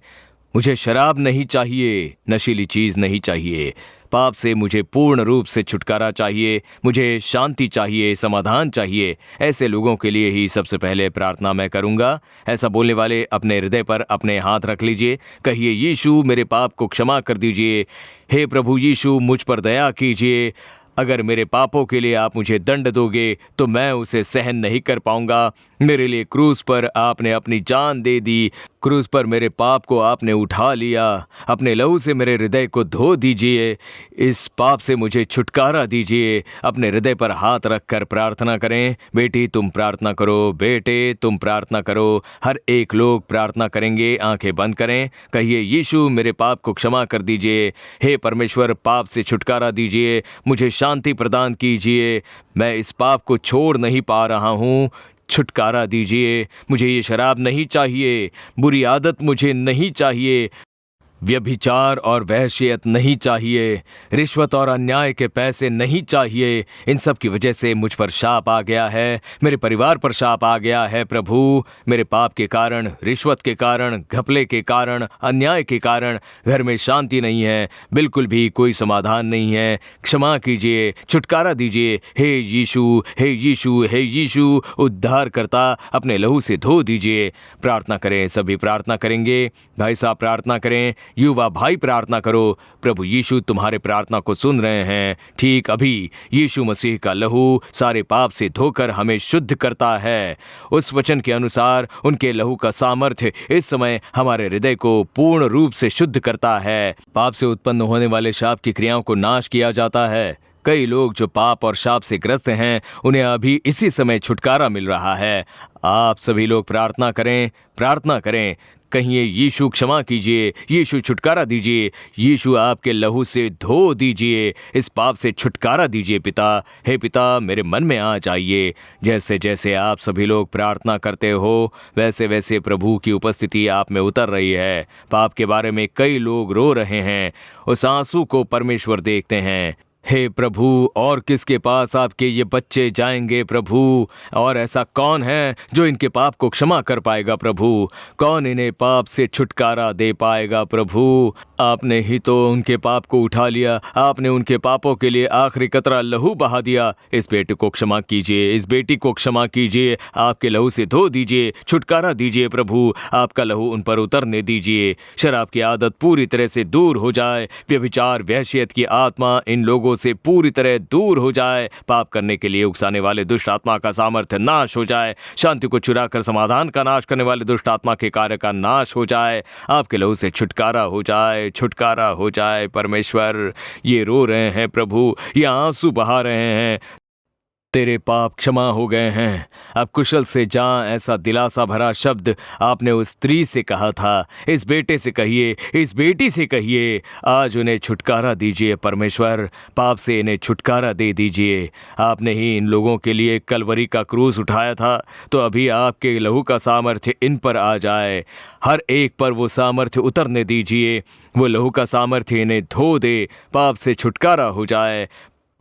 मुझे शराब नहीं चाहिए, नशीली चीज़ नहीं चाहिए। पाप से मुझे पूर्ण रूप से छुटकारा चाहिए। मुझे शांति चाहिए, समाधान चाहिए। ऐसे लोगों के लिए ही सबसे पहले प्रार्थना मैं करूंगा। ऐसा बोलने वाले अपने हृदय पर अपने हाथ रख लीजिए। कहिए, यीशु मेरे पाप को क्षमा कर दीजिए। हे प्रभु यीशु, मुझ पर दया कीजिए। अगर मेरे पापों के लिए आप मुझे दंड दोगे तो मैं उसे सहन नहीं कर पाऊंगा। मेरे लिए क्रूस पर आपने अपनी जान दे दी। क्रूस पर मेरे पाप को आपने उठा लिया। अपने लहू से मेरे हृदय को धो दीजिए। इस पाप से मुझे छुटकारा दीजिए। अपने हृदय पर हाथ रखकर प्रार्थना करें। बेटी तुम प्रार्थना करो, बेटे तुम प्रार्थना करो। हर एक लोग प्रार्थना करेंगे। आंखें बंद करें। कहिए, यीशु मेरे पाप को क्षमा कर दीजिए। हे परमेश्वर, पाप से छुटकारा दीजिए, मुझे शांति प्रदान कीजिए। मैं इस पाप को छोड़ नहीं पा रहा हूँ, छुटकारा दीजिए। मुझे ये शराब नहीं चाहिए, बुरी आदत मुझे नहीं चाहिए। व्यभिचार और वहशियत नहीं चाहिए, रिश्वत और अन्याय के पैसे नहीं चाहिए। इन सब की वजह से मुझ पर शाप आ गया है, मेरे परिवार पर शाप आ गया है प्रभु। मेरे पाप के कारण, रिश्वत के कारण, घपले के कारण, अन्याय के कारण घर में शांति नहीं है, बिल्कुल भी कोई समाधान नहीं है। क्षमा कीजिए, छुटकारा दीजिए। हे यीशु, हे यीशु, हे यीशु, उद्धार करता अपने लहू से धो दीजिए। प्रार्थना करें, सभी प्रार्थना करेंगे। भाई साहब प्रार्थना करें, युवा भाई प्रार्थना करो। प्रभु यीशु तुम्हारे प्रार्थना को सुन रहे हैं। ठीक अभी यीशु मसीह का लहू सारे पाप से धोकर हमें शुद्ध करता है। उस वचन के अनुसार उनके लहू का सामर्थ्य इस समय हमारे हृदय को पूर्ण रूप से शुद्ध करता है। पाप से उत्पन्न होने वाले शाप की क्रियाओं को नाश किया जाता है। कई लोग जो पाप और शाप से ग्रस्त हैं, उन्हें अभी इसी समय छुटकारा मिल रहा है। आप सभी लोग प्रार्थना करें, प्रार्थना करें। कहिए, यीशु क्षमा कीजिए, यीशु छुटकारा दीजिए, यीशु आपके लहू से धो दीजिए, इस पाप से छुटकारा दीजिए पिता। हे पिता, मेरे मन में आ जाइए। जैसे जैसे आप सभी लोग प्रार्थना करते हो, वैसे वैसे प्रभु की उपस्थिति आप में उतर रही है। पाप के बारे में कई लोग रो रहे हैं, उस आंसू को परमेश्वर देखते हैं। हे प्रभु, और किसके पास आपके ये बच्चे जाएंगे प्रभु? और ऐसा कौन है जो इनके पाप को क्षमा कर पाएगा प्रभु? कौन इन्हें पाप से छुटकारा दे पाएगा प्रभु? आपने ही तो उनके पाप को उठा लिया, आपने उनके पापों के लिए आखिरी कतरा लहू बहा दिया। इस बेटे को क्षमा कीजिए, इस बेटी को क्षमा कीजिए, आपके लहू से धो दीजिए, छुटकारा दीजिए प्रभु। आपका लहू उन पर उतरने दीजिए। शराब की आदत पूरी तरह से दूर हो जाए, व्यभिचार वहशियत की आत्मा इन लोगों से पूरी तरह दूर हो जाए। पाप करने के लिए उकसाने वाले दुष्ट आत्मा का सामर्थ्य नाश हो जाए। शांति को चुराकर समाधान का नाश करने वाले दुष्ट आत्मा के कार्य का नाश हो जाए। आपके लहू से छुटकारा हो जाए, छुटकारा हो जाए। परमेश्वर, ये रो रहे हैं प्रभु, ये आंसू बहा रहे हैं। तेरे पाप क्षमा हो गए हैं, अब कुशल से जा। ऐसा दिलासा भरा शब्द आपने उस स्त्री से कहा था। इस बेटे से कहिए, इस बेटी से कहिए, आज उन्हें छुटकारा दीजिए परमेश्वर। पाप से इन्हें छुटकारा दे दीजिए। आपने ही इन लोगों के लिए कलवरी का क्रूस उठाया था, तो अभी आपके लहू का सामर्थ्य इन पर आ जाए। हर एक पर वो सामर्थ्य उतरने दीजिए। वो लहू का सामर्थ्य इन्हें धो दे, पाप से छुटकारा हो जाए।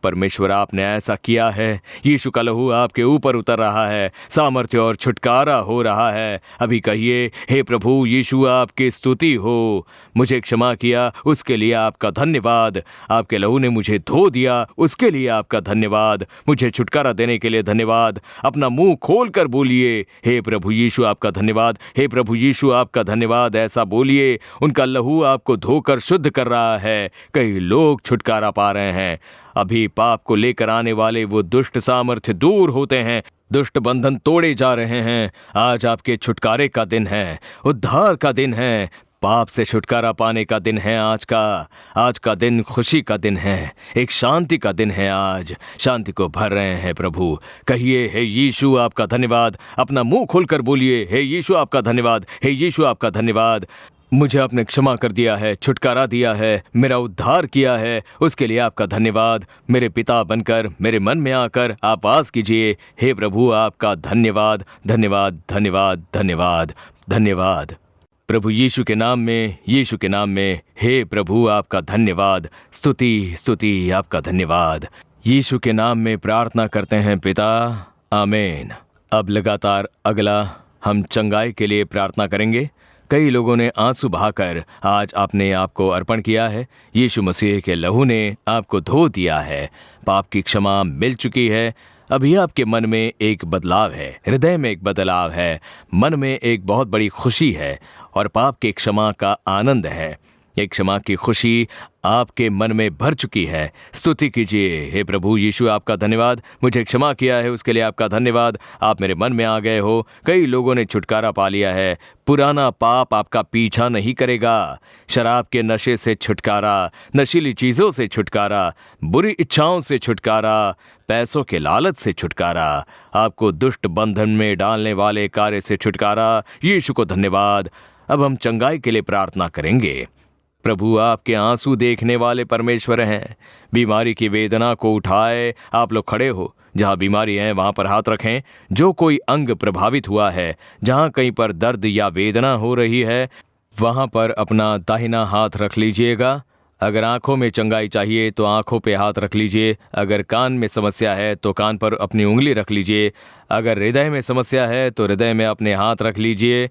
परमेश्वर, आपने ऐसा किया है। यीशु का लहू आपके ऊपर उतर रहा है, सामर्थ्य और छुटकारा हो रहा है। अभी कहिए, हे प्रभु यीशु, आपकी स्तुति हो। मुझे क्षमा किया, उसके लिए आपका धन्यवाद। आपके लहू ने मुझे धो दिया, उसके लिए आपका धन्यवाद। मुझे छुटकारा देने के लिए धन्यवाद। अपना मुंह खोल कर बोलिए, हे प्रभु यीशु आपका धन्यवाद, हे प्रभु यीशु आपका धन्यवाद। ऐसा बोलिए। उनका लहू आपको धोकर शुद्ध कर रहा है। कई लोग छुटकारा पा रहे हैं। अभी पाप को लेकर आने वाले वो दुष्ट सामर्थ्य दूर होते हैं, दुष्ट बंधन तोड़े जा रहे हैं। आज आपके छुटकारे का दिन है, उद्धार का दिन है, पाप से छुटकारा पाने का दिन है। आज का दिन खुशी का दिन है, एक शांति का दिन है। आज शांति को भर रहे हैं प्रभु। कहिए, हे यीशु आपका धन्यवाद। अपना मुंह खोलकर बोलिए, हे यीशु आपका धन्यवाद, हे यीशु आपका धन्यवाद। मुझे आपने क्षमा कर दिया है, छुटकारा दिया है, मेरा उद्धार किया है, उसके लिए आपका धन्यवाद। मेरे पिता बनकर मेरे मन में आकर आप वास कीजिए। हे प्रभु, आपका धन्यवाद, धन्यवाद, धन्यवाद, धन्यवाद, धन्यवाद। प्रभु यीशु के नाम में, यीशु के नाम में, हे प्रभु आपका धन्यवाद। स्तुति, स्तुति, आपका धन्यवाद। यीशु के नाम में प्रार्थना करते हैं पिता, आमीन। अब लगातार अगला हम चंगाई के लिए प्रार्थना करेंगे। कई लोगों ने आंसू बहाकर आज अपने आप को अर्पण किया है। यीशु मसीह के लहू ने आपको धो दिया है, पाप की क्षमा मिल चुकी है। अभी आपके मन में एक बदलाव है, हृदय में एक बदलाव है, मन में एक बहुत बड़ी खुशी है और पाप की क्षमा का आनंद है। एक क्षमा की खुशी आपके मन में भर चुकी है। स्तुति कीजिए, हे प्रभु यीशु आपका धन्यवाद। मुझे क्षमा किया है, उसके लिए आपका धन्यवाद। आप मेरे मन में आ गए हो। कई लोगों ने छुटकारा पा लिया है। पुराना पाप आपका पीछा नहीं करेगा। शराब के नशे से छुटकारा, नशीली चीजों से छुटकारा, बुरी इच्छाओं से छुटकारा, पैसों के लालच से छुटकारा, आपको दुष्ट बंधन में डालने वाले कार्य से छुटकारा। यीशु को धन्यवाद। अब हम चंगाई के लिए प्रार्थना करेंगे। प्रभु, आपके आंसू देखने वाले परमेश्वर हैं। बीमारी की वेदना को उठाए। आप लोग खड़े हो, जहाँ बीमारी है वहाँ पर हाथ रखें। जो कोई अंग प्रभावित हुआ है, जहाँ कहीं पर दर्द या वेदना हो रही है, वहां पर अपना दाहिना हाथ रख लीजिएगा। अगर आंखों में चंगाई चाहिए तो आंखों पे हाथ रख लीजिए। अगर कान में समस्या है तो कान पर अपनी उंगली रख लीजिए। अगर हृदय में समस्या है तो हृदय में अपने हाथ रख लीजिए।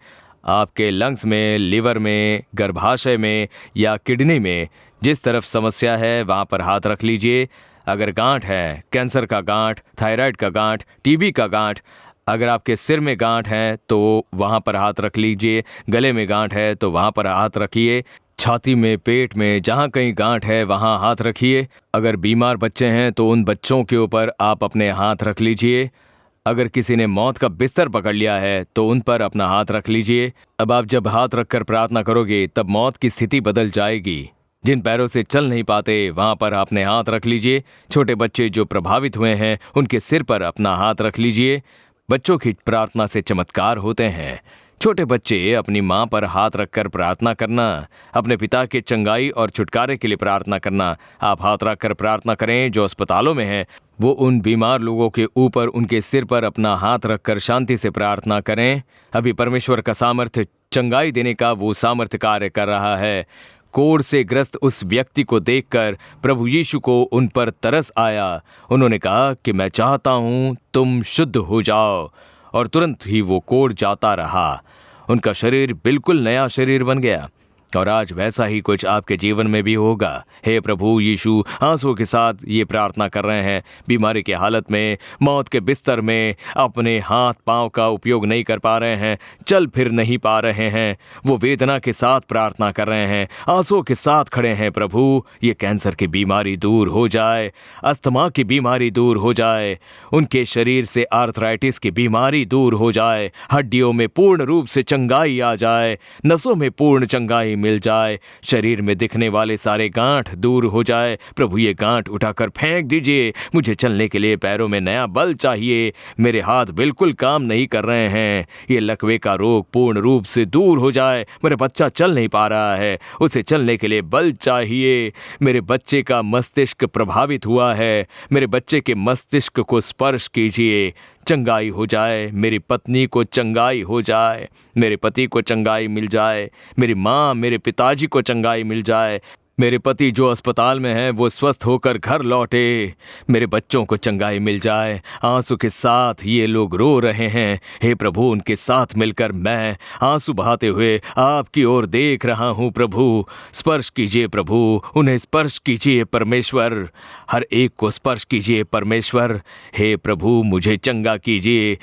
आपके लंग्स में, लिवर में, गर्भाशय में या किडनी में जिस तरफ समस्या है वहां पर हाथ रख लीजिए। अगर गांठ है, कैंसर का गांठ, थायराइड का गांठ, टीबी का गांठ, अगर आपके सिर में गांठ है तो वहां पर हाथ रख लीजिए। गले में गांठ है तो वहां पर हाथ रखिए। छाती में, पेट में, जहां कहीं गांठ है वहां हाथ रखिए। अगर बीमार बच्चे हैं तो उन बच्चों के ऊपर आप अपने हाथ रख लीजिए। अगर किसी ने मौत का बिस्तर पकड़ लिया है तो उन पर अपना हाथ रख लीजिए। अब आप जब हाथ रखकर प्रार्थना करोगे तब मौत की स्थिति बदल जाएगी। जिन पैरों से चल नहीं पाते वहां पर अपने हाथ रख लीजिए। छोटे बच्चे जो प्रभावित हुए हैं उनके सिर पर अपना हाथ रख लीजिए। बच्चों की प्रार्थना से चमत्कार होते हैं। छोटे बच्चे अपनी माँ पर हाथ रखकर प्रार्थना करना, अपने पिता के चंगाई और छुटकारे के लिए प्रार्थना करना। आप हाथ रखकर प्रार्थना करें जो अस्पतालों में हैं, वो उन बीमार लोगों के ऊपर उनके सिर पर अपना हाथ रखकर शांति से प्रार्थना करें। अभी परमेश्वर का सामर्थ्य चंगाई देने का वो सामर्थ्य कार्य कर रहा है। कोढ़ से ग्रस्त उस व्यक्ति को देखकर प्रभु यीशु को उन पर तरस आया। उन्होंने कहा कि मैं चाहता हूं तुम शुद्ध हो जाओ, और तुरंत ही वो कोढ़ जाता रहा। उनका शरीर बिल्कुल नया शरीर बन गया। और आज वैसा ही कुछ आपके जीवन में भी होगा। हे प्रभु यीशु, आंसुओं के साथ ये प्रार्थना कर रहे हैं। बीमारी की हालत में, मौत के बिस्तर में, अपने हाथ पांव का उपयोग नहीं कर पा रहे हैं, चल फिर नहीं पा रहे हैं, वो वेदना के साथ प्रार्थना कर रहे हैं, आंसुओं के साथ खड़े हैं। प्रभु, ये कैंसर की बीमारी दूर हो जाए, अस्थमा की बीमारी दूर हो जाए, उनके शरीर से आर्थराइटिस की बीमारी दूर हो जाए, हड्डियों में पूर्ण रूप से चंगाई आ जाए, नसों में पूर्ण चंगाई मिल जाए, शरीर में दिखने वाले सारे गांठ दूर हो जाए। प्रभु, ये गांठ उठाकर फेंक दीजिए। मुझे चलने के लिए पैरों में नया बल चाहिए। मेरे हाथ बिल्कुल काम नहीं कर रहे हैं। ये लकवे का रोग पूर्ण रूप से दूर हो जाए। मेरा बच्चा चल नहीं पा रहा है, उसे चलने के लिए बल चाहिए। मेरे बच्चे का मस्तिष्क प्रभावित हुआ है, मेरे बच्चे के मस्तिष्क को स्पर्श कीजिए, चंगाई हो जाए। मेरी पत्नी को चंगाई हो जाए, मेरे पति को चंगाई मिल जाए, मेरी माँ, मेरे पिताजी को चंगाई मिल जाए, मेरे पति जो अस्पताल में हैं वो स्वस्थ होकर घर लौटे, मेरे बच्चों को चंगाई मिल जाए। आंसू के साथ ये लोग रो रहे हैं। हे प्रभु, उनके साथ मिलकर मैं आंसू बहाते हुए आपकी ओर देख रहा हूँ। प्रभु, स्पर्श कीजिए। प्रभु, उन्हें स्पर्श कीजिए परमेश्वर, हर एक को स्पर्श कीजिए परमेश्वर। हे प्रभु, मुझे चंगा कीजिए।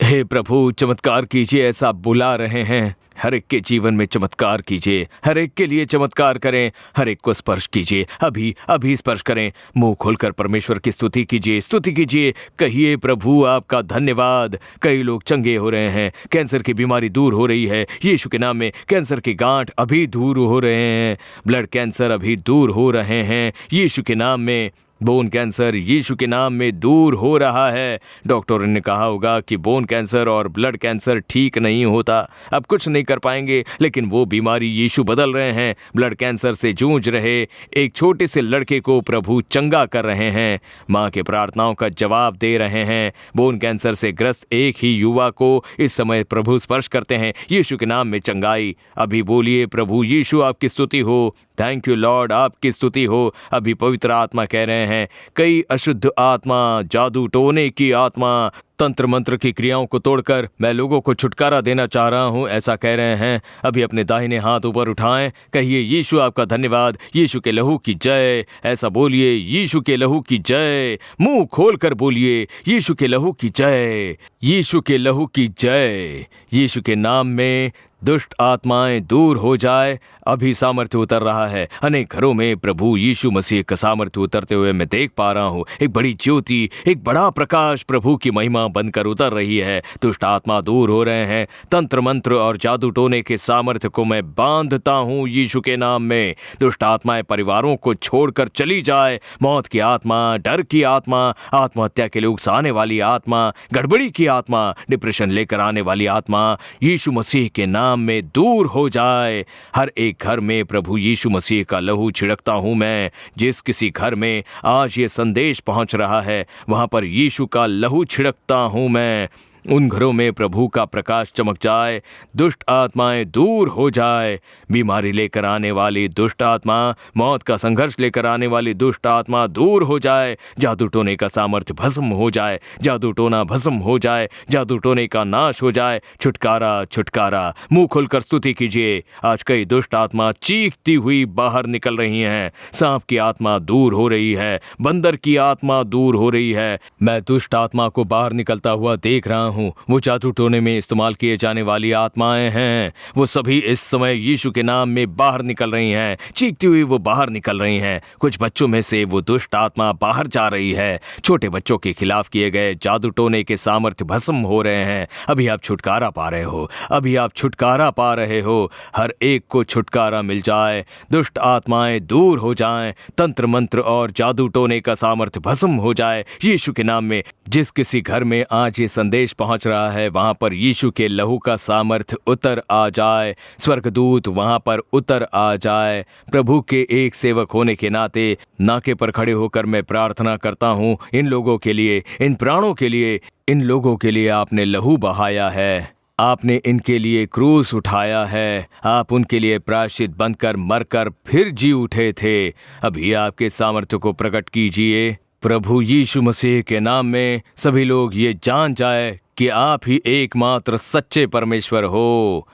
हे प्रभु, चमत्कार कीजिए, ऐसा बुला रहे हैं। हर एक के जीवन में चमत्कार कीजिए, हर एक के लिए चमत्कार करें, हर एक को स्पर्श कीजिए। अभी अभी स्पर्श करें। मुंह खोलकर परमेश्वर की स्तुति कीजिए, स्तुति कीजिए। कहिए, प्रभु आपका धन्यवाद। कई लोग चंगे हो रहे हैं, कैंसर की बीमारी दूर हो रही है यीशु के नाम में। कैंसर की गांठ अभी दूर हो रहे हैं, ब्लड कैंसर अभी दूर हो रहे हैं यीशु के नाम में। बोन कैंसर यीशु के नाम में दूर हो रहा है। डॉक्टरों ने कहा होगा कि बोन कैंसर और ब्लड कैंसर ठीक नहीं होता, अब कुछ नहीं कर पाएंगे, लेकिन वो बीमारी यीशु बदल रहे हैं। ब्लड कैंसर से जूझ रहे एक छोटे से लड़के को प्रभु चंगा कर रहे हैं, माँ के प्रार्थनाओं का जवाब दे रहे हैं। बोन कैंसर से ग्रस्त एक ही युवा को इस समय प्रभु स्पर्श करते हैं यीशु के नाम में चंगाई। अभी बोलिए, प्रभु यीशु आपकी स्तुति हो। थैंक यू लॉर्ड, आपकी स्तुति हो। अभी पवित्र आत्मा कह रहे हैं, कई अशुद्ध आत्मा, जादू टोने की आत्मा, तंत्र मंत्र की क्रियाओं को तोड़कर मैं लोगों को छुटकारा देना चाह रहा हूं, ऐसा कह रहे हैं। अभी अपने दाहिने हाथ ऊपर उठाएं, कहिए, यीशु आपका धन्यवाद, यीशु के लहू की जय। ऐसा बोलिए, यीशु के लहू की जय। मुंह खोलकर बोलिए, यीशु के लहू की जय, यीशु के लहू की जय। यीशु के नाम में दुष्ट आत्माएं दूर हो जाए। अभी सामर्थ्य उतर रहा है अनेक घरों में। प्रभु यीशु मसीह का सामर्थ्य उतरते हुए मैं देख पा रहा हूँ। एक बड़ी ज्योति, एक बड़ा प्रकाश प्रभु की महिमा बनकर उतर रही है। दुष्ट आत्मा दूर हो रहे हैं। तंत्र मंत्र और जादू टोने के सामर्थ्य को मैं बांधता हूँ यीशु के नाम में। दुष्ट आत्माएं परिवारों को छोड़कर चली जाए। मौत की आत्मा, डर की आत्मा, आत्महत्या के लिए उकसाने वाली आत्मा, गड़बड़ी की आत्मा, डिप्रेशन लेकर आने वाली आत्मा यीशु मसीह के नाम में दूर हो जाए। हर एक घर में प्रभु यीशु मसीह का लहू छिड़कता हूं मैं। जिस किसी घर में आज ये संदेश पहुंच रहा है वहां पर यीशु का लहू छिड़कता हूं मैं। उन घरों में प्रभु का प्रकाश चमक जाए, दुष्ट आत्माएं दूर हो जाए। बीमारी लेकर आने वाली दुष्ट आत्मा, मौत का संघर्ष लेकर आने वाली दुष्ट आत्मा दूर हो जाए। जादू टोने का सामर्थ्य भस्म हो जाए, जादू टोना भस्म हो जाए, जादू टोने का नाश हो जाए। छुटकारा, छुटकारा। मुंह खोलकर स्तुति कीजिए। आज कई दुष्ट आत्मा चीखती हुई बाहर निकल रही हैं। सांप की आत्मा दूर हो रही है, बंदर की आत्मा दूर हो रही है। मैं दुष्ट आत्मा को बाहर निकलता हुआ देख रहा हूं। वो जादू टोने में इस्तेमाल किए जाने वाली आत्माएं हैं। वो सभी इस समय यीशु के नाम में बाहर निकल रही हैं। चीखती हुई वो बाहर निकल रही हैं। कुछ बच्चों में से वो दुष्ट आत्मा बाहर जा रही है। छोटे बच्चों के खिलाफ किए गए जादू टोने के सामर्थ्य भस्म हो रहे हैं। अभी आप छुटकारा पा रहे हो, अभी आप छुटकारा पा रहे हो। हर एक को छुटकारा मिल जाए, दुष्ट आत्माएं दूर हो जाएं, तंत्र मंत्र और जादू टोने का सामर्थ्य भस्म हो जाए यीशु के नाम में। जिस किसी घर में आज ये संदेश पहुंच रहा है, वहां पर यीशु के लहू का सामर्थ्य उतर आ जाए, स्वर्गदूत वहां पर उतर आ जाए। प्रभु के एक सेवक होने के नाते नाके पर खड़े होकर मैं प्रार्थना करता हूं इन लोगों के लिए, इन प्राणों के लिए। इन लोगों के लिए आपने लहू बहाया है, आपने इनके लिए क्रूस उठाया है, आप उनके लिए प्रायश्चित बनकर मरकर फिर जी उठे थे। अभी आपके सामर्थ्य को प्रकट कीजिए प्रभु यीशु मसीह के नाम में। सभी लोग ये जान जाए कि आप ही एकमात्र सच्चे परमेश्वर हो।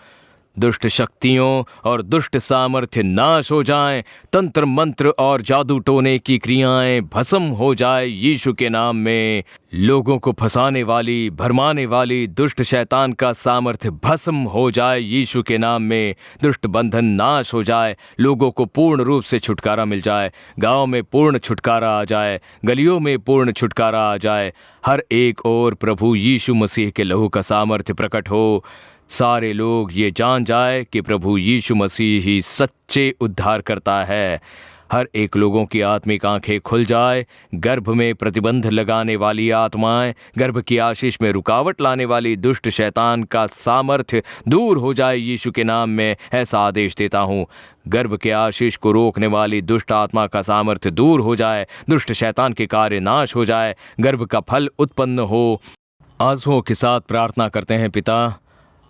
दुष्ट शक्तियों और दुष्ट सामर्थ्य नाश हो जाएं, तंत्र मंत्र और जादू टोने की क्रियाएं भस्म हो जाए यीशु के नाम में। लोगों को फंसाने वाली, भरमाने वाली दुष्ट शैतान का सामर्थ्य भस्म हो जाए यीशु के नाम में। दुष्ट बंधन नाश हो जाए, लोगों को पूर्ण रूप से छुटकारा मिल जाए। गांव में पूर्ण छुटकारा आ जाए, गलियों में पूर्ण छुटकारा आ जाए। हर एक ओर प्रभु यीशु मसीह के लहू का सामर्थ्य प्रकट हो। सारे लोग ये जान जाए कि प्रभु यीशु मसीह ही सच्चे उद्धार करता है। हर एक लोगों की आत्मिक आंखें खुल जाए। गर्भ में प्रतिबंध लगाने वाली आत्माएं, गर्भ की आशीष में रुकावट लाने वाली दुष्ट शैतान का सामर्थ्य दूर हो जाए यीशु के नाम में। ऐसा आदेश देता हूँ। गर्भ के आशीष को रोकने वाली दुष्ट आत्मा का सामर्थ्य दूर हो जाए, दुष्ट शैतान के कार्य नाश हो जाए, गर्भ का फल उत्पन्न हो। आंसुओं के साथ प्रार्थना करते हैं पिता,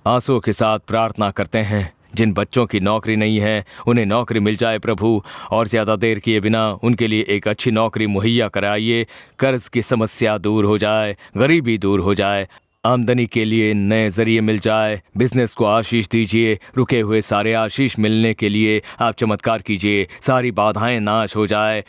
आंसुओं के साथ प्रार्थना करते हैं। जिन बच्चों की नौकरी नहीं है उन्हें नौकरी मिल जाए प्रभु, और ज़्यादा देर किए बिना उनके लिए एक अच्छी नौकरी मुहैया कराइए। कर्ज की समस्या दूर हो जाए, गरीबी दूर हो जाए, आमदनी के लिए नए जरिए मिल जाए। बिजनेस को आशीष दीजिए, रुके हुए सारे आशीष मिलने के लिए आप चमत्कार कीजिए। सारी बाधाएं नाश हो जाए,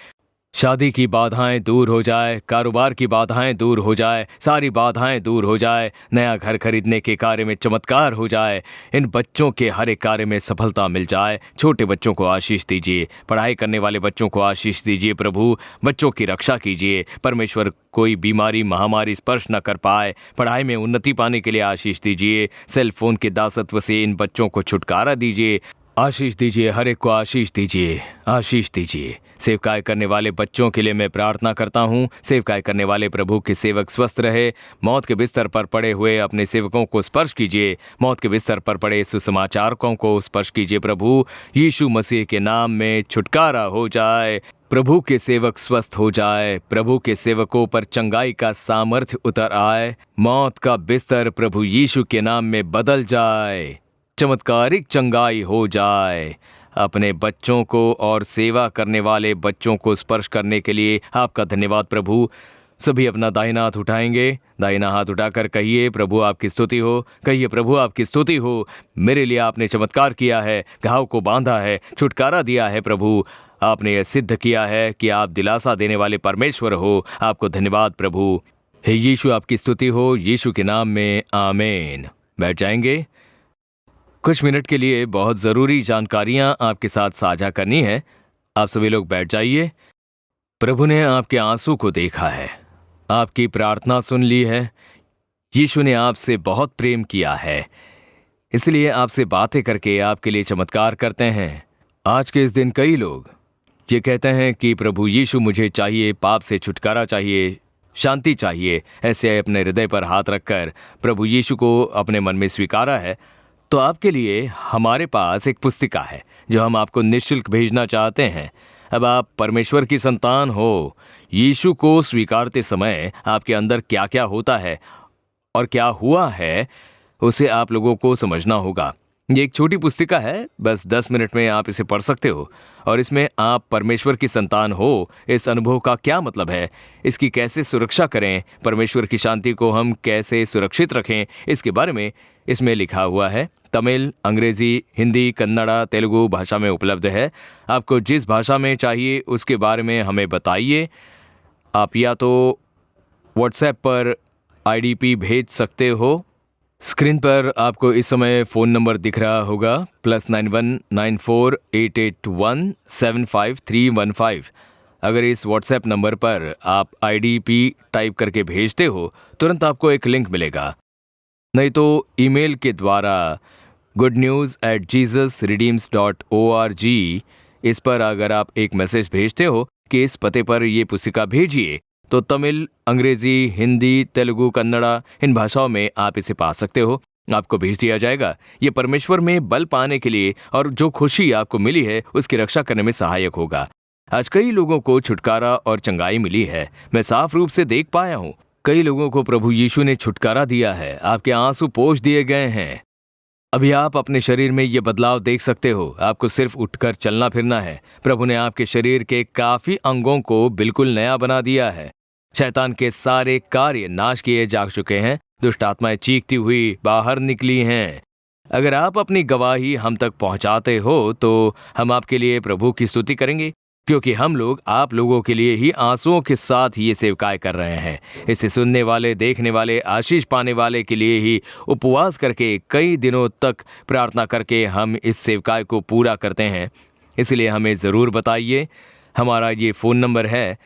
शादी की बाधाएं दूर हो जाए, कारोबार की बाधाएं दूर हो जाए, सारी बाधाएं दूर हो जाए। नया घर खरीदने के कार्य में चमत्कार हो जाए। इन बच्चों के हर एक कार्य में सफलता मिल जाए। छोटे बच्चों को आशीष दीजिए, पढ़ाई करने वाले बच्चों को आशीष दीजिए प्रभु। बच्चों की रक्षा कीजिए परमेश्वर, कोई बीमारी महामारी स्पर्श न कर पाए। पढ़ाई में उन्नति पाने के लिए आशीष दीजिए। सेल फोन के दासत्व से इन बच्चों को छुटकारा दीजिए। आशीष दीजिए, हर एक को आशीष दीजिए, आशीष दीजिए। सेवकाई करने वाले बच्चों के लिए मैं प्रार्थना करता हूँ। सेवकाई करने वाले प्रभु के सेवक स्वस्थ रहे। मौत के बिस्तर पर पड़े हुए अपने सेवकों को स्पर्श कीजिए। मौत के बिस्तर पर पड़े सुसमाचारकों को स्पर्श कीजिए प्रभु। यीशु मसीह के नाम में छुटकारा हो जाए। प्रभु के सेवक स्वस्थ हो जाए। प्रभु के सेवकों पर चंगाई का सामर्थ्य उतर आए। मौत का बिस्तर प्रभु यीशु के नाम में बदल जाए। चमत्कारिक चंगाई हो जाए। अपने बच्चों को और सेवा करने वाले बच्चों को स्पर्श करने के लिए आपका धन्यवाद प्रभु। सभी अपना दाहिना हाथ उठाएंगे। दाहिना हाथ उठाकर कहिए प्रभु आपकी स्तुति हो। कहिए प्रभु आपकी स्तुति हो। मेरे लिए आपने चमत्कार किया है, घाव को बांधा है, छुटकारा दिया है प्रभु। आपने यह सिद्ध किया है कि आप दिलासा देने वाले परमेश्वर हो। आपको धन्यवाद प्रभु। हे यीशु आपकी स्तुति हो, यीशु के नाम में आमीन। बैठ जाएंगे। कुछ मिनट के लिए बहुत ज़रूरी जानकारियां आपके साथ साझा करनी है। आप सभी लोग बैठ जाइए। प्रभु ने आपके आंसू को देखा है, आपकी प्रार्थना सुन ली है। यीशु ने आपसे बहुत प्रेम किया है, इसलिए आपसे बातें करके आपके लिए चमत्कार करते हैं। आज के इस दिन कई लोग ये कहते हैं कि प्रभु यीशु मुझे चाहिए, पाप से छुटकारा चाहिए, शांति चाहिए। ऐसे अपने हृदय पर हाथ रखकर प्रभु यीशु को अपने मन में स्वीकारा है तो आपके लिए हमारे पास एक पुस्तिका है जो हम आपको निःशुल्क भेजना चाहते हैं। अब आप परमेश्वर की संतान हो। यीशु को स्वीकारते समय आपके अंदर क्या क्या होता है और क्या हुआ है उसे आप लोगों को समझना होगा। ये एक छोटी पुस्तिका है, बस 10 मिनट में आप इसे पढ़ सकते हो और इसमें आप परमेश्वर की संतान हो, इस अनुभव का क्या मतलब है, इसकी कैसे सुरक्षा करें, परमेश्वर की शांति को हम कैसे सुरक्षित रखें, इसके बारे में इसमें लिखा हुआ है। तमिल, अंग्रेजी, हिंदी, कन्नड़ा, तेलुगु भाषा में उपलब्ध है। आपको जिस भाषा में चाहिए उसके बारे में हमें बताइए। आप या तो व्हाट्सएप पर IDP भेज सकते हो। स्क्रीन पर आपको इस समय फ़ोन नंबर दिख रहा होगा, +919488175315। अगर इस व्हाट्सएप नंबर पर आप IDP टाइप करके भेजते हो, तुरंत आपको एक लिंक मिलेगा। नहीं तो ईमेल के द्वारा goodnews@jesusredeems.org इस पर अगर आप एक मैसेज भेजते हो कि इस पते पर ये पुस्तिका भेजिए, तो तमिल, अंग्रेजी, हिंदी, तेलुगु, कन्नड़ा इन भाषाओं में आप इसे पा सकते हो। आपको भेज दिया जाएगा। ये परमेश्वर में बल पाने के लिए और जो खुशी आपको मिली है उसकी रक्षा करने में सहायक होगा। आज कई लोगों को छुटकारा और चंगाई मिली है। मैं साफ रूप से देख पाया हूँ कई लोगों को प्रभु यीशु ने छुटकारा दिया है। आपके आंसू पोंछ दिए गए हैं। अभी आप अपने शरीर में ये बदलाव देख सकते हो। आपको सिर्फ उठकर चलना फिरना है। प्रभु ने आपके शरीर के काफी अंगों को बिल्कुल नया बना दिया है। शैतान के सारे कार्य नाश किए जा चुके हैं। दुष्ट आत्माएं चीखती हुई बाहर निकली हैं। अगर आप अपनी गवाही हम तक पहुंचाते हो तो हम आपके लिए प्रभु की स्तुति करेंगे, क्योंकि हम लोग आप लोगों के लिए ही आंसुओं के साथ ये सेवकाई कर रहे हैं। इसे सुनने वाले, देखने वाले, आशीष पाने वाले के लिए ही उपवास करके कई दिनों तक प्रार्थना करके हम इस सेवकाई को पूरा करते हैं। इसलिए हमें ज़रूर बताइए। हमारा ये फ़ोन नंबर है,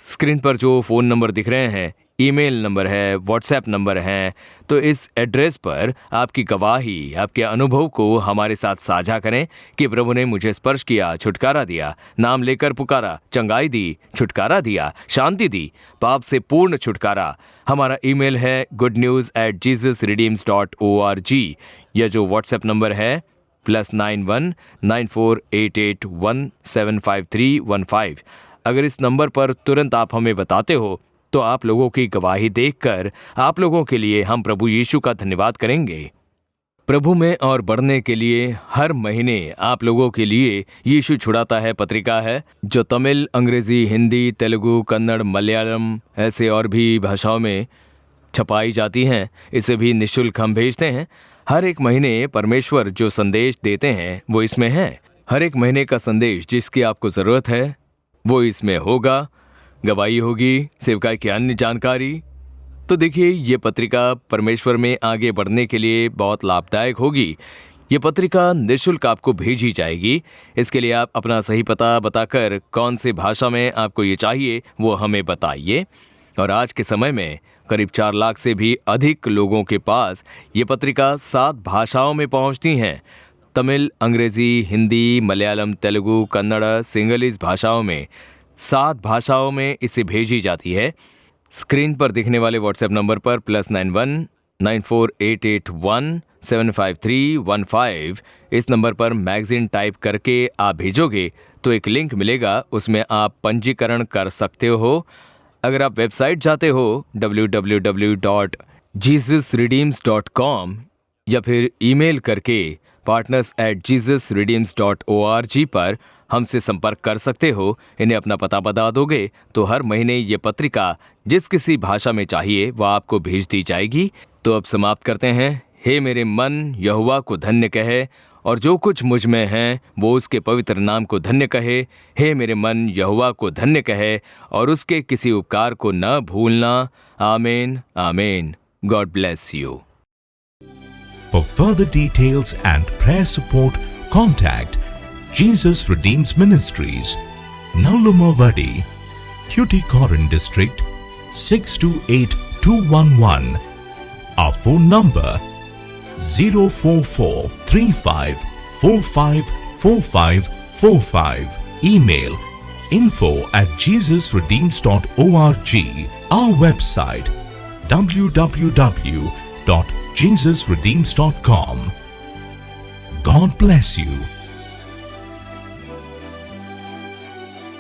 स्क्रीन पर जो फ़ोन नंबर दिख रहे हैं, ईमेल नंबर है, व्हाट्सएप नंबर है। तो इस एड्रेस पर आपकी गवाही, आपके अनुभव को हमारे साथ साझा करें कि प्रभु ने मुझे स्पर्श किया, छुटकारा दिया, नाम लेकर पुकारा, चंगाई दी, छुटकारा दिया, शांति दी, पाप से पूर्ण छुटकारा। हमारा ईमेल है goodnews@jesusredeems.org। यह जो व्हाट्सएप नंबर है +919488175315। अगर इस नंबर पर तुरंत आप हमें बताते हो तो आप लोगों की गवाही देखकर आप लोगों के लिए हम प्रभु यीशु का धन्यवाद करेंगे। प्रभु में और बढ़ने के लिए हर महीने आप लोगों के लिए यीशु छुड़ाता है पत्रिका है, जो तमिल, अंग्रेजी, हिंदी, तेलुगु, कन्नड़, मलयालम ऐसे और भी भाषाओं में छपाई जाती हैं। इसे भी निःशुल्क हम भेजते हैं। हर एक महीने परमेश्वर जो संदेश देते हैं वो इसमें है। हर एक महीने का संदेश जिसकी आपको ज़रूरत है वो इसमें होगा। गवाही होगी, सेवकाई की अन्य जानकारी। तो देखिए, ये पत्रिका परमेश्वर में आगे बढ़ने के लिए बहुत लाभदायक होगी। ये पत्रिका निःशुल्क आपको भेजी जाएगी। इसके लिए आप अपना सही पता बताकर कौन से भाषा में आपको ये चाहिए वो हमें बताइए। और आज के समय में करीब 4 लाख से भी अधिक लोगों के पास ये पत्रिका 7 भाषाओं में पहुंचती हैं। तमिल, अंग्रेजी, हिंदी, मलयालम, तेलुगु, कन्नड़, सिंगलीज भाषाओं में 7 भाषाओं में इसे भेजी जाती है। स्क्रीन पर दिखने वाले व्हाट्सएप नंबर पर +919488175315 इस नंबर पर मैगजीन टाइप करके आप भेजोगे तो एक लिंक मिलेगा, उसमें आप पंजीकरण कर सकते हो। अगर आप वेबसाइट जाते हो www.jesusredeems.com या फिर ईमेल करके partners@jesusredeems.org पर हमसे संपर्क कर सकते हो। इन्हें अपना पता बता दोगे तो हर महीने ये पत्रिका जिस किसी भाषा में चाहिए वह आपको भेज दी जाएगी। तो अब समाप्त करते हैं। हे मेरे मन, यहोवा को धन्य कहे और जो कुछ मुझ में है वो उसके पवित्र नाम को धन्य कहे। हे मेरे मन, यहोवा को धन्य कहे और उसके किसी उपकार को न भूलना। आमीन, आमीन। God bless you. For further details and prayer support, contact Jesus Redeems Ministries, Naulumavadi, Tuticorin District, 628211. Our phone number 04435454545. Email info@jesusredeems.org. Our website www.jesusredeems.com. God bless you.